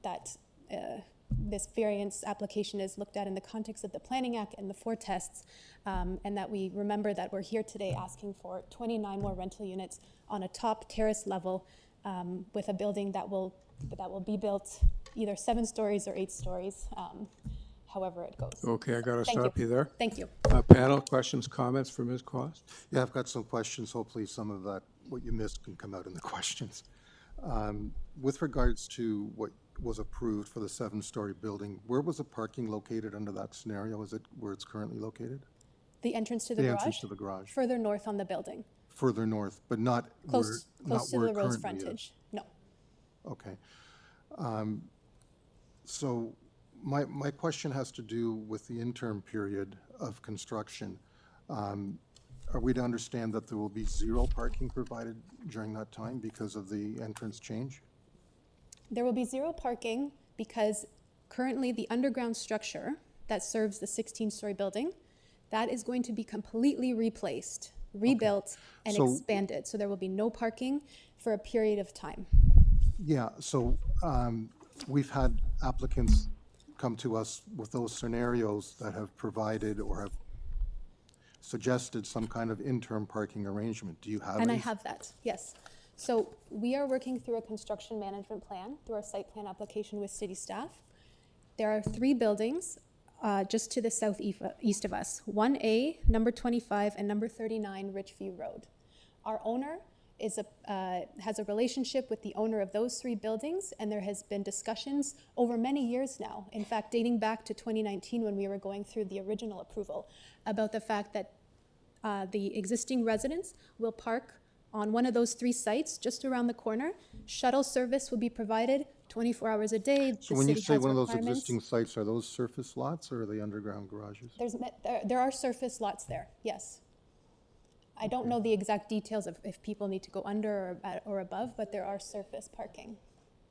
that this variance application is looked at in the context of the Planning Act and the 4 tests, and that we remember that we're here today asking for 29 more rental units on a top terrace level with a building that will be built either 7 stories or 8 stories. However it goes. Okay, I got to Thank stop you there. Thank you. Panel, questions, comments for Ms. Cost? Yeah, I've got some questions. Hopefully some of that, what you missed, can come out in the questions. With regards to what was approved for the 7-story building, where was the parking located under that scenario? Is it where it's currently located? The entrance to the The garage? entrance to the garage. Further north on the building. Further north, but not Close to where the it road's currently is. frontage. No. Okay. So my question has to do with the interim period of construction. Are we to understand that there will be 0 parking provided during that time because of the entrance change? There will be 0 parking because currently the underground structure that serves the 16-story building, that is going to be completely replaced, rebuilt, and So- expanded. So there will be no parking for a period of time. Yeah, so we've had applicants come to us with those scenarios that have provided or have suggested some kind of interim parking arrangement. Do you have And I any? have that, yes. So we are working through a construction management plan, through our site plan application with city staff. There are 3 buildings just to the southeast of us, 1A, number 25, and number 39 Richview Road. Our owner has a relationship with the owner of those 3 buildings, and there has been discussions over many years now, in fact dating back to 2019 when we were going through the original approval, about the fact that the existing residents will park on one of those 3 sites just around the corner. Shuttle service will be provided 24 hours a day. So when you say one of those existing sites, are those surface lots or are they underground garages? There are surface lots there, yes. I don't know the exact details of if people need to go under or above, but there are surface parking.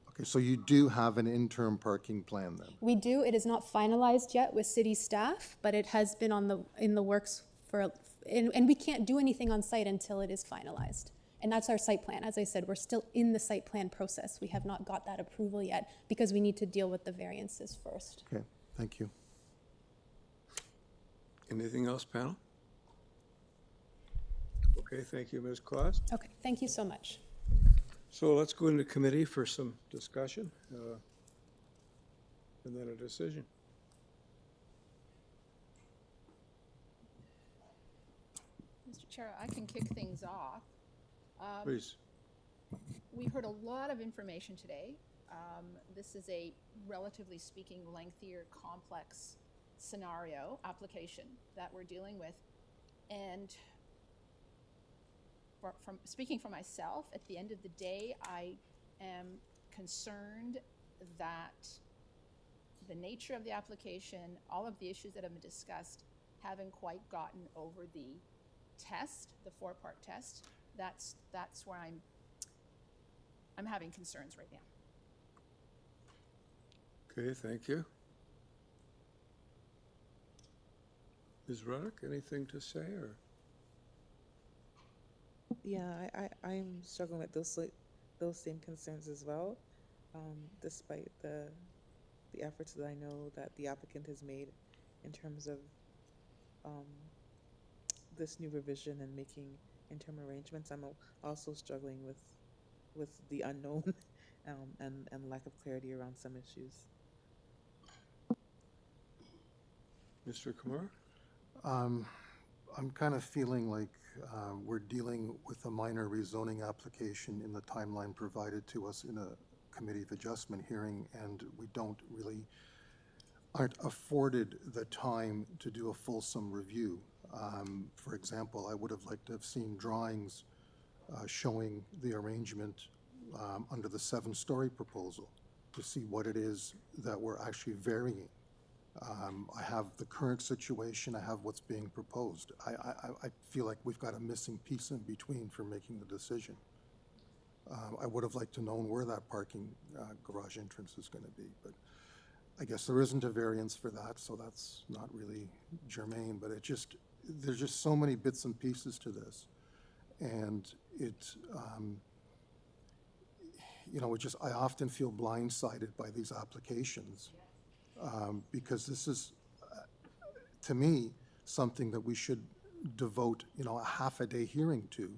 Okay, so you do have an interim parking plan then? We do. It is not finalized yet with city staff, but it has been in the works and we can't do anything on site until it is finalized. And that's our site plan. As I said, we're still in the site plan process. We have not got that approval yet because we need to deal with the variances first. Okay, thank you. Anything else, panel? Okay, thank you, Ms. Claus. Okay, thank you so much. So let's go into committee for some discussion and then a decision. Mr. Chair, I can kick things off. Please. We heard a lot of information today. This is a, relatively speaking, lengthier, complex scenario application that we're dealing with. And from speaking for myself, at the end of the day, I am concerned that the nature of the application, all of the issues that have been discussed, haven't quite gotten over the test, the 4-part test. That's where I'm having concerns right now. Okay, thank you. Ms. Ruddock, anything to say or? Yeah, I'm struggling with those same concerns as well, despite the efforts that I know that the applicant has made in terms of this new revision and making interim arrangements. I'm also struggling with the unknown and lack of clarity around some issues. Mr. Kumar? I'm kind of feeling like we're dealing with a minor rezoning application in the timeline provided to us in a Committee of Adjustment hearing, and we don't really aren't afforded the time to do a fulsome review. For example, I would have liked to have seen drawings showing the arrangement under the 7-story proposal to see what it is that we're actually varying. I have the current situation, I have what's being proposed. I feel like we've got a missing piece in between for making the decision. I would have liked to know where that parking garage entrance is going to be, but I guess there isn't a variance for that, so that's not really germane, but there's just so many bits and pieces to this. And I often feel blindsided by these applications because this is, to me, something that we should devote, a half a day hearing to,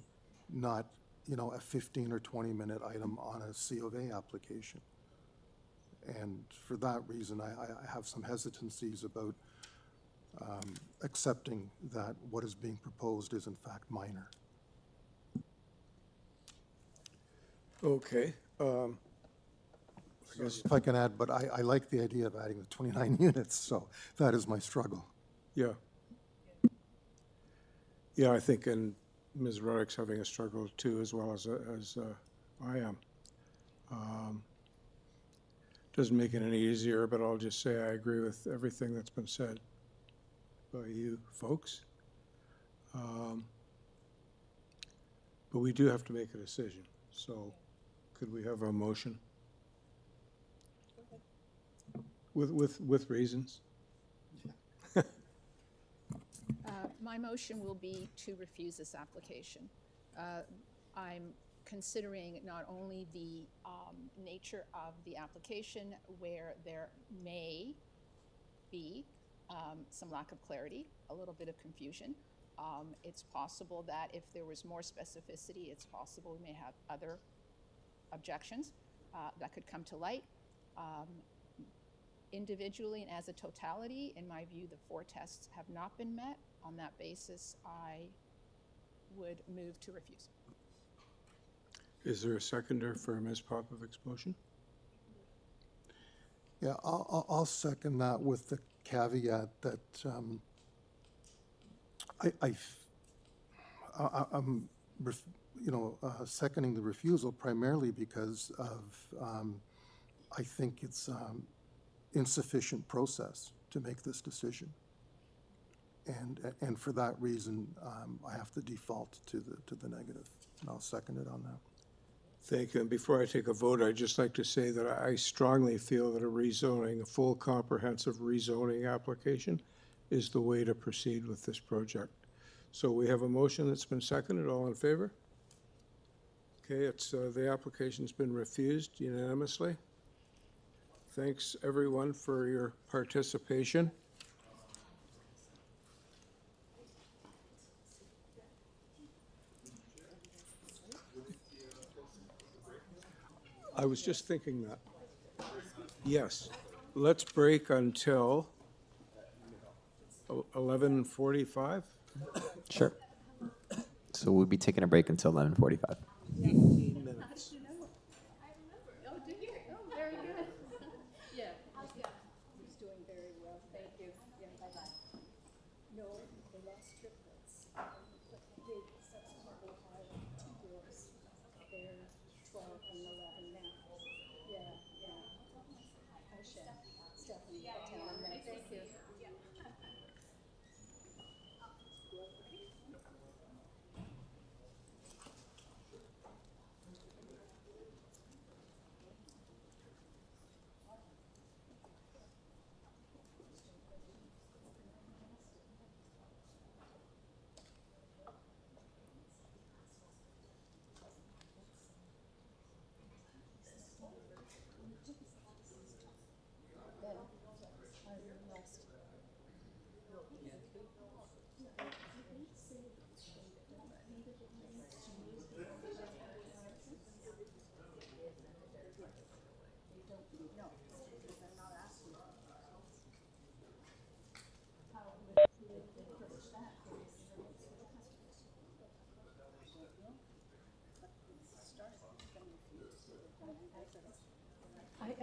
not, a 15 or 20-minute item on a C of A application. And for that reason, I have some hesitancies about accepting that what is being proposed is in fact minor. Okay. I guess, If I can add, but I like the idea of adding the 29 units, so that is my struggle. yeah. Yeah, I think, and Ms. Ruddock's having a struggle too, as well as I am. Doesn't make it any easier, but I'll just say I agree with everything that's been said by you folks. But we do have to make a decision, so could we have a motion? With reasons? My motion will be to refuse this application. I'm considering not only the nature of the application, where there may be some lack of clarity, a little bit of confusion. It's possible that if there was more specificity, it's possible we may have other objections that could come to light. Individually and as a totality, in my view, the 4 tests have not been met. On that basis, I would move to refuse. Is there a seconder for Ms. Popovich's motion? Yeah, I'll second that with the caveat that I'm seconding the refusal primarily because of I think it's insufficient process to make this decision. And for that reason, I have to default to the negative. And I'll second it on that. Thank you. And before I take a vote, I'd just like to say that I strongly feel that a full comprehensive rezoning application is the way to proceed with this project. So we have a motion that's been seconded. All in favor? Okay, the application's been refused unanimously. Thanks, everyone, for your participation. I was just thinking that. Yes, let's break until 11:45. Sure. So we'll be taking a break until 11:45. 15 minutes. Oh, do you? Oh, very good. Yeah. He's doing very well. Thank you. Yeah, bye-bye. No, the lost triplets. Big subsequently had 2 girls. They're 12 and 11 now. Yeah, yeah. Hi, Chef. Stephanie, I'll tell them that. Thank you.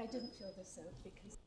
I didn't fill this out because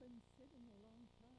been sitting a long time.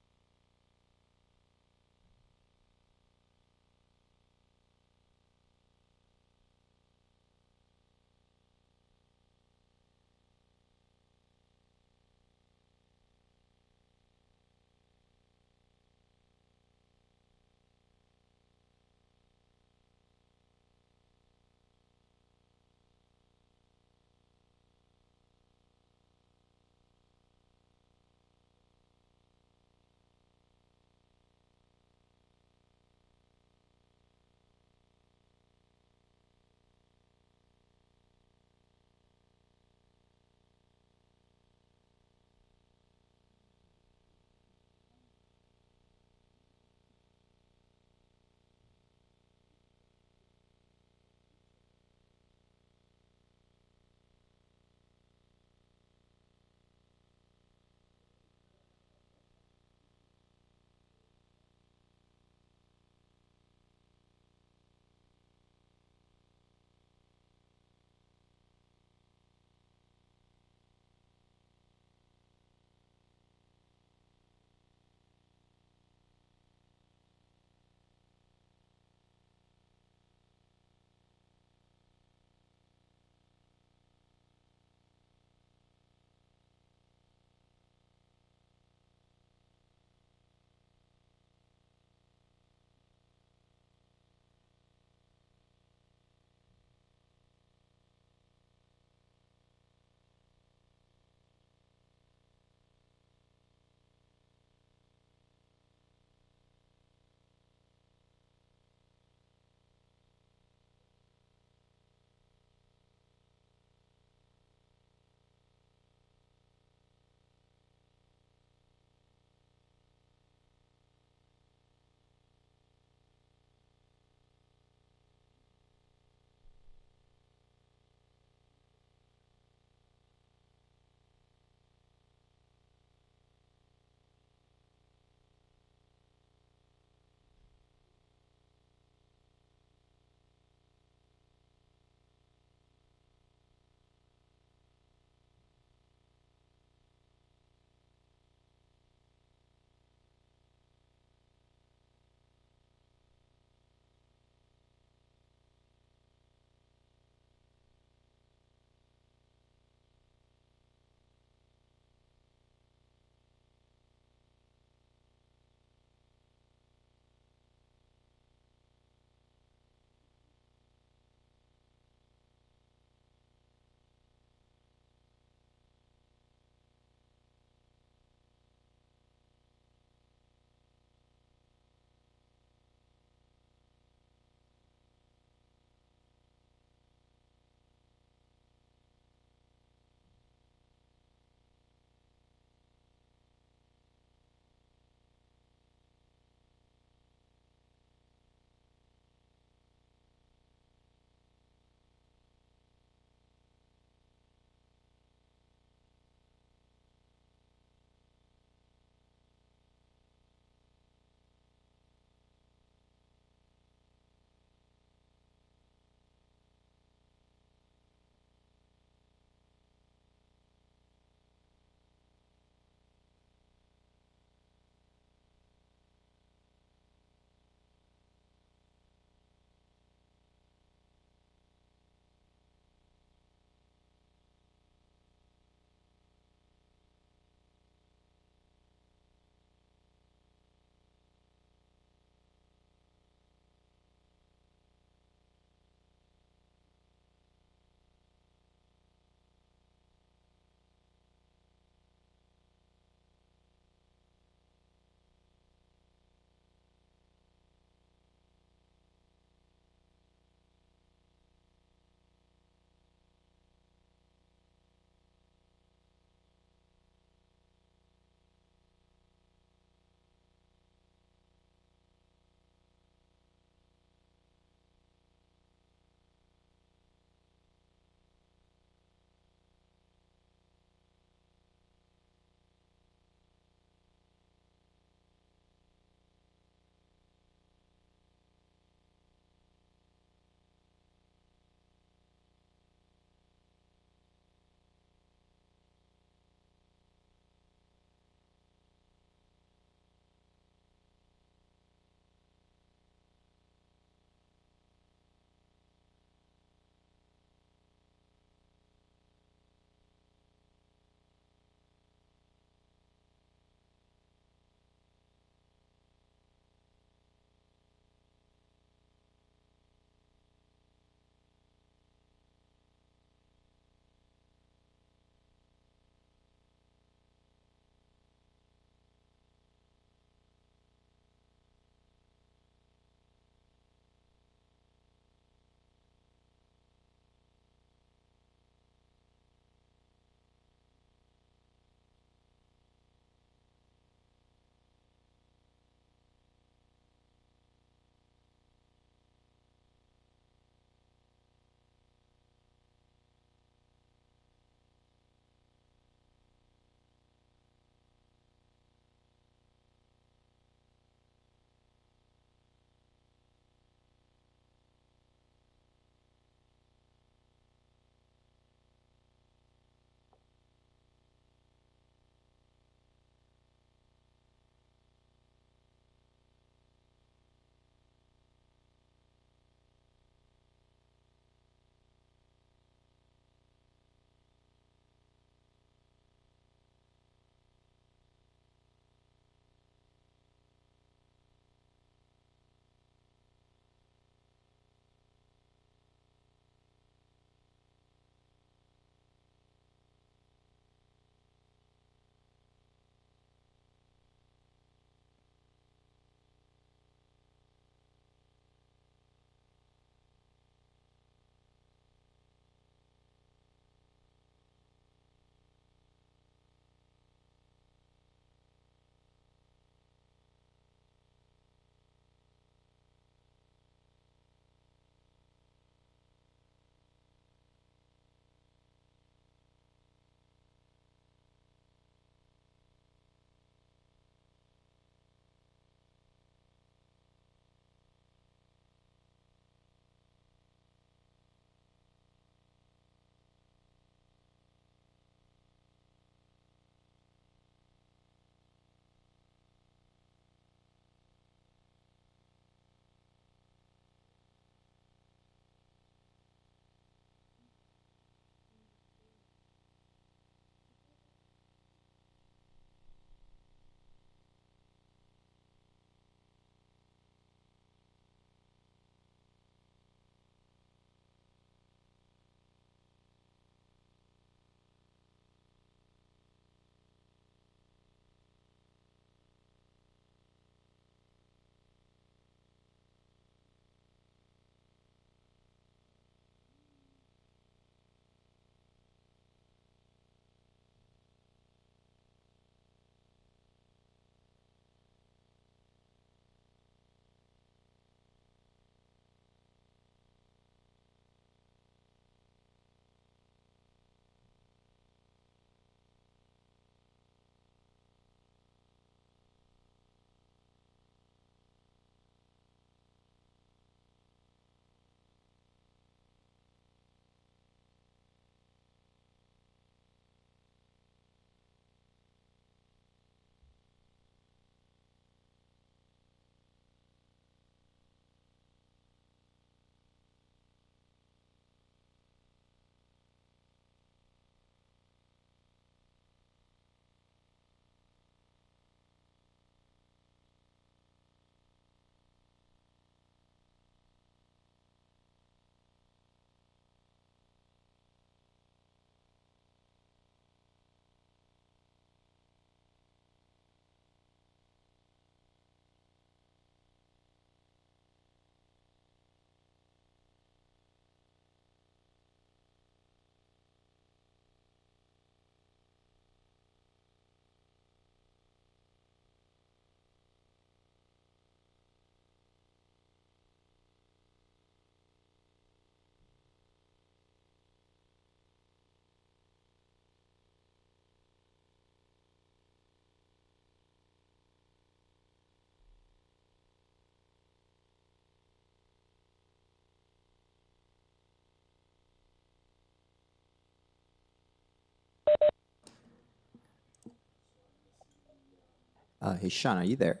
Hey, Sean, are you there?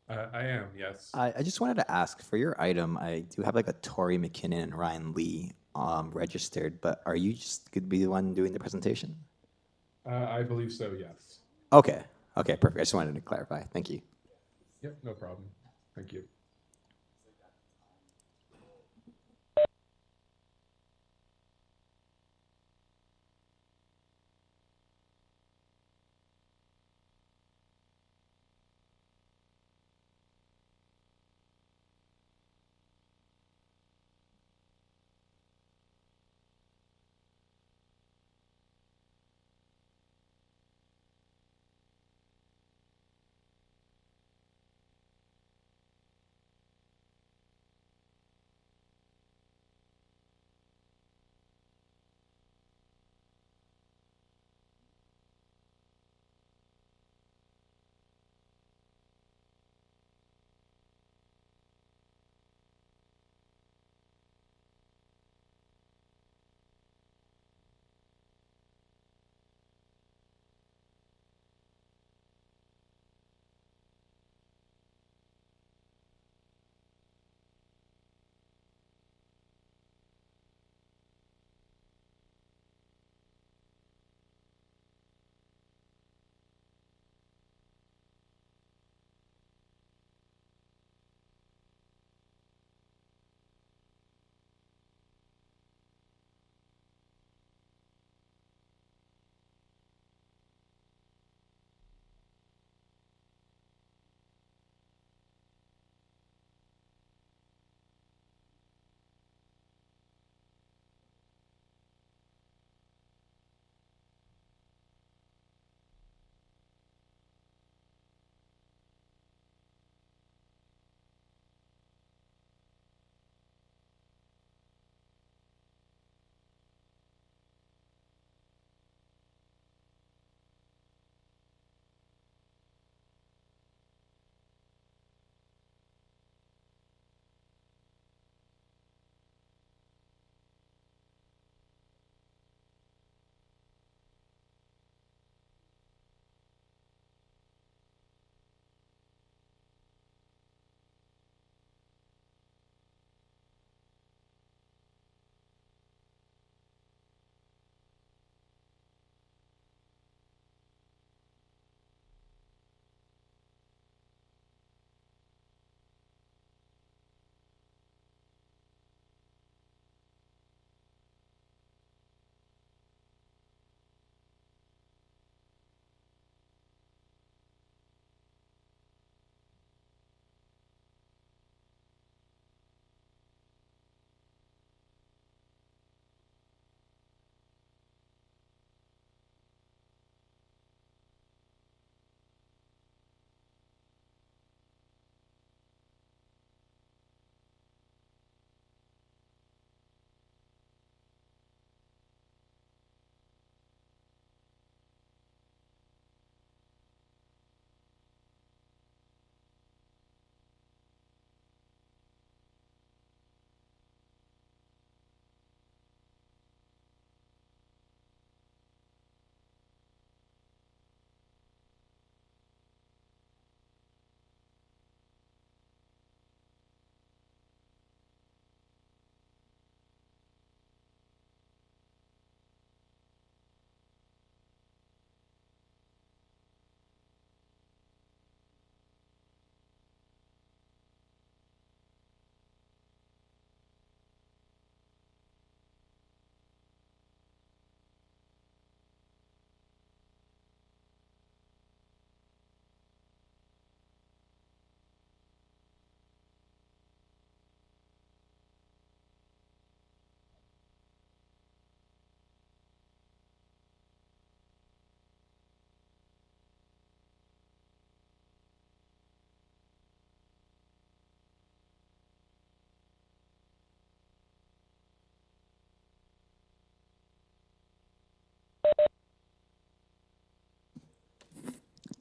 I am, yes. I just wanted to ask, for your item, I do have like a Tori McKinnon and Ryan Lee registered, but are you just going to be the one doing the presentation? I believe so, yes. Okay. Okay, perfect. I just wanted to clarify. Thank you. Yep, no problem. Thank you.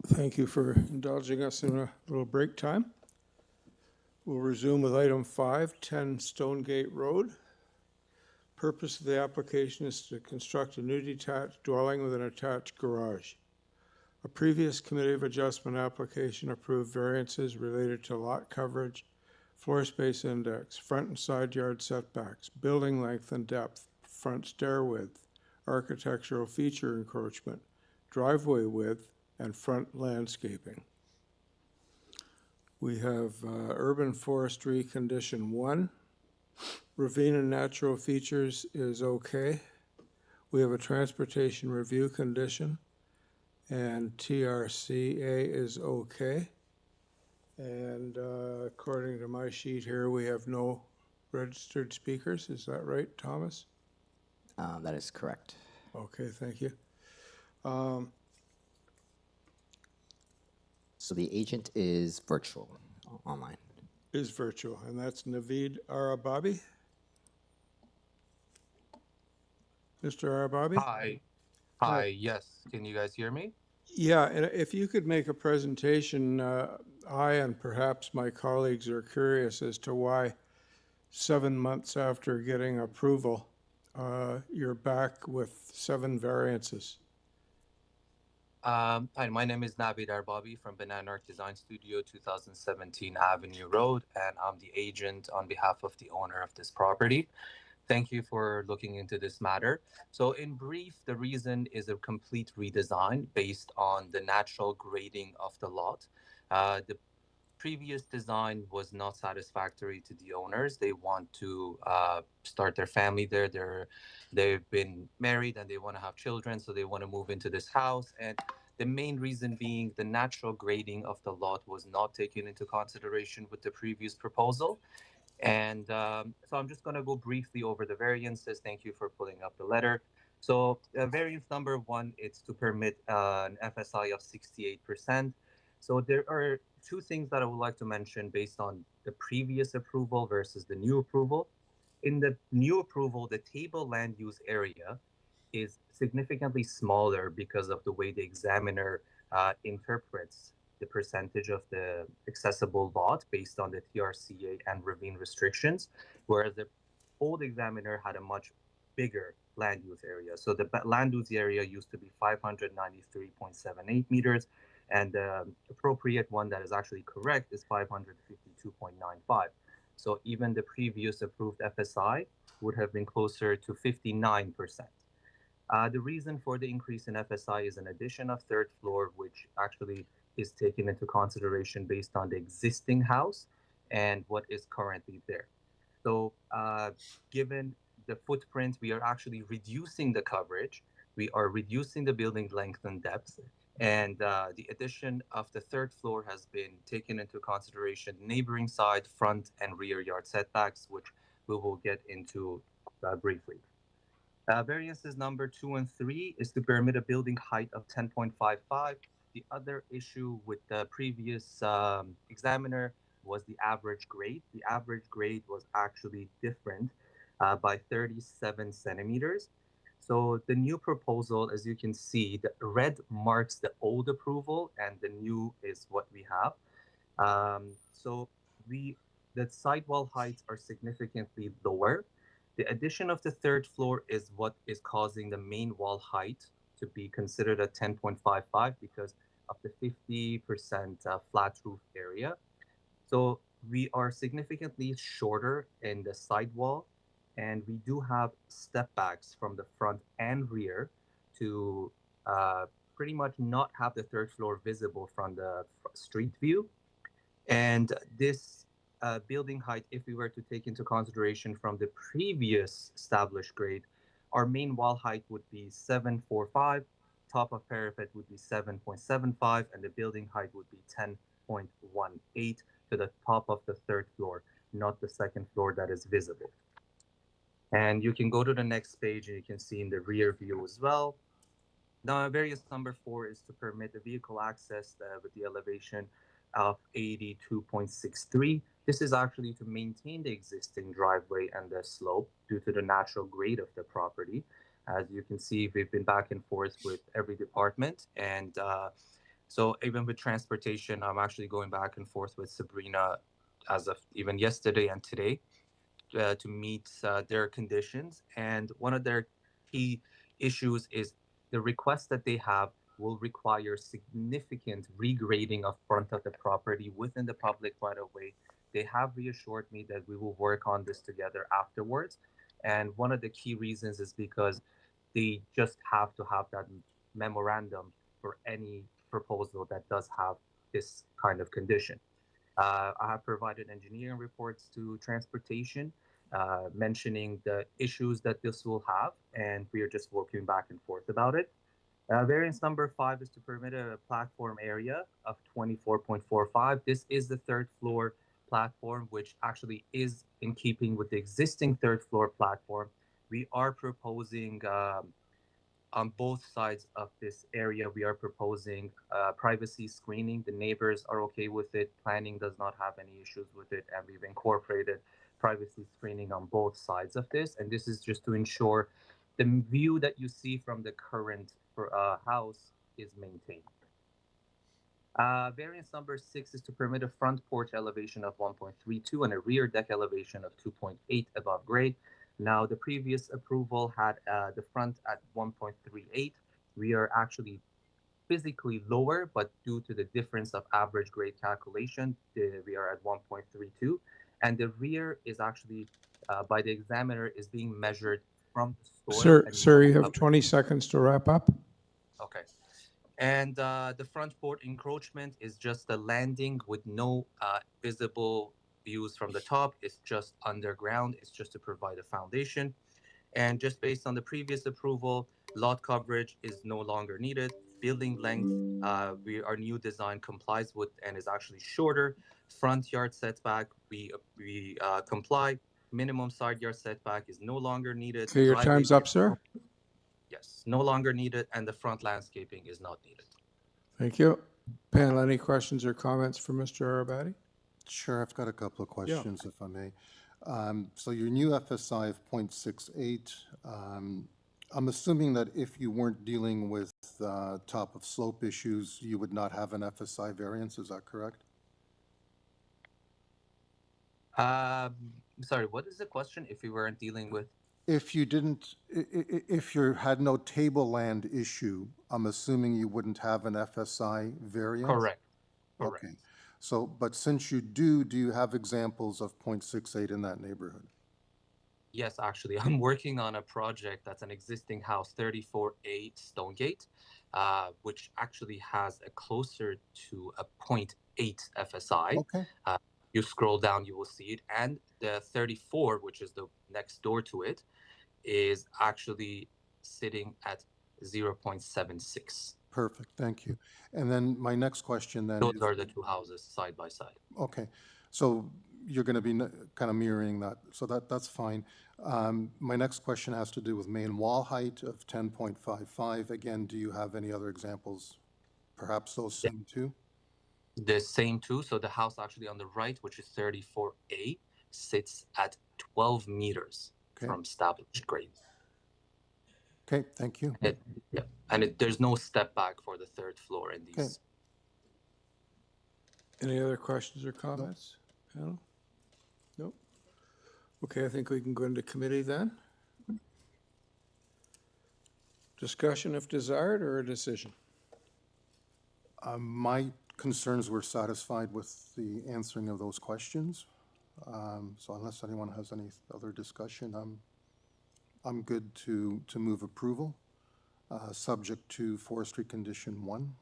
Thank you for indulging us in a little break time. We'll resume with item 5, 10 Stonegate Road. Purpose of the application is to construct a new detached dwelling with an attached garage. A previous Committee of Adjustment application approved variances related to lot coverage, floor space index, front and side yard setbacks, building length and depth, front stair width, architectural feature encroachment, driveway width, and front landscaping. We have urban forestry condition 1. Ravine and natural features is okay. We have a transportation review condition, and TRCA is okay. And according to my sheet here, we have no registered speakers. Is that right, Thomas? That is correct. Okay, thank you. So the agent is virtual, online. Is virtual, and that's Naveed Arababi. Mr. Arababi? Hi. Hi, yes. Can you guys hear me? Yeah, and if you could make a presentation, I and perhaps my colleagues are curious as to why 7 months after getting approval, you're back with 7 variances. Hi, my name is Navid Arbabi from Banana Art Design Studio, 2017 Avenue Road, and I'm the agent on behalf of the owner of this property. Thank you for looking into this matter. So in brief, the reason is a complete redesign based on the natural grading of the lot. The previous design was not satisfactory to the owners. They want to start their family there. They've been married and they want to have children, so they want to move into this house. And the main reason being the natural grading of the lot was not taken into consideration with the previous proposal. And so I'm just going to go briefly over the variances. Thank you for pulling up the letter. So variance number 1, it's to permit an FSI of 68%. So there are 2 things that I would like to mention based on the previous approval versus the new approval. In the new approval, the table land use area is significantly smaller because of the way the examiner interprets the percentage of the accessible lot based on the TRCA and ravine restrictions, whereas the old examiner had a much bigger land use area. So the land use area used to be 593.78 meters, and the appropriate one that is actually correct is 552.95. So even the previous approved FSI would have been closer to 59%. The reason for the increase in FSI is an addition of 3rd floor, which actually is taken into consideration based on the existing house and what is currently there. So given the footprint, we are actually reducing the coverage. We are reducing the building length and depth. And the addition of the 3rd floor has been taken into consideration neighboring side, front, and rear yard setbacks, which we will get into briefly. Variances number 2 and 3 is to permit a building height of 10.55. The other issue with the previous examiner was the average grade. The average grade was actually different by 37 centimeters. So the new proposal, as you can see, the red marks the old approval and the new is what we have. So the sidewall heights are significantly lower. The addition of the 3rd floor is what is causing the main wall height to be considered at 10.55 because of the 50% flat roof area. So we are significantly shorter in the sidewall, and we do have step backs from the front and rear to pretty much not have the 3rd floor visible from the street view. And this building height, if we were to take into consideration from the previous established grade, our main wall height would be 7.45, top of parapet would be 7.75, and the building height would be 10.18 to the top of the 3rd floor, not the 2nd floor that is visible. And you can go to the next page and you can see in the rear view as well. Now, variance number 4 is to permit the vehicle access with the elevation of 82.63. This is actually to maintain the existing driveway and the slope due to the natural grade of the property. As you can see, we've been back and forth with every department. And so even with transportation, I'm actually going back and forth with Sabrina as of even yesterday and today to meet their conditions. And one of their key issues is the request that they have will require significant regrading of front of the property within the public right-of-way. They have reassured me that we will work on this together afterwards. And one of the key reasons is because they just have to have that memorandum for any proposal that does have this kind of condition. I have provided engineering reports to transportation, mentioning the issues that this will have, and we are just working back and forth about it. Variance number 5 is to permit a platform area of 24.45. This is the third floor platform, which actually is in keeping with the existing third floor platform. We are proposing on both sides of this area, we are proposing privacy screening. The neighbors are okay with it. Planning does not have any issues with it, and we've incorporated privacy screening on both sides of this. And this is just to ensure the view that you see from the current house is maintained. Variance number 6 is to permit a front porch elevation of 1.32 and a rear deck elevation of 2.8 above grade. Now, the previous approval had the front at 1.38. We are actually physically lower, but due to the difference of average grade calculation, we are at 1.32. And the rear is actually, by the examiner, is being measured from the store. Sir, you have 20 seconds to wrap up. Okay. And the front porch encroachment is just a landing with no visible views from the top. It's just underground. It's just to provide a foundation. And just based on the previous approval, lot coverage is no longer needed. Building length, our new design complies with and is actually shorter. Front yard setback, we comply. Minimum side yard setback is no longer needed. Okay, your Driveway time's up, sir. Yes, no longer needed, and the front landscaping is not needed. Thank you. Panel, any questions or comments for Mr. Arabati? Sure, I've got a couple of questions, if I may. So your new FSI of 0.68, I'm assuming that if you weren't dealing with top of slope issues, you would not have an FSI variance, is that correct? Sorry, what is the question? If we weren't dealing with? If you didn't, if you had no tableland issue, I'm assuming you wouldn't have an FSI variance? Correct. Okay. So, but since you do you have examples of 0.68 in that neighborhood? Yes, actually, I'm working on a project that's an existing house, 34A Stonegate, which actually has a closer to a 0.8 FSI. Okay. You scroll down, you will see it. And the 34, which is the next door to it, is actually sitting at 0.76. Perfect, thank you. And then my next question then Those are the two houses side by side. Okay, so you're going to be kind of mirroring that, so that's fine. My next question has to do with main wall height of 10.55. Again, do you have any other examples? Perhaps those same two? The same two. So the house actually on the right, which is 34A, sits at 12 meters from established grade. Okay, thank you. And there's no step back for the third floor in these. Okay. Any other questions or comments? Panel? Nope. Okay, I think we can go into committee then. Discussion if desired or a decision? My concerns were satisfied with the answering of those questions. So unless anyone has any other discussion, I'm good to move approval, subject to forestry condition 1.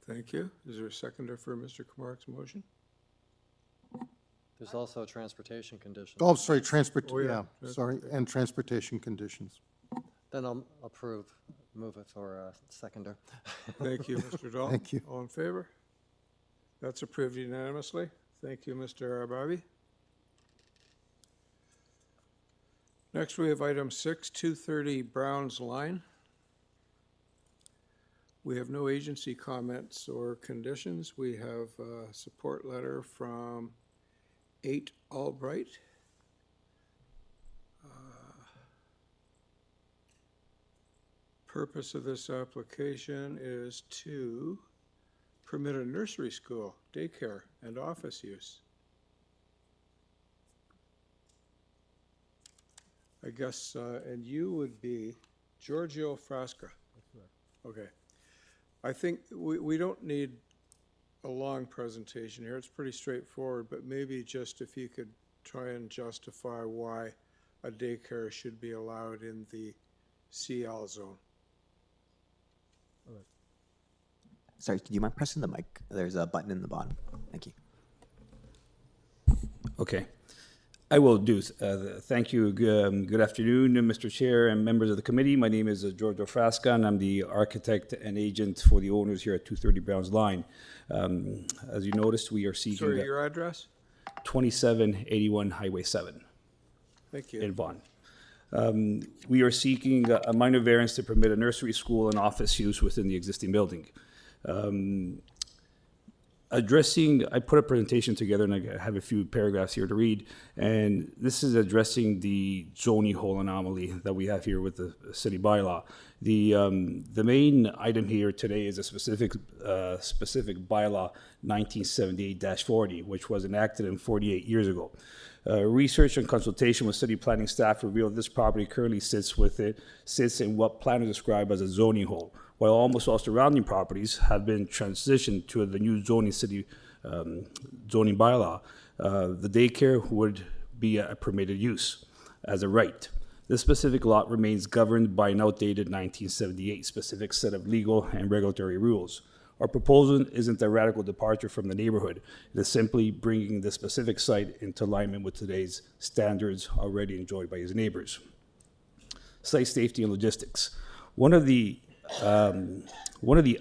Thank you. Is there a seconder for Mr. Kamark's motion? There's also a transportation condition. Oh, sorry, Yeah, sorry, and transportation conditions. Then I'll move it for seconder. Thank you, Mr. Dahl. Thank you. All in favor? That's approved unanimously. Thank you, Mr. Arababi. Next, we have item 6, 230 Browns Line. We have no agency comments or conditions. We have a support letter from 8 Albright. Purpose of this application is to permit a nursery school, daycare, and office use. I guess, and you would be Giorgio Frasca. Okay. I think we don't need a long presentation here. It's pretty straightforward, but maybe just if you could try and justify why a daycare should be allowed in the CL zone. Sorry, do you mind pressing the mic? There's a button in the bottom. Thank you. Okay. I will do. Thank you. Good afternoon, Mr. Chair and members of the committee. My name is Giorgio Frasca, and I'm the architect and agent for the owners here at 230 Browns Line. As you noticed, we are seeking... Sorry, your address? 2781 Highway 7. Thank you. In Vaughan. We are seeking a minor variance to permit a nursery, school, and office use within the existing building. I put a presentation together, and I have a few paragraphs here to read, and this is addressing the zoning hole anomaly that we have here with the city bylaw. The main item here today is a specific bylaw 1978-40, which was enacted 48 years ago. Research and consultation with city planning staff revealed this property currently sits in what planners describe as a zoning hole, while almost all surrounding properties have been transitioned to the new zoning zoning bylaw. The daycare would be a permitted use as a right. This specific lot remains governed by an outdated 1978 specific set of legal and regulatory rules. Our proposal isn't a radical departure from the neighborhood. It is simply bringing the specific site into alignment with today's standards already enjoyed by its neighbors. Site safety and logistics. One of the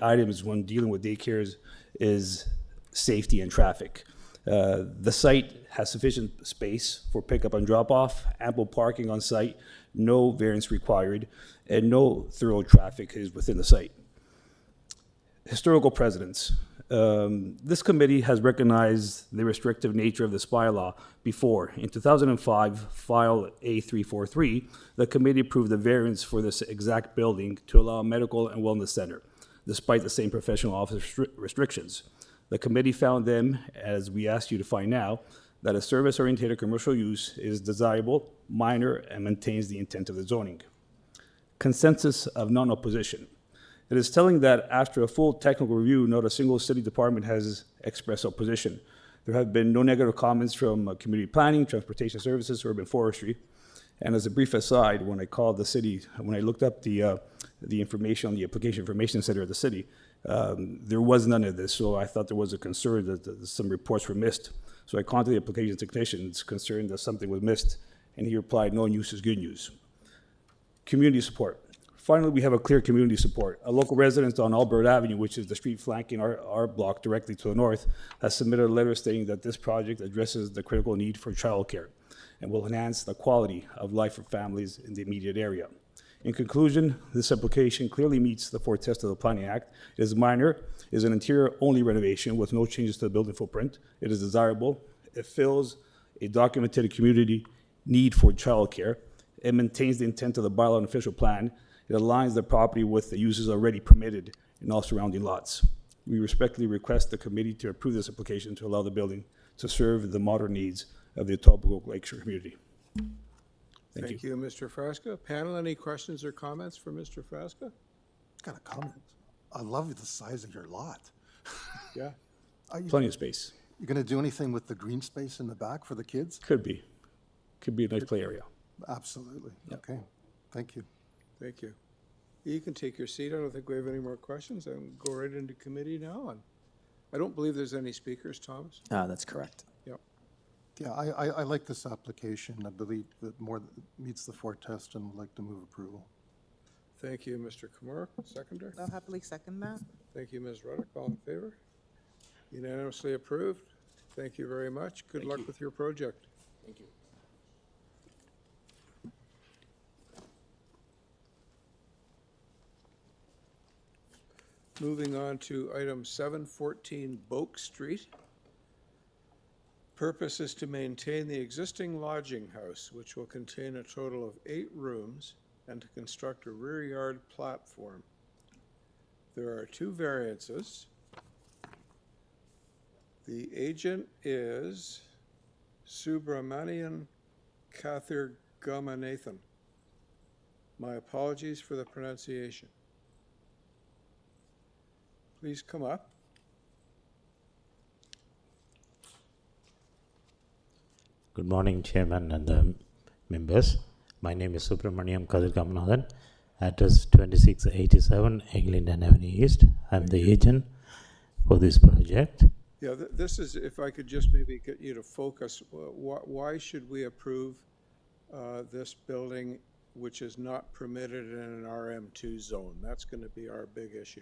items when dealing with daycares is safety and traffic. The site has sufficient space for pickup and drop off, ample parking on site, no variance required, and no thorough traffic is within the site. Historical precedents. This committee has recognized the restrictive nature of this bylaw before. In 2005, file A343, the committee approved a variance for this exact building to allow a medical and wellness center, despite the same professional office restrictions. The committee found them, as we ask you to find now, that a service-oriented commercial use is desirable, minor, and maintains the intent of the zoning. Consensus of non-opposition. It is telling that after a full technical review, not a single city department has expressed opposition. There have been no negative comments from community planning, transportation services, urban forestry. And as a brief aside, when I called the city, when I looked up the information on the application information center of the city, there was none of this. So I thought there was a concern that some reports were missed. So I contacted the application technicians concerned that something was missed, and he replied, no news is good news. Community support. Finally, we have a clear community support. A local resident on Albert Avenue, which is the street flanking our block directly to the north, has submitted a letter stating that this project addresses the critical need for childcare and will enhance the quality of life for families in the immediate area. In conclusion, this application clearly meets the fourth test of the Planning Act. It is minor, is an interior-only renovation with no changes to the building footprint. It is desirable. It fills a documented community need for childcare. It maintains the intent of the bylaw and official plan. It aligns the property with the uses already permitted in all surrounding lots. We respectfully request the committee to approve this application to allow the building to serve the modern needs of the Etobicoke Lakeshore community. Thank you, Mr. Frasca. Panel, any questions or comments for Mr. Frasca? Got a comment. I love the size of your lot. Yeah. Plenty of space. You going to do anything with the green space in the back for the kids? Could be. Could be a nice play area. Absolutely. Okay. Thank you. Thank you. You can take your seat. I don't think we have any more questions. I'm go right into committee now. And I don't believe there's any speakers, Thomas. That's correct. Yep. Yeah, I like this application. I believe that more meets the fourth test and would like to move approval. Thank you, Mr. Kamar. Seconder. I'll happily second that. Thank you, Ms. Ruddock. All in favor? Unanimously approved. Thank you very much. Good luck with your project. Thank you. Moving on to item 714 BOAKE Street. Purpose is to maintain the existing lodging house, which will contain a total of 8 rooms, and to construct a rear yard platform. There are 2 variances. The agent is Subramanian Kathir Gamanathan. My apologies for the pronunciation. Please come up. Good morning, Chairman and members. My name is Subramaniam Kadirkamanathan, address 2687 Eglinton Avenue East. I'm the agent for this project. Yeah, this is, if I could just maybe get you to focus, why should we approve this building which is not permitted in an RM2 zone? That's going to be our big issue.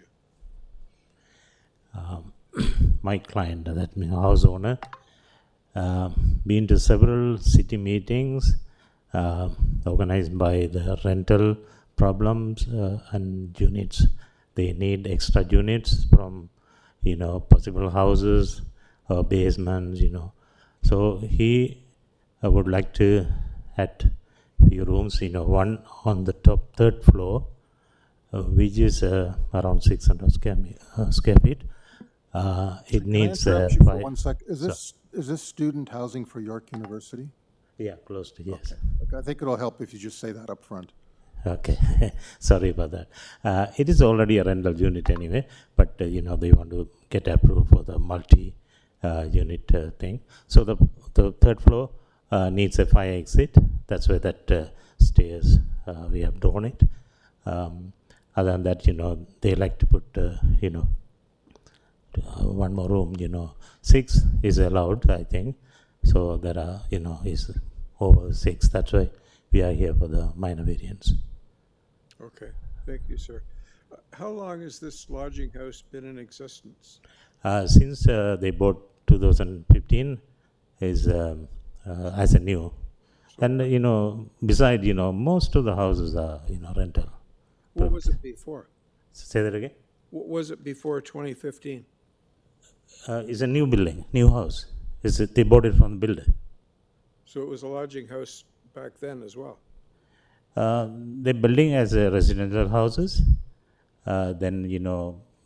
My client, that means house owner, been to several city meetings organized by the rental problems and units. They need extra units from, possible houses or basements, So he would like to add few rooms, one on the top third floor, which is around 600 square feet. It needs Can I interrupt you for 1 sec? Is this student housing for York University? Yeah, close to, yes. Okay, I think it'll help if you just say that up front. Okay, sorry about that. It is already a rental unit anyway, but they want to get approved for the multi-unit thing. So the third floor needs a fire exit. That's where that stairs we have drawn it. Other than that, they like to put one more room. 6 is allowed, I think. So there are is over 6. That's why we are here for the minor variance. Okay, thank you, sir. How long has this lodging house been in existence? Since they bought 2015 is as a new. And beside most of the houses are rental. What was it before? Say that again. What was it before 2015? It's a new building, new house. They bought it from the builder. So it was a lodging house back then as well? The building as a residential houses. Then,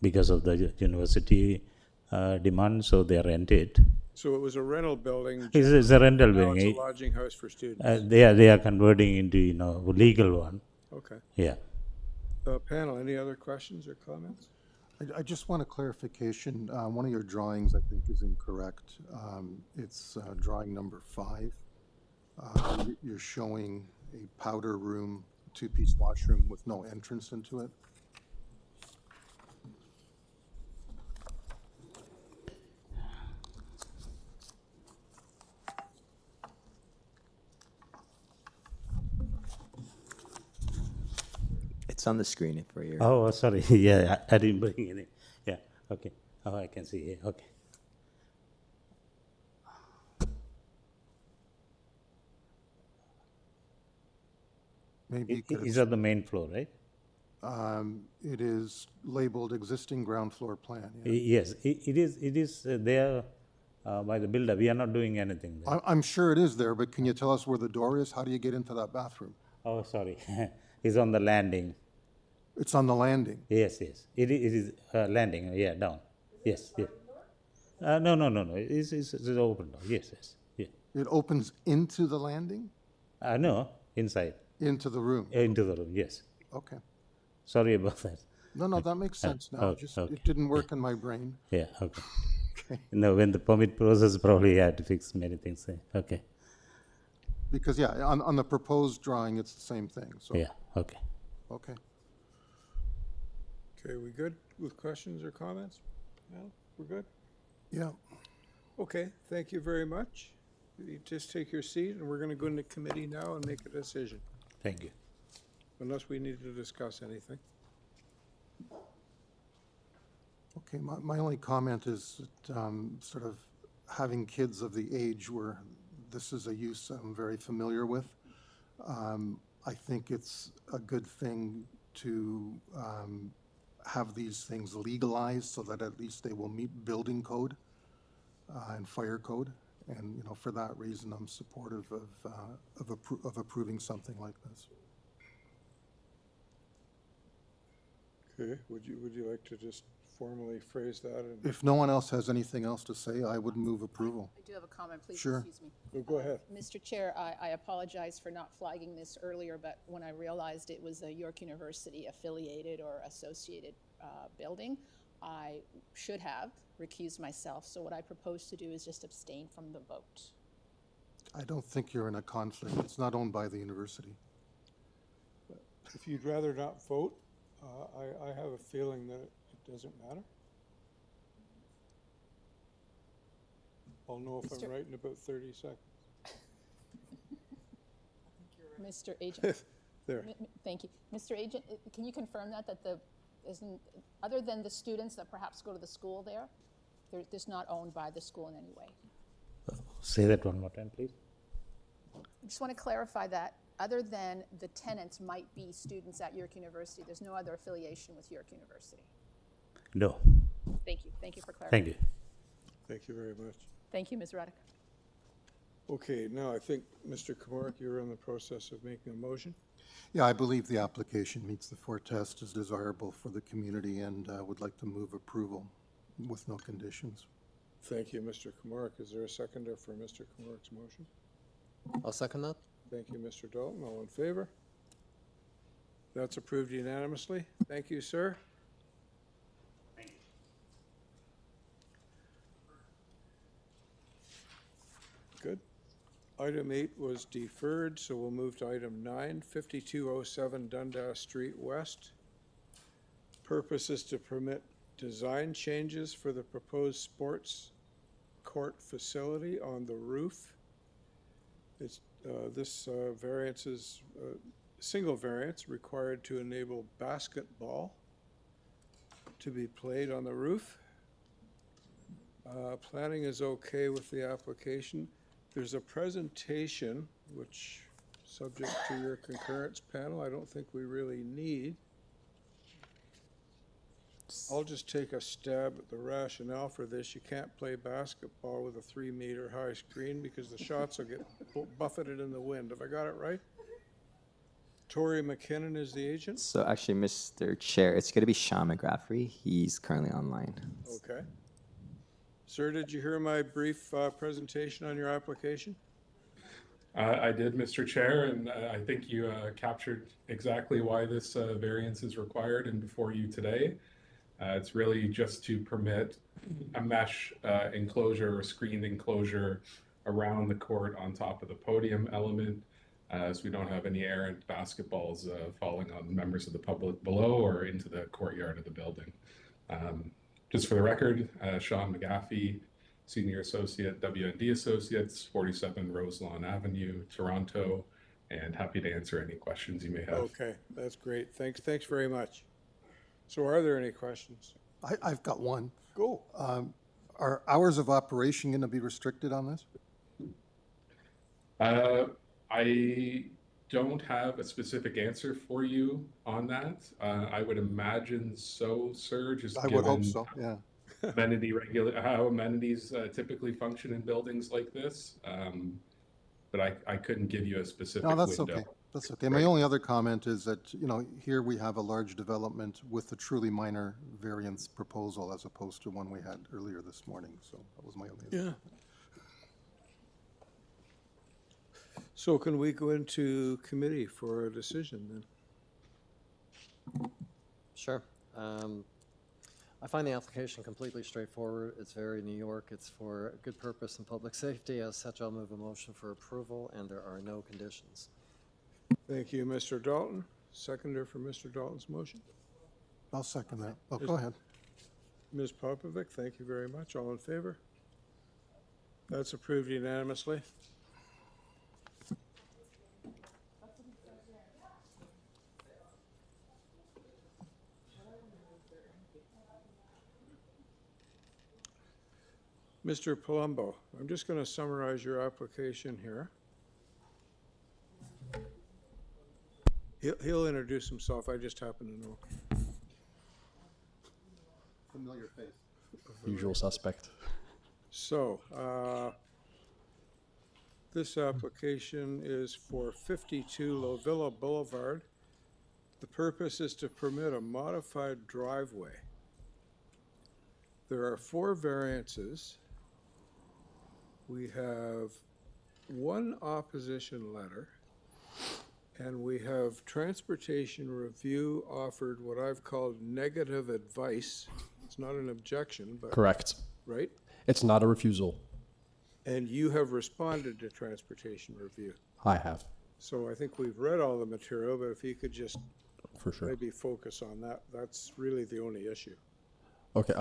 because of the university demand, so they rent it. So it was a rental building? It's a rental now building. It's a lodging house for students? They are converting into, a legal one. Okay. Yeah. Panel, any other questions or comments? I just want a clarification. One of your drawings, I think, is incorrect. It's drawing number 5. You're showing a powder room, 2-piece washroom with no entrance into it. It's on the screen for your. Oh, sorry. Yeah, I didn't bring any. Yeah, okay. Oh, I can see here. Okay. Maybe you could Is that the main floor, right? It is labeled existing ground floor plan. Yeah. Yes, it is there by the builder. We are not doing anything there. I'm sure it is there, but can you tell us where the door is? How do you get into that bathroom? Oh, sorry. It's on the landing. It's on the landing. Yes. It is landing. Yeah, down. Yes. No. It's an open door. Yes. Yeah. It opens into the landing? No, inside. Into the room? Into the room, yes. Okay. Sorry about that. No, that makes sense now. Okay, okay. It didn't work in my brain. Yeah, okay. Okay. No, when the permit process, probably had to fix many things. Okay. Because, yeah, on the proposed drawing, it's the same thing, so. Yeah, okay. Okay. Okay, we good with questions or comments? No, we're good? Yeah. Okay, thank you very much. You just take your seat, and we're going to go into committee now and make a decision, Thank you. unless we need to discuss anything. Okay, my only comment is that sort of having kids of the age where this is a use I'm very familiar with, I think it's a good thing to have these things legalized so that at least they will meet building code and fire code. And, for that reason, I'm supportive of approving something like this. Okay, would you like to just formally phrase that? And If no one else has anything else to say, I would move approval. I do have a comment, please Sure. excuse me. Oh, go ahead. Mr. Chair, I apologize for not flagging this earlier, but when I realized it was a York University affiliated or associated building, I should have recused myself. So what I propose to do is just abstain from the vote. I don't think you're in a conflict. It's not owned by the university. If you'd rather not vote, I have a feeling that it doesn't matter. I'll know if I'm right in about 30 seconds. Mr. Agent. There. Thank you. Mr. Agent, can you confirm that other than the students that perhaps go to the school there, it's not owned by the school in any way? Say that one more time, please. I just want to clarify that other than the tenants might be students at York University, there's no other affiliation with York University. No. Thank you. Thank you for clarifying. Thank you. Thank you very much. Thank you, Ms. Ruddick. Okay, now I think, Mr. Komarek, you're in the process of making a motion. Yeah, I believe the application meets the four tests, is desirable for the community, and would like to move approval with no conditions. Thank you, Mr. Komarek. Is there a seconder for Mr. Komarek's motion? I'll second that. Thank you, Mr. Dalton. All in favor? That's approved unanimously. Thank you, sir. Good. Item 8 was deferred, so we'll move to item 9, 5207 Dundas Street West. Purpose is to permit design changes for the proposed sports court facility on the roof. It's, this variance is single variance required to enable basketball to be played on the roof. Planning is okay with the application. There's a presentation, which, subject to your concurrence panel, I don't think we really need. I'll just take a stab at the rationale for this. You can't play basketball with a 3-meter high screen because the shots will get buffeted in the wind. Have I got it right? Tori McKinnon is the agent? So actually, Mr. Chair, it's going to be Sean McGraffrey. He's currently online. Okay. Sir, did you hear my brief presentation on your application? I did, Mr. Chair, and I think you captured exactly why this variance is required and before you today. It's really just to permit a mesh enclosure or screened enclosure around the court on top of the podium element, so we don't have any errant basketballs falling on members of the public below or into the courtyard of the building. Just for the record, Sean McGaffey, Senior Associate, W&D Associates, 47 Roselawn Avenue, Toronto, and happy to answer any questions you may have. Okay, that's great. Thanks very much. So are there any questions? I've got one. Go. Are hours of operation going to be restricted on this? I don't have a specific answer for you on that. I would imagine so, sir, just I would hope given so, yeah. how amenities typically function in buildings like this. But I couldn't give you a specific No, that's window. okay. That's okay. My only other comment is that, you know, here we have a large development with a truly minor variance proposal as opposed to one we had earlier this morning. So that was my only. Yeah. So can we go into committee for a decision then? Sure. I find the application completely straightforward. It's very New York. It's for good purpose and public safety. As such, I'll move a motion for approval, and there are no conditions. Thank you, Mr. Dalton. Seconder for Mr. Dalton's motion. I'll second that. Oh, go ahead. Ms. Popovic, thank you very much. All in favor? That's approved unanimously. Mr. Palumbo, I'm just going to summarize your application here. He'll introduce himself. I just happen to know. Familiar face. Usual suspect. So, this application is for 52 LOVILLA Boulevard. The purpose is to permit a modified driveway. There are 4 variances. We have 1 opposition letter, and we have transportation review offered what I've called negative advice. It's not an objection, but. Correct. Right? It's not a refusal. And you have responded to transportation review. I have. So I think we've read all the material, but if you could just For sure. maybe focus on that, that's really the only issue. Okay.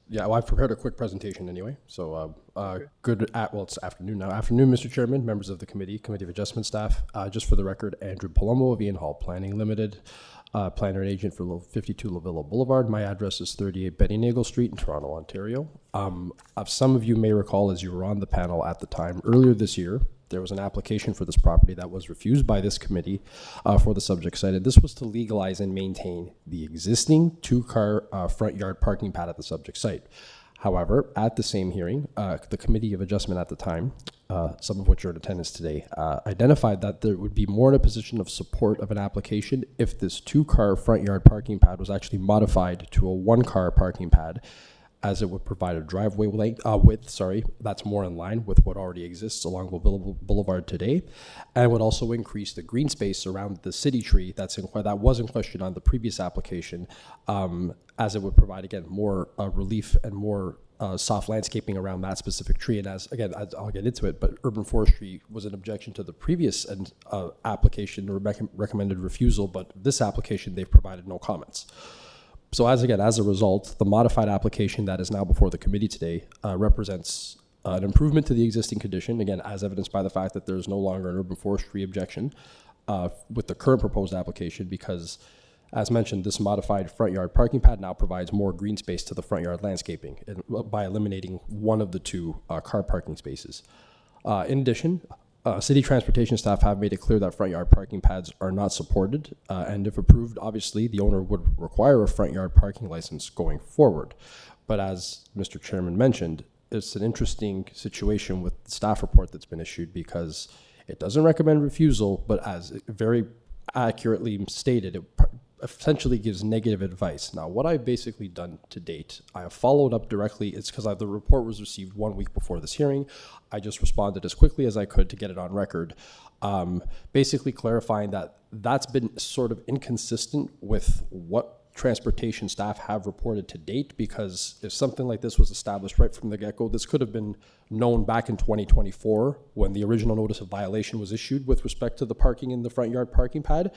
Yeah. Well, I've prepared a quick presentation anyway. So, it's afternoon now. Afternoon, Mr. Chairman, members of the committee of adjustment staff. Just for the record, Andrew Palumbo of Ian Hall Planning Limited, planner and agent for 52 LOVILLA Boulevard. My address is 38 Betty Nagle Street in Toronto, Ontario. Some of you may recall, as you were on the panel at the time, earlier this year, there was an application for this property that was refused by this committee for the subject site. And this was to legalize and maintain the existing 2-car front yard parking pad at the subject site. However, at the same hearing, the Committee of Adjustment at the time, some of which are in attendance today, identified that there would be more in a position of support of an application if this 2-car front yard parking pad was actually modified to a 1-car parking pad, as it would provide a driveway width, that's more in line with what already exists along LOVILLA Boulevard today, and would also increase the green space around the city tree that was in question on the previous application, as it would provide, again, more relief and more soft landscaping around that specific tree. And I'll get into it, but urban forestry was an objection to the previous application, or recommended refusal, but this application, they've provided no comments. So as a result, the modified application that is now before the committee today represents an improvement to the existing condition, again, as evidenced by the fact that there is no longer an urban forestry objection with the current proposed application, because, as mentioned, this modified front yard parking pad now provides more green space to the front yard landscaping by eliminating one of the 2 car parking spaces. In addition, city transportation staff have made it clear that front yard parking pads are not supported, and if approved, obviously, the owner would require a front yard parking license going forward. But as Mr. Chairman mentioned, it's an interesting situation with the staff report that's been issued, because it doesn't recommend refusal, but as very accurately stated, it essentially gives negative advice. Now, what I've basically done to date, I have followed up directly. It's because the report was received 1 week before this hearing. I just responded as quickly as I could to get it on record, basically clarifying that that's been sort of inconsistent with what transportation staff have reported to date, because if something like this was established right from the get-go, this could have been known back in 2024 when the original notice of violation was issued with respect to the parking in the front yard parking pad.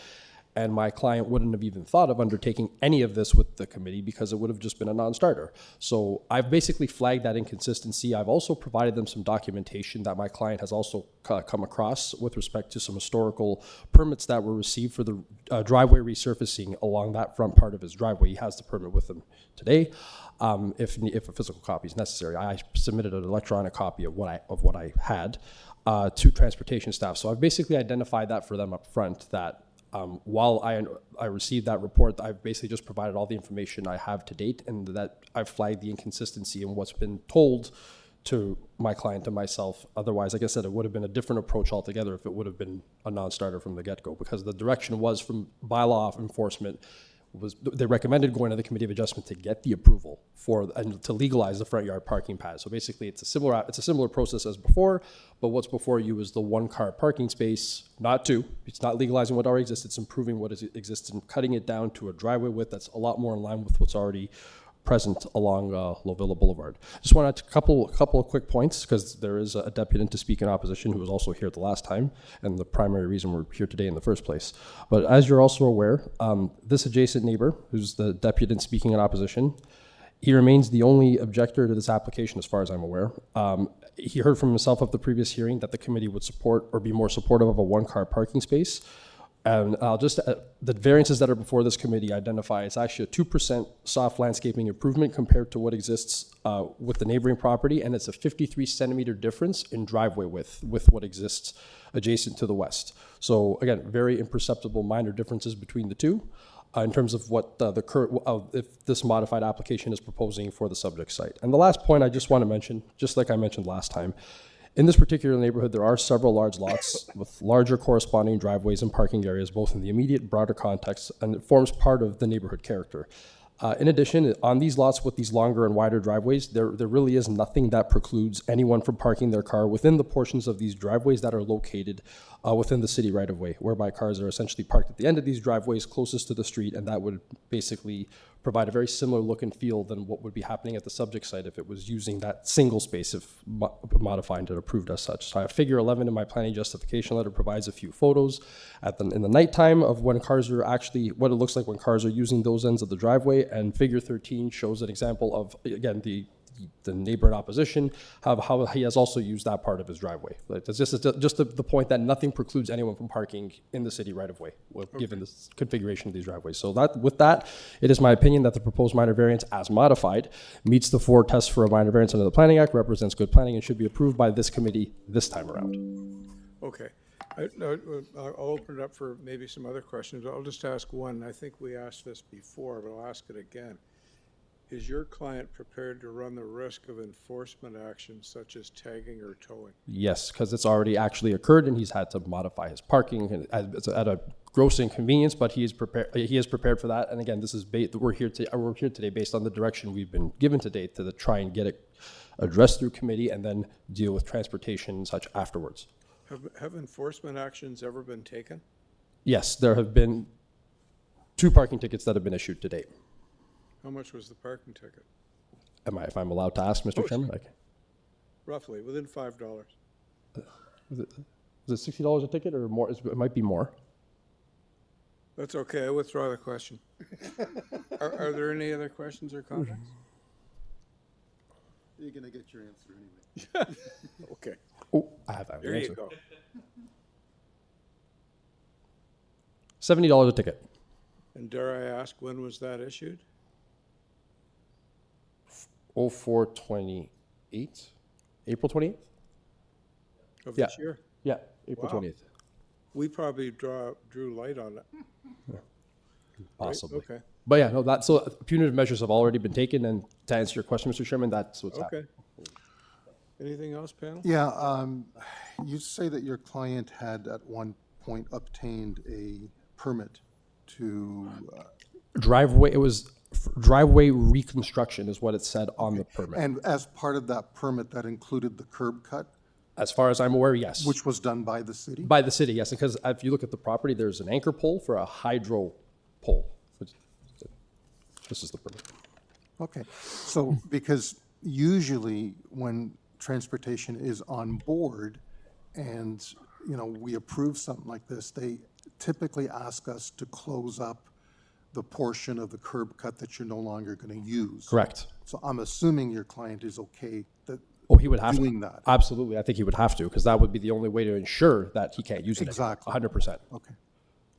And my client wouldn't have even thought of undertaking any of this with the committee, because it would have just been a non-starter. So I've basically flagged that inconsistency. I've also provided them some documentation that my client has also come across with respect to some historical permits that were received for the driveway resurfacing along that front part of his driveway. He has the permit with him today. If a physical copy is necessary, I submitted an electronic copy of what I had to transportation staff. So I've basically identified that for them up front, that while I received that report, I've basically just provided all the information I have to date, and that I've flagged the inconsistency in what's been told to my client and myself. Otherwise, like I said, it would have been a different approach altogether if it would have been a non-starter from the get-go, because the direction was from bylaw enforcement they recommended going to the Committee of Adjustment to get the approval and to legalize the front yard parking pad. So basically, it's a similar process as before, but what's before you is the 1-car parking space, not 2. It's not legalizing what already exists. It's improving what exists and cutting it down to a driveway width that's a lot more in line with what's already present along LOVILLA Boulevard. Just wanted a couple of quick points, because there is a deputant to speak in opposition who was also here the last time, and the primary reason we're here today in the first place. But as you're also aware, this adjacent neighbor, who's the deputant speaking in opposition, he remains the only objector to this application as far as I'm aware. He heard from himself at the previous hearing that the committee would support or be more supportive of a 1-car parking space. And the variances that are before this committee identify it's actually a 2% soft landscaping improvement compared to what exists with the neighboring property, and it's a 53-centimeter difference in driveway width with what exists adjacent to the west. So again, very imperceptible minor differences between the two in terms of what the current, if this modified application is proposing for the subject site. And the last point I just want to mention, just like I mentioned last time, In this particular neighborhood, there are several large lots with larger corresponding driveways and parking areas, both in the immediate broader context, and it forms part of the neighborhood character. In addition, on these lots with these longer and wider driveways, there really is nothing that precludes anyone from parking their car within the portions of these driveways that are located within the city right-of-way, whereby cars are essentially parked at the end of these driveways closest to the street, and that would basically provide a very similar look and feel than what would be happening at the subject site if it was using that single space if modified and approved as such. So I have figure 11 in my planning justification letter provides a few photos in the nighttime of when cars are actually, what it looks like when cars are using those ends of the driveway, and figure 13 shows an example of, again, the neighbor in opposition, how he has also used that part of his driveway. Like, it's just the point that nothing precludes anyone from parking in the city right of way, given the configuration of these driveways. So with that, it is my opinion that the proposed minor variance as modified meets the 4 tests for a minor variance under the Planning Act, represents good planning, and should be approved by this committee this time around. Okay. I'll open it up for maybe some other questions. I'll just ask one. I think we asked this before, but I'll ask it again. Is your client prepared to run the risk of enforcement actions such as tagging or towing? Yes, because it's already actually occurred, and he's had to modify his parking, and it's at a gross inconvenience, but he is prepared for that. And again, this is we're here today based on the direction we've been given to date to try and get it addressed through committee and then deal with transportation and such afterwards. Have enforcement actions ever been taken? Yes, there have been 2 parking tickets that have been issued to date. How much was the parking ticket? If I'm allowed to ask, Mr. Chairman? Roughly, within $5. Is it $60 a ticket or more? It might be more. That's okay, I withdraw the question. Are there any other questions or comments? You're going to get your answer anyway. Okay. Oh, I have that. There you go. $70 a ticket. And dare I ask, when was that issued? 04/28, April 28th? Of this year? Yeah, April Wow. 20th. We probably drew light on it. Yeah. Possibly. Right? Okay. But yeah, so punitive measures have already been taken, and to answer your question, Mr. Chairman, that's what's happening. Anything else, panel? Yeah, you say that your client had at one point obtained a permit to... Driveway, it was driveway reconstruction is what it said on the permit. And as part of that permit, that included the curb cut? As far as I'm aware, yes. Which was done by the city? By the city, yes, because if you look at the property, there's an anchor pole for a hydro pole. This is the permit. Okay, so because usually when transportation is on board and, we approve something like this, they typically ask us to close up the portion of the curb cut that you're no longer going to use. Correct. So I'm assuming your client is okay that he would have doing to. that. Absolutely, I think he would have to, because that would be the only way to ensure that he can't use it. Exactly. 100%. Okay.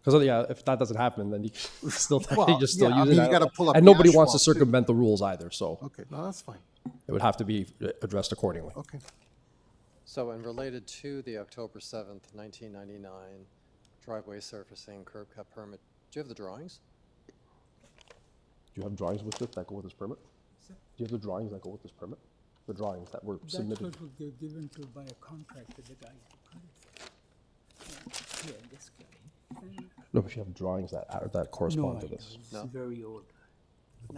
Because if that doesn't happen, then you still Well, just still yeah, use I mean, it. you gotta pull up And the nobody wants to asphalt, too. circumvent the rules either, so Okay, no, that's fine. it would have to be addressed accordingly. Okay. So, and related to the October 7th, 1999 driveway surfacing curb cut permit, do you have the drawings? Do you have drawings with this that go with this permit? Do you have the drawings that go with this permit? The drawings that were submitted? That's what was given to by a contractor, the guy. Yeah, this guy. No, but you have drawings that correspond to this. It's very old.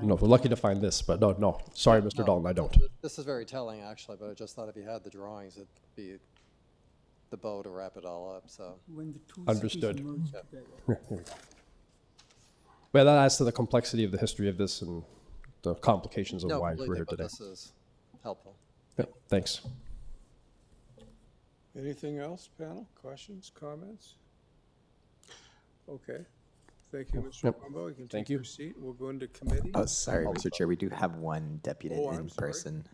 No, we're lucky to find this, but no. Sorry, Mr. Dalton, I don't. This is very telling, actually, but I just thought if you had the drawings, it'd be the bow to wrap it all up, so. When the two Understood. cities merged together. Well, that adds to the complexity of the history of this and the complications of No, why completely, we're here but today. this is helpful. Yep, thanks. Anything else, panel? Questions, comments? Okay. Thank you, Mr. Yep. Wambo. You can Thank take you. your seat. We'll go into committee. Oh, sorry, Mr. Chair, we do have one deputed Oh, I'm in sorry. person.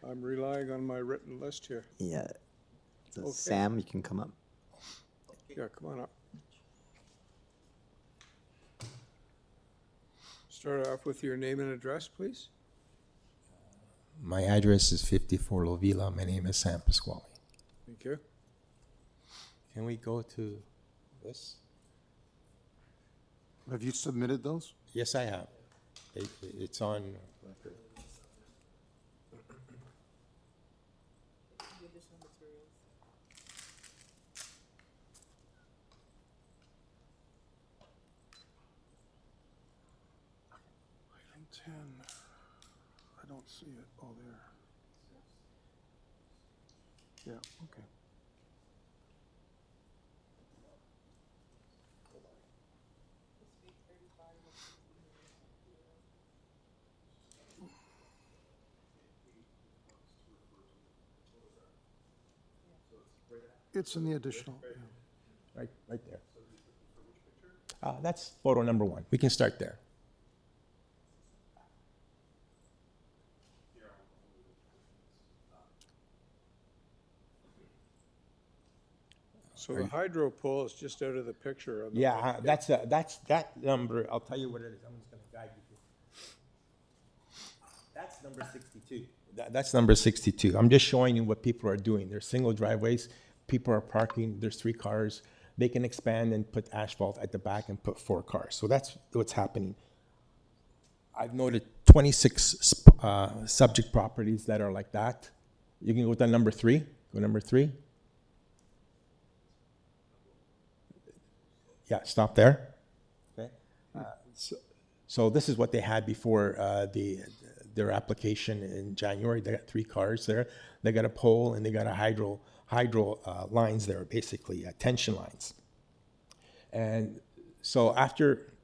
I'm relying on my written list here. Yeah. So Okay. Sam, you can come up. Yeah, come on up. Start off with your name and address, please. My address is 54 LOVILLA. My name is Sam Pasquale. Thank you. Can we go to this? Have you submitted those? Yes, I have. It's on record. Item 10, I don't see it. Oh, there. Yeah, okay. It's in the additional, yeah. Right there. That's photo number 1. We can start there. So the hydro pole is just out of the picture. On the Yeah, that's that number. I'll tell you what it is. I'm just going to guide you through. That's number 62. That's number 62. I'm just showing you what people are doing. There's single driveways. People are parking. There's 3 cars. They can expand and put asphalt at the back and put 4 cars. So that's what's happening. I've noted 26 subject properties that are like that. You can go to number 3. Go number 3. Yeah, stop there. Okay. So this is what they had before their application in January. They got 3 cars there. They got a pole and they got a hydro lines there, basically tension lines. And so after,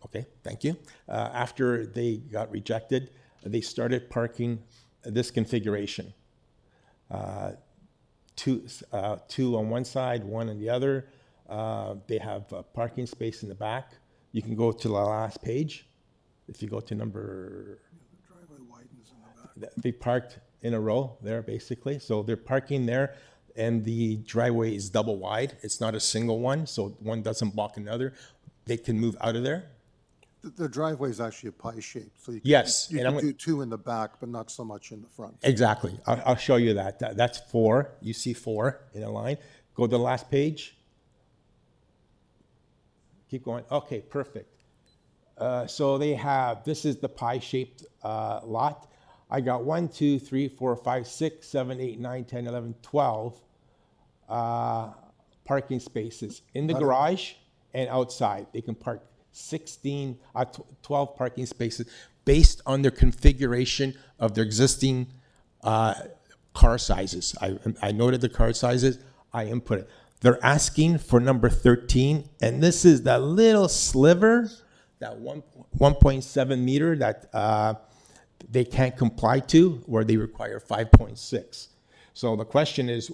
okay, thank you. After they got rejected, they started parking this configuration. 2 on one side, 1 on the other. They have a parking space in the back. You can go to the last page. If you go to number, The driveway widens in the back. they parked in a row there, basically. So they're parking there, and the driveway is double wide. It's not a single one, so one doesn't block another. They can move out of there. The driveway is actually a pie shape, so you can, Yes, you and I'm can gonna- do 2 in the back, but not so much in the front. Exactly. I'll show you that. That's 4. You see 4 in a line. Go to the last page. Keep going. Okay, perfect. So they have, this is the pie-shaped lot. I got 1, 2, 3, 4, 5, 6, 7, 8, 9, 10, 11, 12 parking spaces in the garage and outside. They can park 12 parking spaces based on their configuration of their existing car sizes. I noted the car sizes. I input it. They're asking for number 13, and this is that little sliver, that 1.7 meter that they can't comply to, where they require 5.6. So the question is,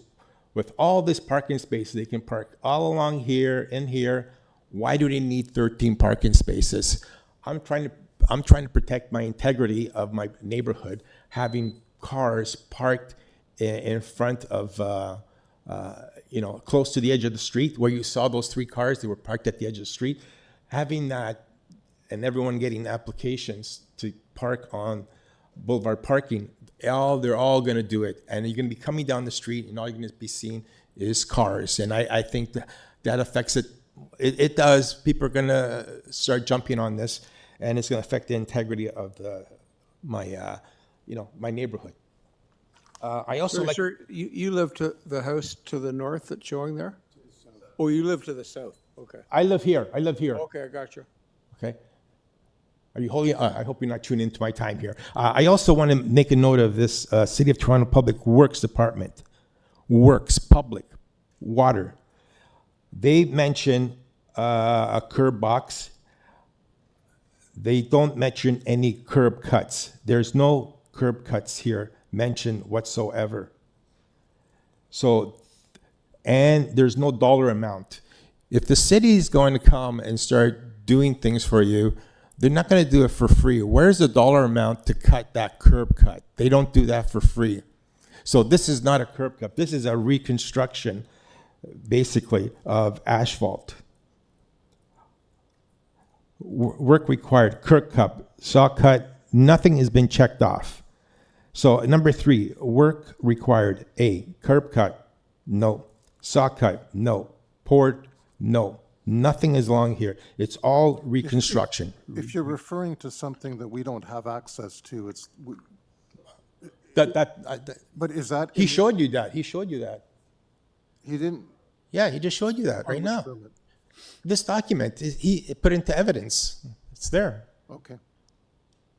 with all this parking space, they can park all along here and here. Why do they need 13 parking spaces? I'm trying to protect my integrity of my neighborhood, having cars parked in front of, close to the edge of the street, where you saw those 3 cars, they were parked at the edge of the street. Having that, and everyone getting applications to park on Boulevard parking, they're all going to do it. And you're going to be coming down the street, and all you're going to be seeing is cars. And I think that affects it. It does. People are going to start jumping on this, and it's going to affect the integrity of my neighborhood. I also Sir, you live to the house to the north that's showing there? Oh, you live to the south. Okay. I live here. Okay, I got you. Okay. Are you holding? I hope you're not tuning into my time here. I also want to make a note of this City of Toronto Public Works Department. Works, public, water. They mention a curb box. They don't mention any curb cuts. There's no curb cuts here mentioned whatsoever. So, and there's no dollar amount. If the city is going to come and start doing things for you, they're not going to do it for free. Where's the dollar amount to cut that curb cut? They don't do that for free. So this is not a curb cut. This is a reconstruction, basically, of asphalt. Work required, curb cut, saw cut, nothing has been checked off. So number 3, work required. A, curb cut, no. Saw cut, no. Poured, no. Nothing is along here. It's all reconstruction. If you're referring to something that we don't have access to, But is that? He showed you that. He showed you that. He didn't. Yeah, he just showed you that right which now. permit? This document, he put into evidence. It's there. Okay.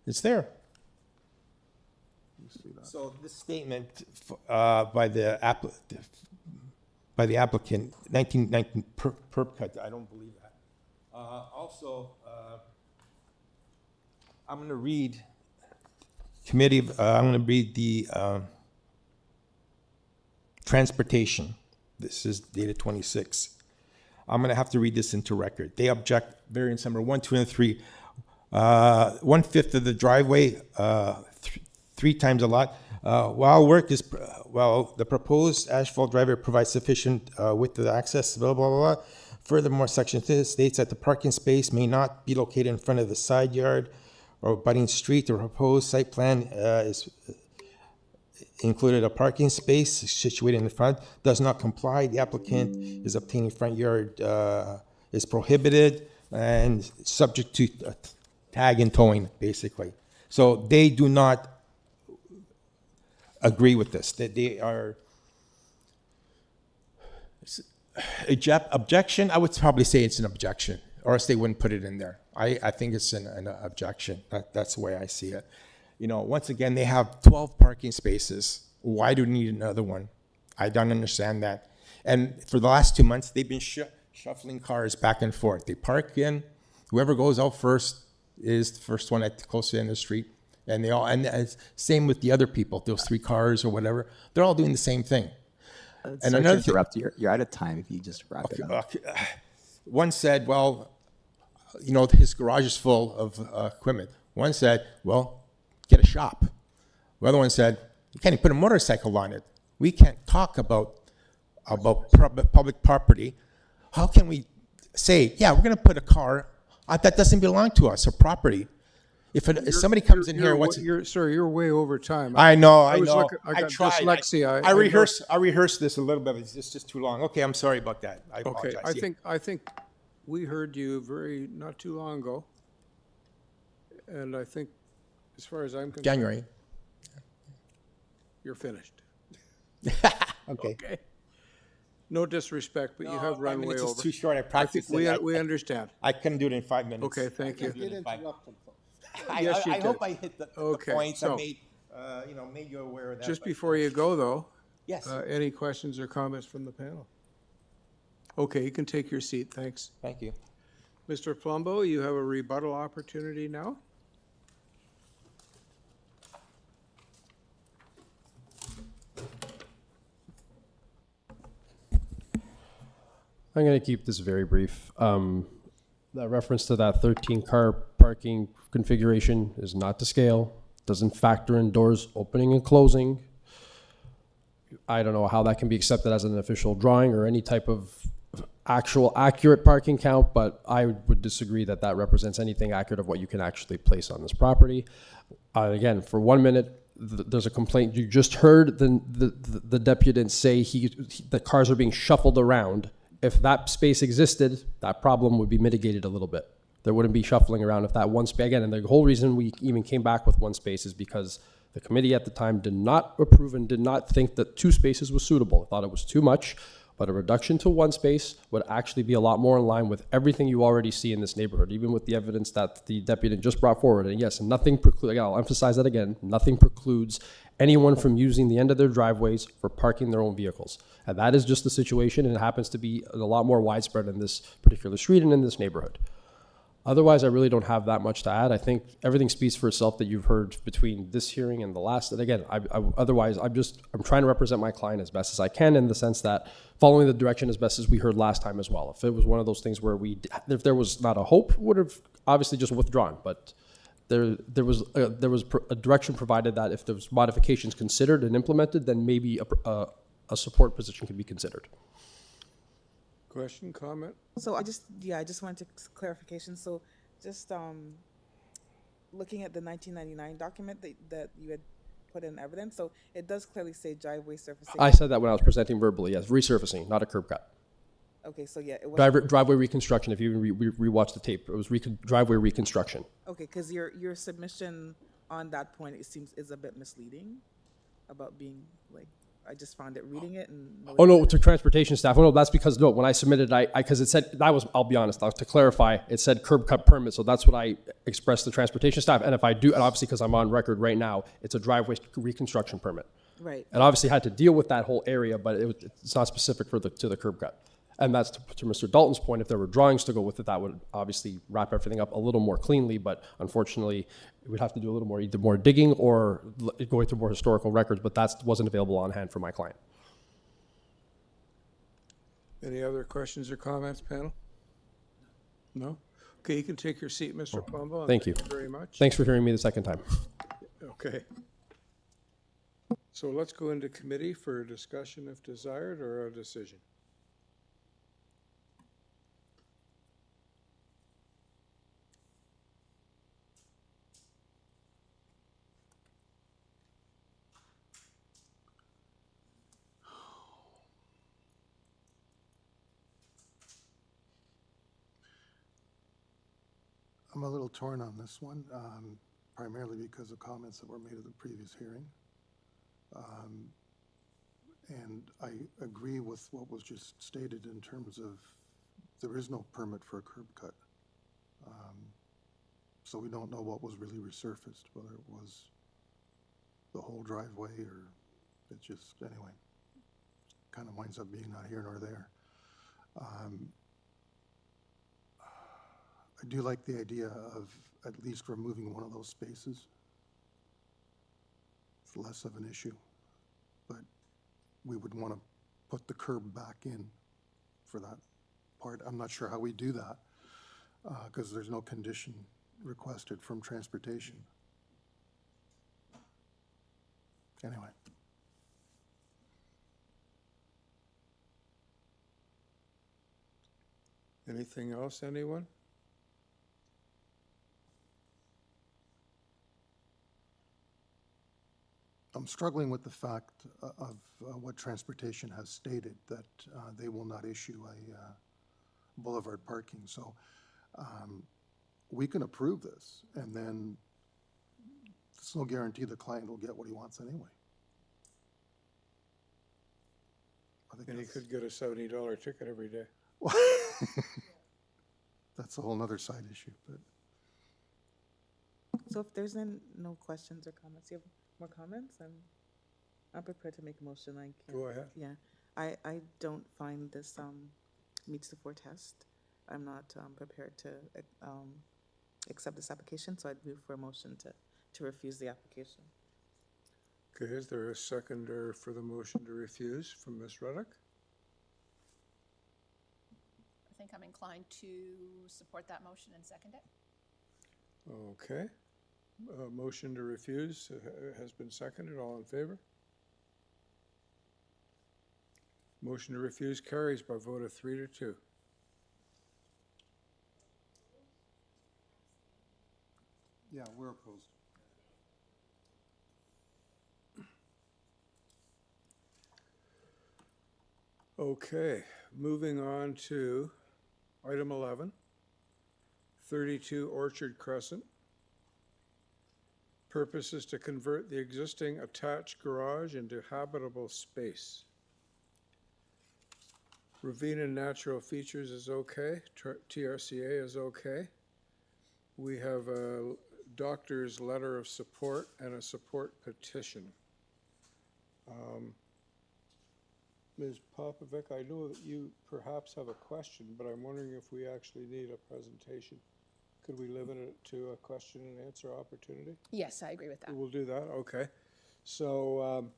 It's there. Let me see that. So this statement by the applicant, 1919 perp cut, I don't believe that. Also, I'm going to read I'm going to read the transportation. This is dated 26. I'm going to have to read this into record. They object variance number 1, 2, and 3. 1/5 of the driveway, 3 times a lot. While the proposed asphalt driveway provides sufficient width of access, blah, blah, blah, blah. Furthermore, section 2 states that the parking space may not be located in front of the side yard or abutting street. The proposed site plan is included a parking space situated in the front, does not comply. The applicant is obtaining front yard is prohibited and subject to tag and towing, basically. So they do not agree with this. That they are objection. I would probably say it's an objection, or else they wouldn't put it in there. I think it's an objection. That's the way I see it. You know, once again, they have 12 parking spaces. Why do we need another one? I don't understand that. And for the last 2 months, they've been shuffling cars back and forth. They park in. Whoever goes out first is the first one at close to the end of the street. And they all, and same with the other people, those 3 cars or whatever. They're all doing the same thing. And another interrupt. You're out of time if you just wrap it up. Okay. One said, well, you know, his garage is full of equipment. One said, well, get a shop. The other one said, you can't even put a motorcycle on it. We can't talk about public property. How can we say, yeah, we're going to put a car that doesn't belong to us, or property? If somebody comes in here, Sir, you're way over time. I know. I got tried. dyslexia. I rehearsed this a little bit. It's just too long. Okay, I'm sorry about that. I apologize. Okay, I think we heard you not too long ago, and I think, as far as I'm concerned, January. You're finished. Okay. No disrespect, but you have run way over. It's too short. I practiced it. We understand. I couldn't do it in 5 minutes. Okay, thank you. Yes, you I did. hope I hit the points. So, I made you aware of that. Just before you go, though, yes. Any questions or comments from the panel? Okay, you can take your seat. Thanks. Thank you. Mr. Plumbo, you have a rebuttal opportunity now. I'm going to keep this very brief. That reference to that 13-car parking configuration is not to scale, doesn't factor in doors opening and closing. I don't know how that can be accepted as an official drawing or any type of actual accurate parking count, but I would disagree that that represents anything accurate of what you can actually place on this property. Again, for 1 minute, there's a complaint. You just heard the deputant say the cars are being shuffled around. If that space existed, that problem would be mitigated a little bit. There wouldn't be shuffling around if that one space, again, and the whole reason we even came back with 1 space is because the committee at the time did not approve and did not think that 2 spaces was suitable. Thought it was too much, but a reduction to 1 space would actually be a lot more in line with everything you already see in this neighborhood, even with the evidence that the deputant just brought forward. And yes, nothing precludes, again, I'll emphasize that again, nothing precludes anyone from using the end of their driveways for parking their own vehicles. And that is just the situation, and it happens to be a lot more widespread in this particular street and in this neighborhood. Otherwise, I really don't have that much to add. I think everything speaks for itself that you've heard between this hearing and the last. And again, otherwise, I'm trying to represent my client as best as I can, in the sense that following the direction as best as we heard last time as well. If it was one of those things where if there was not a hope, would have obviously just withdrawn. But there was a direction provided that if there was modifications considered and implemented, then maybe a support position could be considered. Question, comment? So I just wanted clarification. So just looking at the 1999 document that you had put in evidence, so it does clearly say driveway surfacing. I said that when I was presenting verbally, yes, resurfacing, not a curb cut. Okay, so yeah, it was driveway reconstruction. If you rewatch the tape, it was driveway reconstruction. Okay, because your submission on that point, it seems, is a bit misleading. about being like, I just found it reading it and. Oh no, to transportation staff. Oh no, that's because no, when I submitted, because it said that was. I'll be honest. To clarify, it said curb cut permit, so that's what I expressed to transportation staff. And if I do, and obviously because I'm on record right now, it's a driveway reconstruction permit. Right. And obviously had to deal with that whole area, but it's not specific for to the curb cut. And that's to Mr. Dalton's point. If there were drawings to go with it, that would obviously wrap everything up a little more cleanly. But unfortunately, we'd have to do a little more, either more digging or going through more historical records. But that wasn't available on hand for my client. Any other questions or comments, panel? No? Okay, you can take your seat, Mr. Palumbo. and Thank you very much. Thanks for hearing me the second time. Okay. So let's go into committee for a discussion if desired or a decision. I'm a little torn on this one, primarily because of comments that were made at the previous hearing. And I agree with what was just stated in terms of there is no permit for a curb cut. So we don't know what was really resurfaced, whether it was the whole driveway or it just, anyway, kind of winds up being not here nor there. I do like the idea of at least removing one of those spaces. It's less of an issue, but we would want to put the curb back in for that part. I'm not sure how we do that because there's no condition requested from transportation. Anyway. Anything else, anyone? I'm struggling with the fact of what transportation has stated, that they will not issue a boulevard parking. So we can approve this, and then there's no guarantee the client will get what he wants anyway. And he could get a $70 ticket every day. That's a whole nother side issue. But So if there's no questions or comments, you have more comments? I'm prepared to make a motion. I can. Go ahead. Yeah, I don't find this meets the 4 test. I'm not prepared to accept this application, so I'd move for a motion to refuse the application. Okay, is there a seconder for the motion to refuse from Ms. Ruddock? I think I'm inclined to support that motion and second it. Okay. Motion to refuse has been seconded. All in favor? Motion to refuse carries by a vote of 3-2. yeah, we're opposed. Okay, moving on to item 11, 32 Orchard Crescent. Purpose is to convert the existing attached garage into habitable space. Ravina Natural Features is okay, TRCA is okay. We have a doctor's letter of support and a support petition. Ms. Popovic, I know that you perhaps have a question, but I'm wondering if we actually need a presentation. Could we limit it to a question and answer opportunity? Yes, I agree with that. We'll do that, okay. So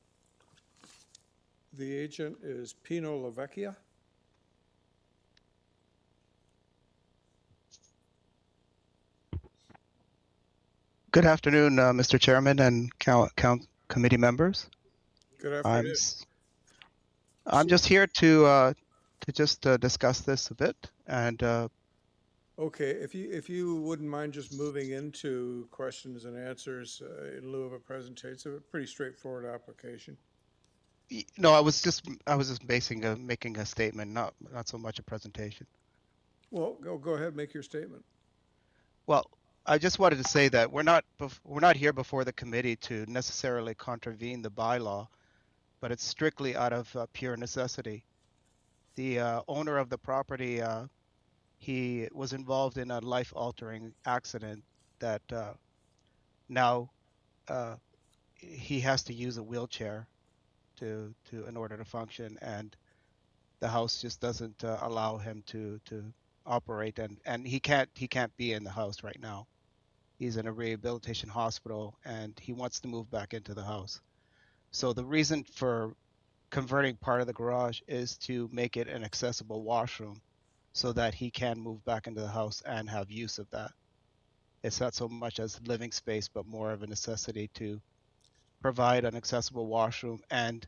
the agent is Pino LaVecchia. Good afternoon, Mr. Chairman and committee members. Good afternoon. I'm just here to just discuss this a bit, and okay, if you wouldn't mind just moving into questions and answers in lieu of a presentation. It's a pretty straightforward application. no, I was just making a statement, not so much a presentation. Well, go ahead, make your statement. Well, I just wanted to say that we're not here before the committee to necessarily contravene the bylaw, but it's strictly out of pure necessity. The owner of the property, he was involved in a life-altering accident that now he has to use a wheelchair to in order to function, and the house just doesn't allow him to operate, and he can't be in the house right now. He's in a rehabilitation hospital, and he wants to move back into the house. So the reason for converting part of the garage is to make it an accessible washroom so that he can move back into the house and have use of that. It's not so much as living space, but more of a necessity to provide an accessible washroom and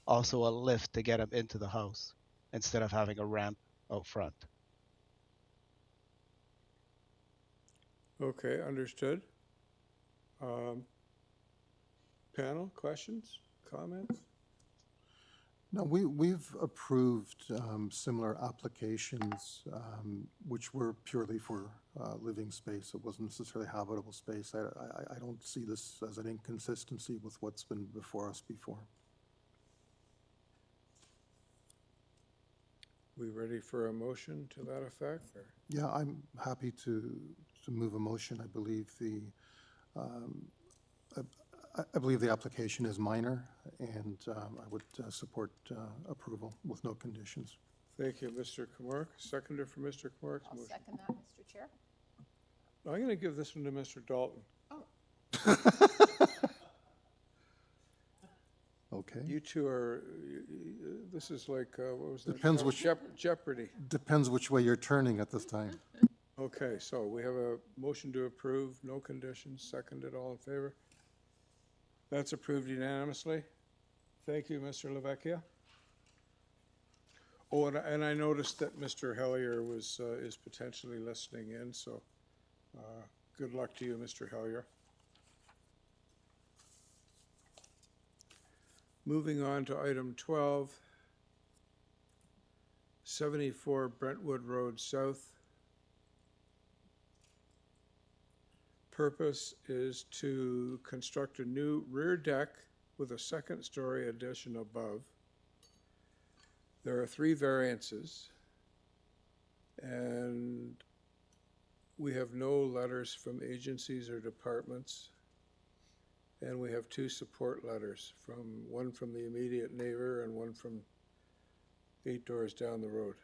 also a lift to get him into the house instead of having a ramp out front. Okay, understood. Panel, questions, comments? No, we've approved similar applications, which were purely for living space. It wasn't necessarily habitable space. I don't see this as an inconsistency with what's been before us before. We ready for a motion to that effect? Or? Yeah, I'm happy to move a motion. I believe I believe the application is minor, and I would support approval with no conditions. Thank you, Mr. Kamork. Seconder for Mr. Kamork's I'll motion. second that, Mr. Chair. I'm going to give this one to Mr. Dalton. Okay. You two are, this is like, what was that? Depends which Jeopardy. Depends which way you're turning at this time. Okay, so we have a motion to approve, no conditions, seconded, all in favor? That's approved unanimously. Thank you, Mr. Lavecchia. Oh, and I noticed that Mr. Hellier is potentially listening in, so good luck to you, Mr. Hellier. Moving on to item 12, 74 Brentwood Road South. Purpose is to construct a new rear deck with a second-story addition above. There are 3 variances, and we have no letters from agencies or departments, and we have 2 support letters, one from the immediate neighbor and one from 8 doors down the road.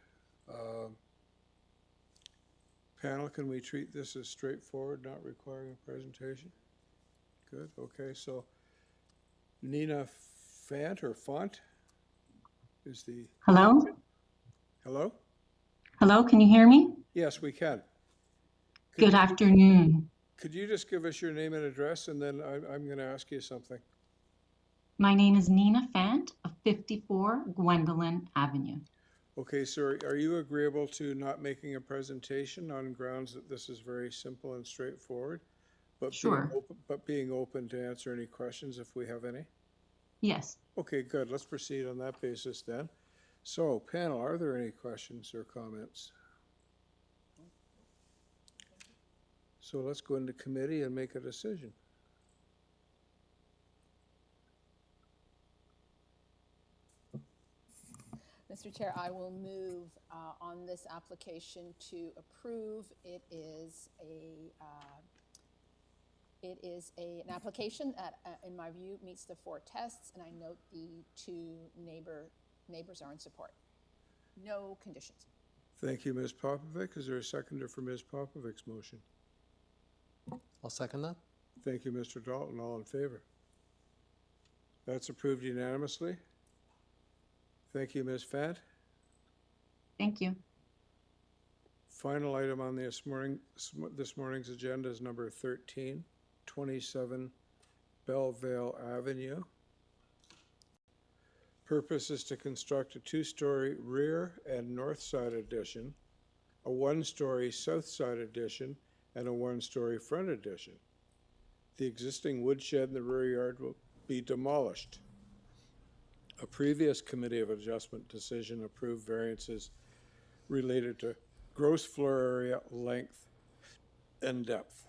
Panel, can we treat this as straightforward, not requiring a presentation? Good, okay, so Nina Fant or Font is the... Hello? Hello? Hello, can you hear me? Yes, we can. Good afternoon. Could you just give us your name and address, and then I'm going to ask you something. My name is Nina Fant of 54 Gwendolyn Avenue. Okay, sir, are you agreeable to not making a presentation on grounds that this is very simple and straightforward? But sure. Being open to answer any questions if we have any? Yes. Okay, good. Let's proceed on that basis then. So, panel, are there any questions or comments? So let's go into committee and make a decision. Mr. Chair, I will move on this application to approve. It is an application that, in my view, meets the 4 tests, and I note the 2 neighbors are in support. No conditions. Thank you, Ms. Popovic. Is there a seconder for Ms. Popovic's motion? I'll second that. Thank you, Mr. Dalton. All in favor? That's approved unanimously. Thank you, Ms. Fant. Thank you. Final item on this morning's agenda is number 13, 27 Belvale Avenue. Purpose is to construct a 2-story rear and north side addition, a 1-story south side addition, and a 1-story front addition. The existing woodshed in the rear yard will be demolished. A previous Committee of Adjustment decision approved variances related to gross floor area, length, and depth.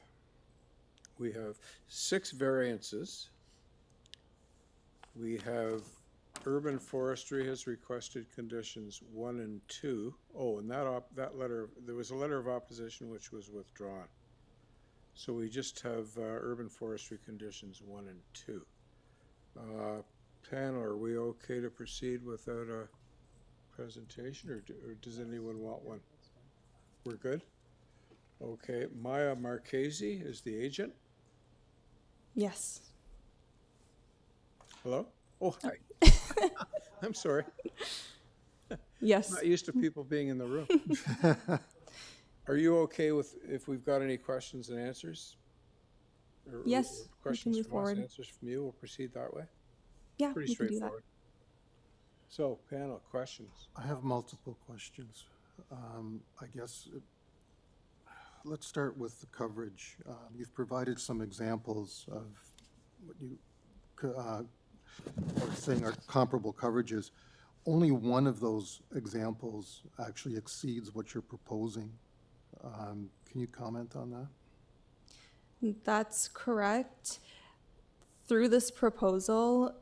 We have 6 variances. We have urban forestry has requested conditions 1 and 2. Oh, and that letter, there was a letter of opposition which was withdrawn. So we just have urban forestry conditions 1 and 2. Panel, are we okay to proceed without a presentation, or does anyone want one? We're good? Okay, Maya Marchese is the agent. Yes. Hello? Oh, hi. I'm sorry. Yes. Not used to people being in the room. Are you okay with if we've got any questions and answers? Or Yes, we can questions move from us, forward. answers from you, we'll proceed that way? Yeah, Pretty we can do that. straightforward. So, panel, questions? I have multiple questions. I guess, let's start with the coverage. You've provided some examples of what you are saying are comparable coverages. Only one of those examples actually exceeds what you're proposing. Can you comment on that? That's correct. Through this proposal,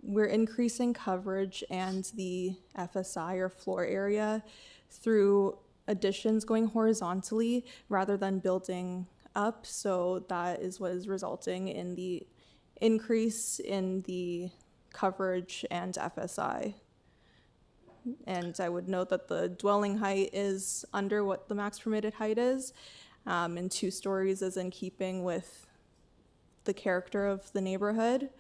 we're increasing coverage and the FSI or floor area through additions going horizontally rather than building up. So that is what is resulting in the increase in the coverage and FSI. And I would note that the dwelling height is under what the max permitted height is, and 2 stories is in keeping with the character of the neighborhood.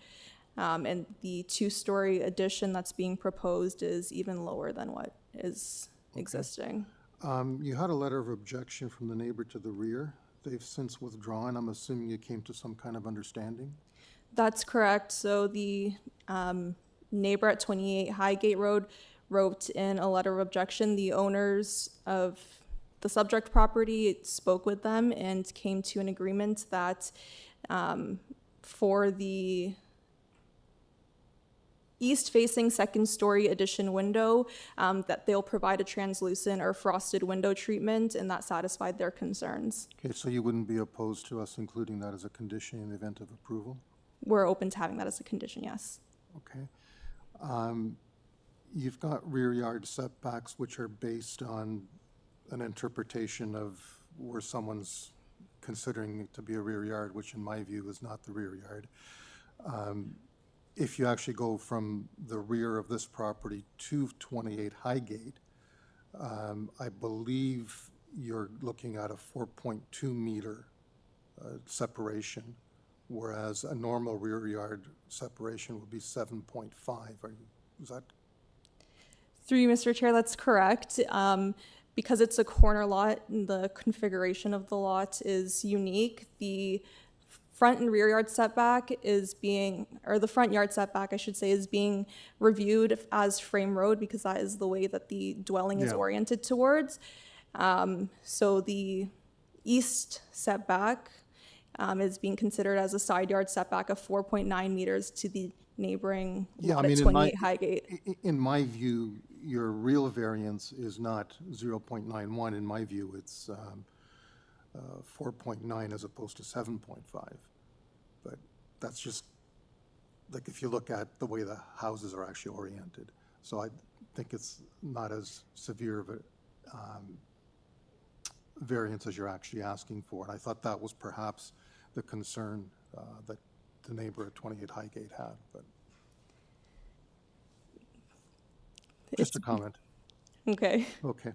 And the 2-story addition that's being proposed is even lower than what is existing. You had a letter of objection from the neighbor to the rear. They've since withdrawn. I'm assuming you came to some kind of understanding? That's correct. So the neighbor at 28 Highgate Road wrote in a letter of objection. The owners of the subject property spoke with them and came to an agreement that for the east-facing second-story addition window, that they'll provide a translucent or frosted window treatment, and that satisfied their concerns. Okay, so you wouldn't be opposed to us including that as a condition in the event of approval? We're open to having that as a condition, yes. Okay. You've got rear yard setbacks which are based on an interpretation of where someone's considering it to be a rear yard, which in my view is not the rear yard. If you actually go from the rear of this property to 28 Highgate, I believe you're looking at a 4.2 meter separation, whereas a normal rear yard separation would be 7.5. Is that? Through you, Mr. Chair, that's correct. Because it's a corner lot, the configuration of the lot is unique. The front and rear yard setback is being, or the front yard setback, I should say, is being reviewed as frame road because that is the way that the dwelling is oriented towards. So the east setback is being considered as a side yard setback of 4.9 meters to the neighboring lot at 28 Highgate. In my view, your real variance is not 0.91. In my view, it's 4.9 as opposed to 7.5. But that's just, like, if you look at the way the houses are actually oriented. So I think it's not as severe of a variance as you're actually asking for. And I thought that was perhaps the concern that the neighbor at 28 Highgate had, but just a comment. Okay. Okay.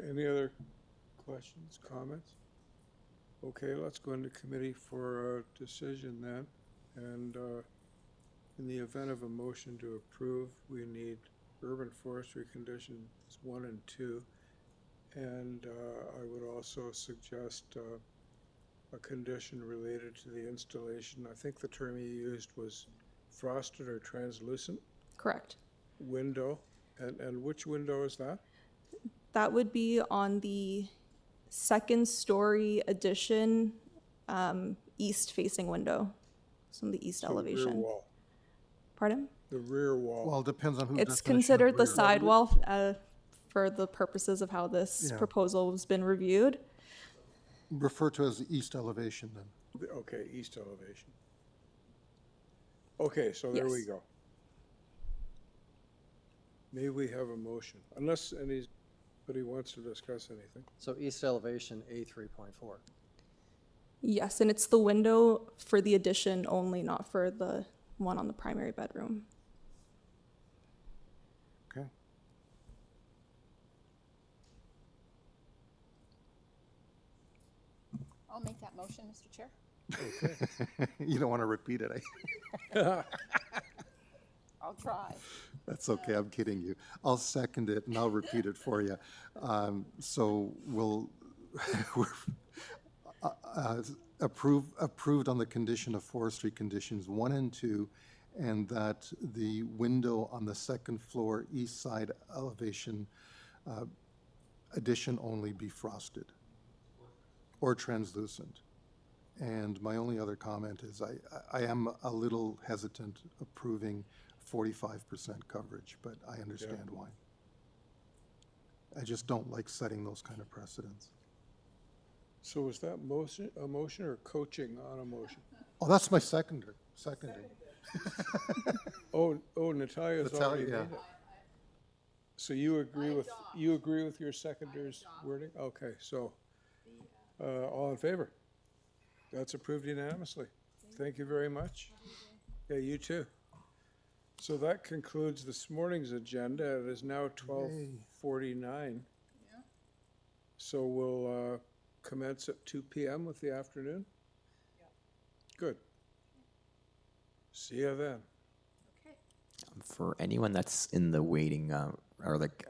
Any other questions, comments? Okay, let's go into committee for a decision then. And in the event of a motion to approve, we need urban forestry conditions 1 and 2. And I would also suggest a condition related to the installation. I think the term you used was frosted or translucent? Correct. Window. And which window is that? That would be on the second story addition, east-facing window. So on the east elevation. Rear wall. Pardon? The rear wall. Well, it depends on who. It's considered the sidewall for the purposes of how this proposal has been reviewed. refer to as the east elevation then. Okay, east elevation. Okay, so there we Yes. go. May we have a motion, unless anybody wants to discuss anything? So east elevation, A3.4. Yes, and it's the window for the addition only, not for the one on the primary bedroom. Okay. I'll make that motion, Mr. Chair. You don't want to repeat it, eh? I'll try. That's okay, I'm kidding you. I'll second it and I'll repeat it for you. So we'll, approved on the condition of forestry conditions 1 and 2, and that the window on the second floor east side elevation addition only be frosted or translucent. And my only other comment is I am a little hesitant approving 45% coverage, but I understand why. I just don't like setting those kind of precedents. So was that a motion or coaching on a motion? Oh, that's my seconding. Oh, Natalia's Natalia, already yeah. made it. So you agree with your seconder's wording? Okay, so, all in favor? That's approved unanimously. Thank you very much. Yeah, you too. So that concludes this morning's agenda. It is now 12:49. So we'll commence at 2 p.m. with the afternoon? Good. See you then. For anyone that's in the waiting or like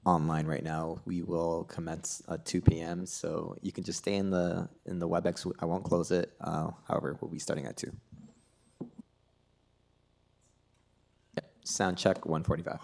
online right now, we will commence at 2 p.m. So you can just stay in the WebEx. I won't close it. However, we'll be starting at 2. Yep. Sound check 1:45.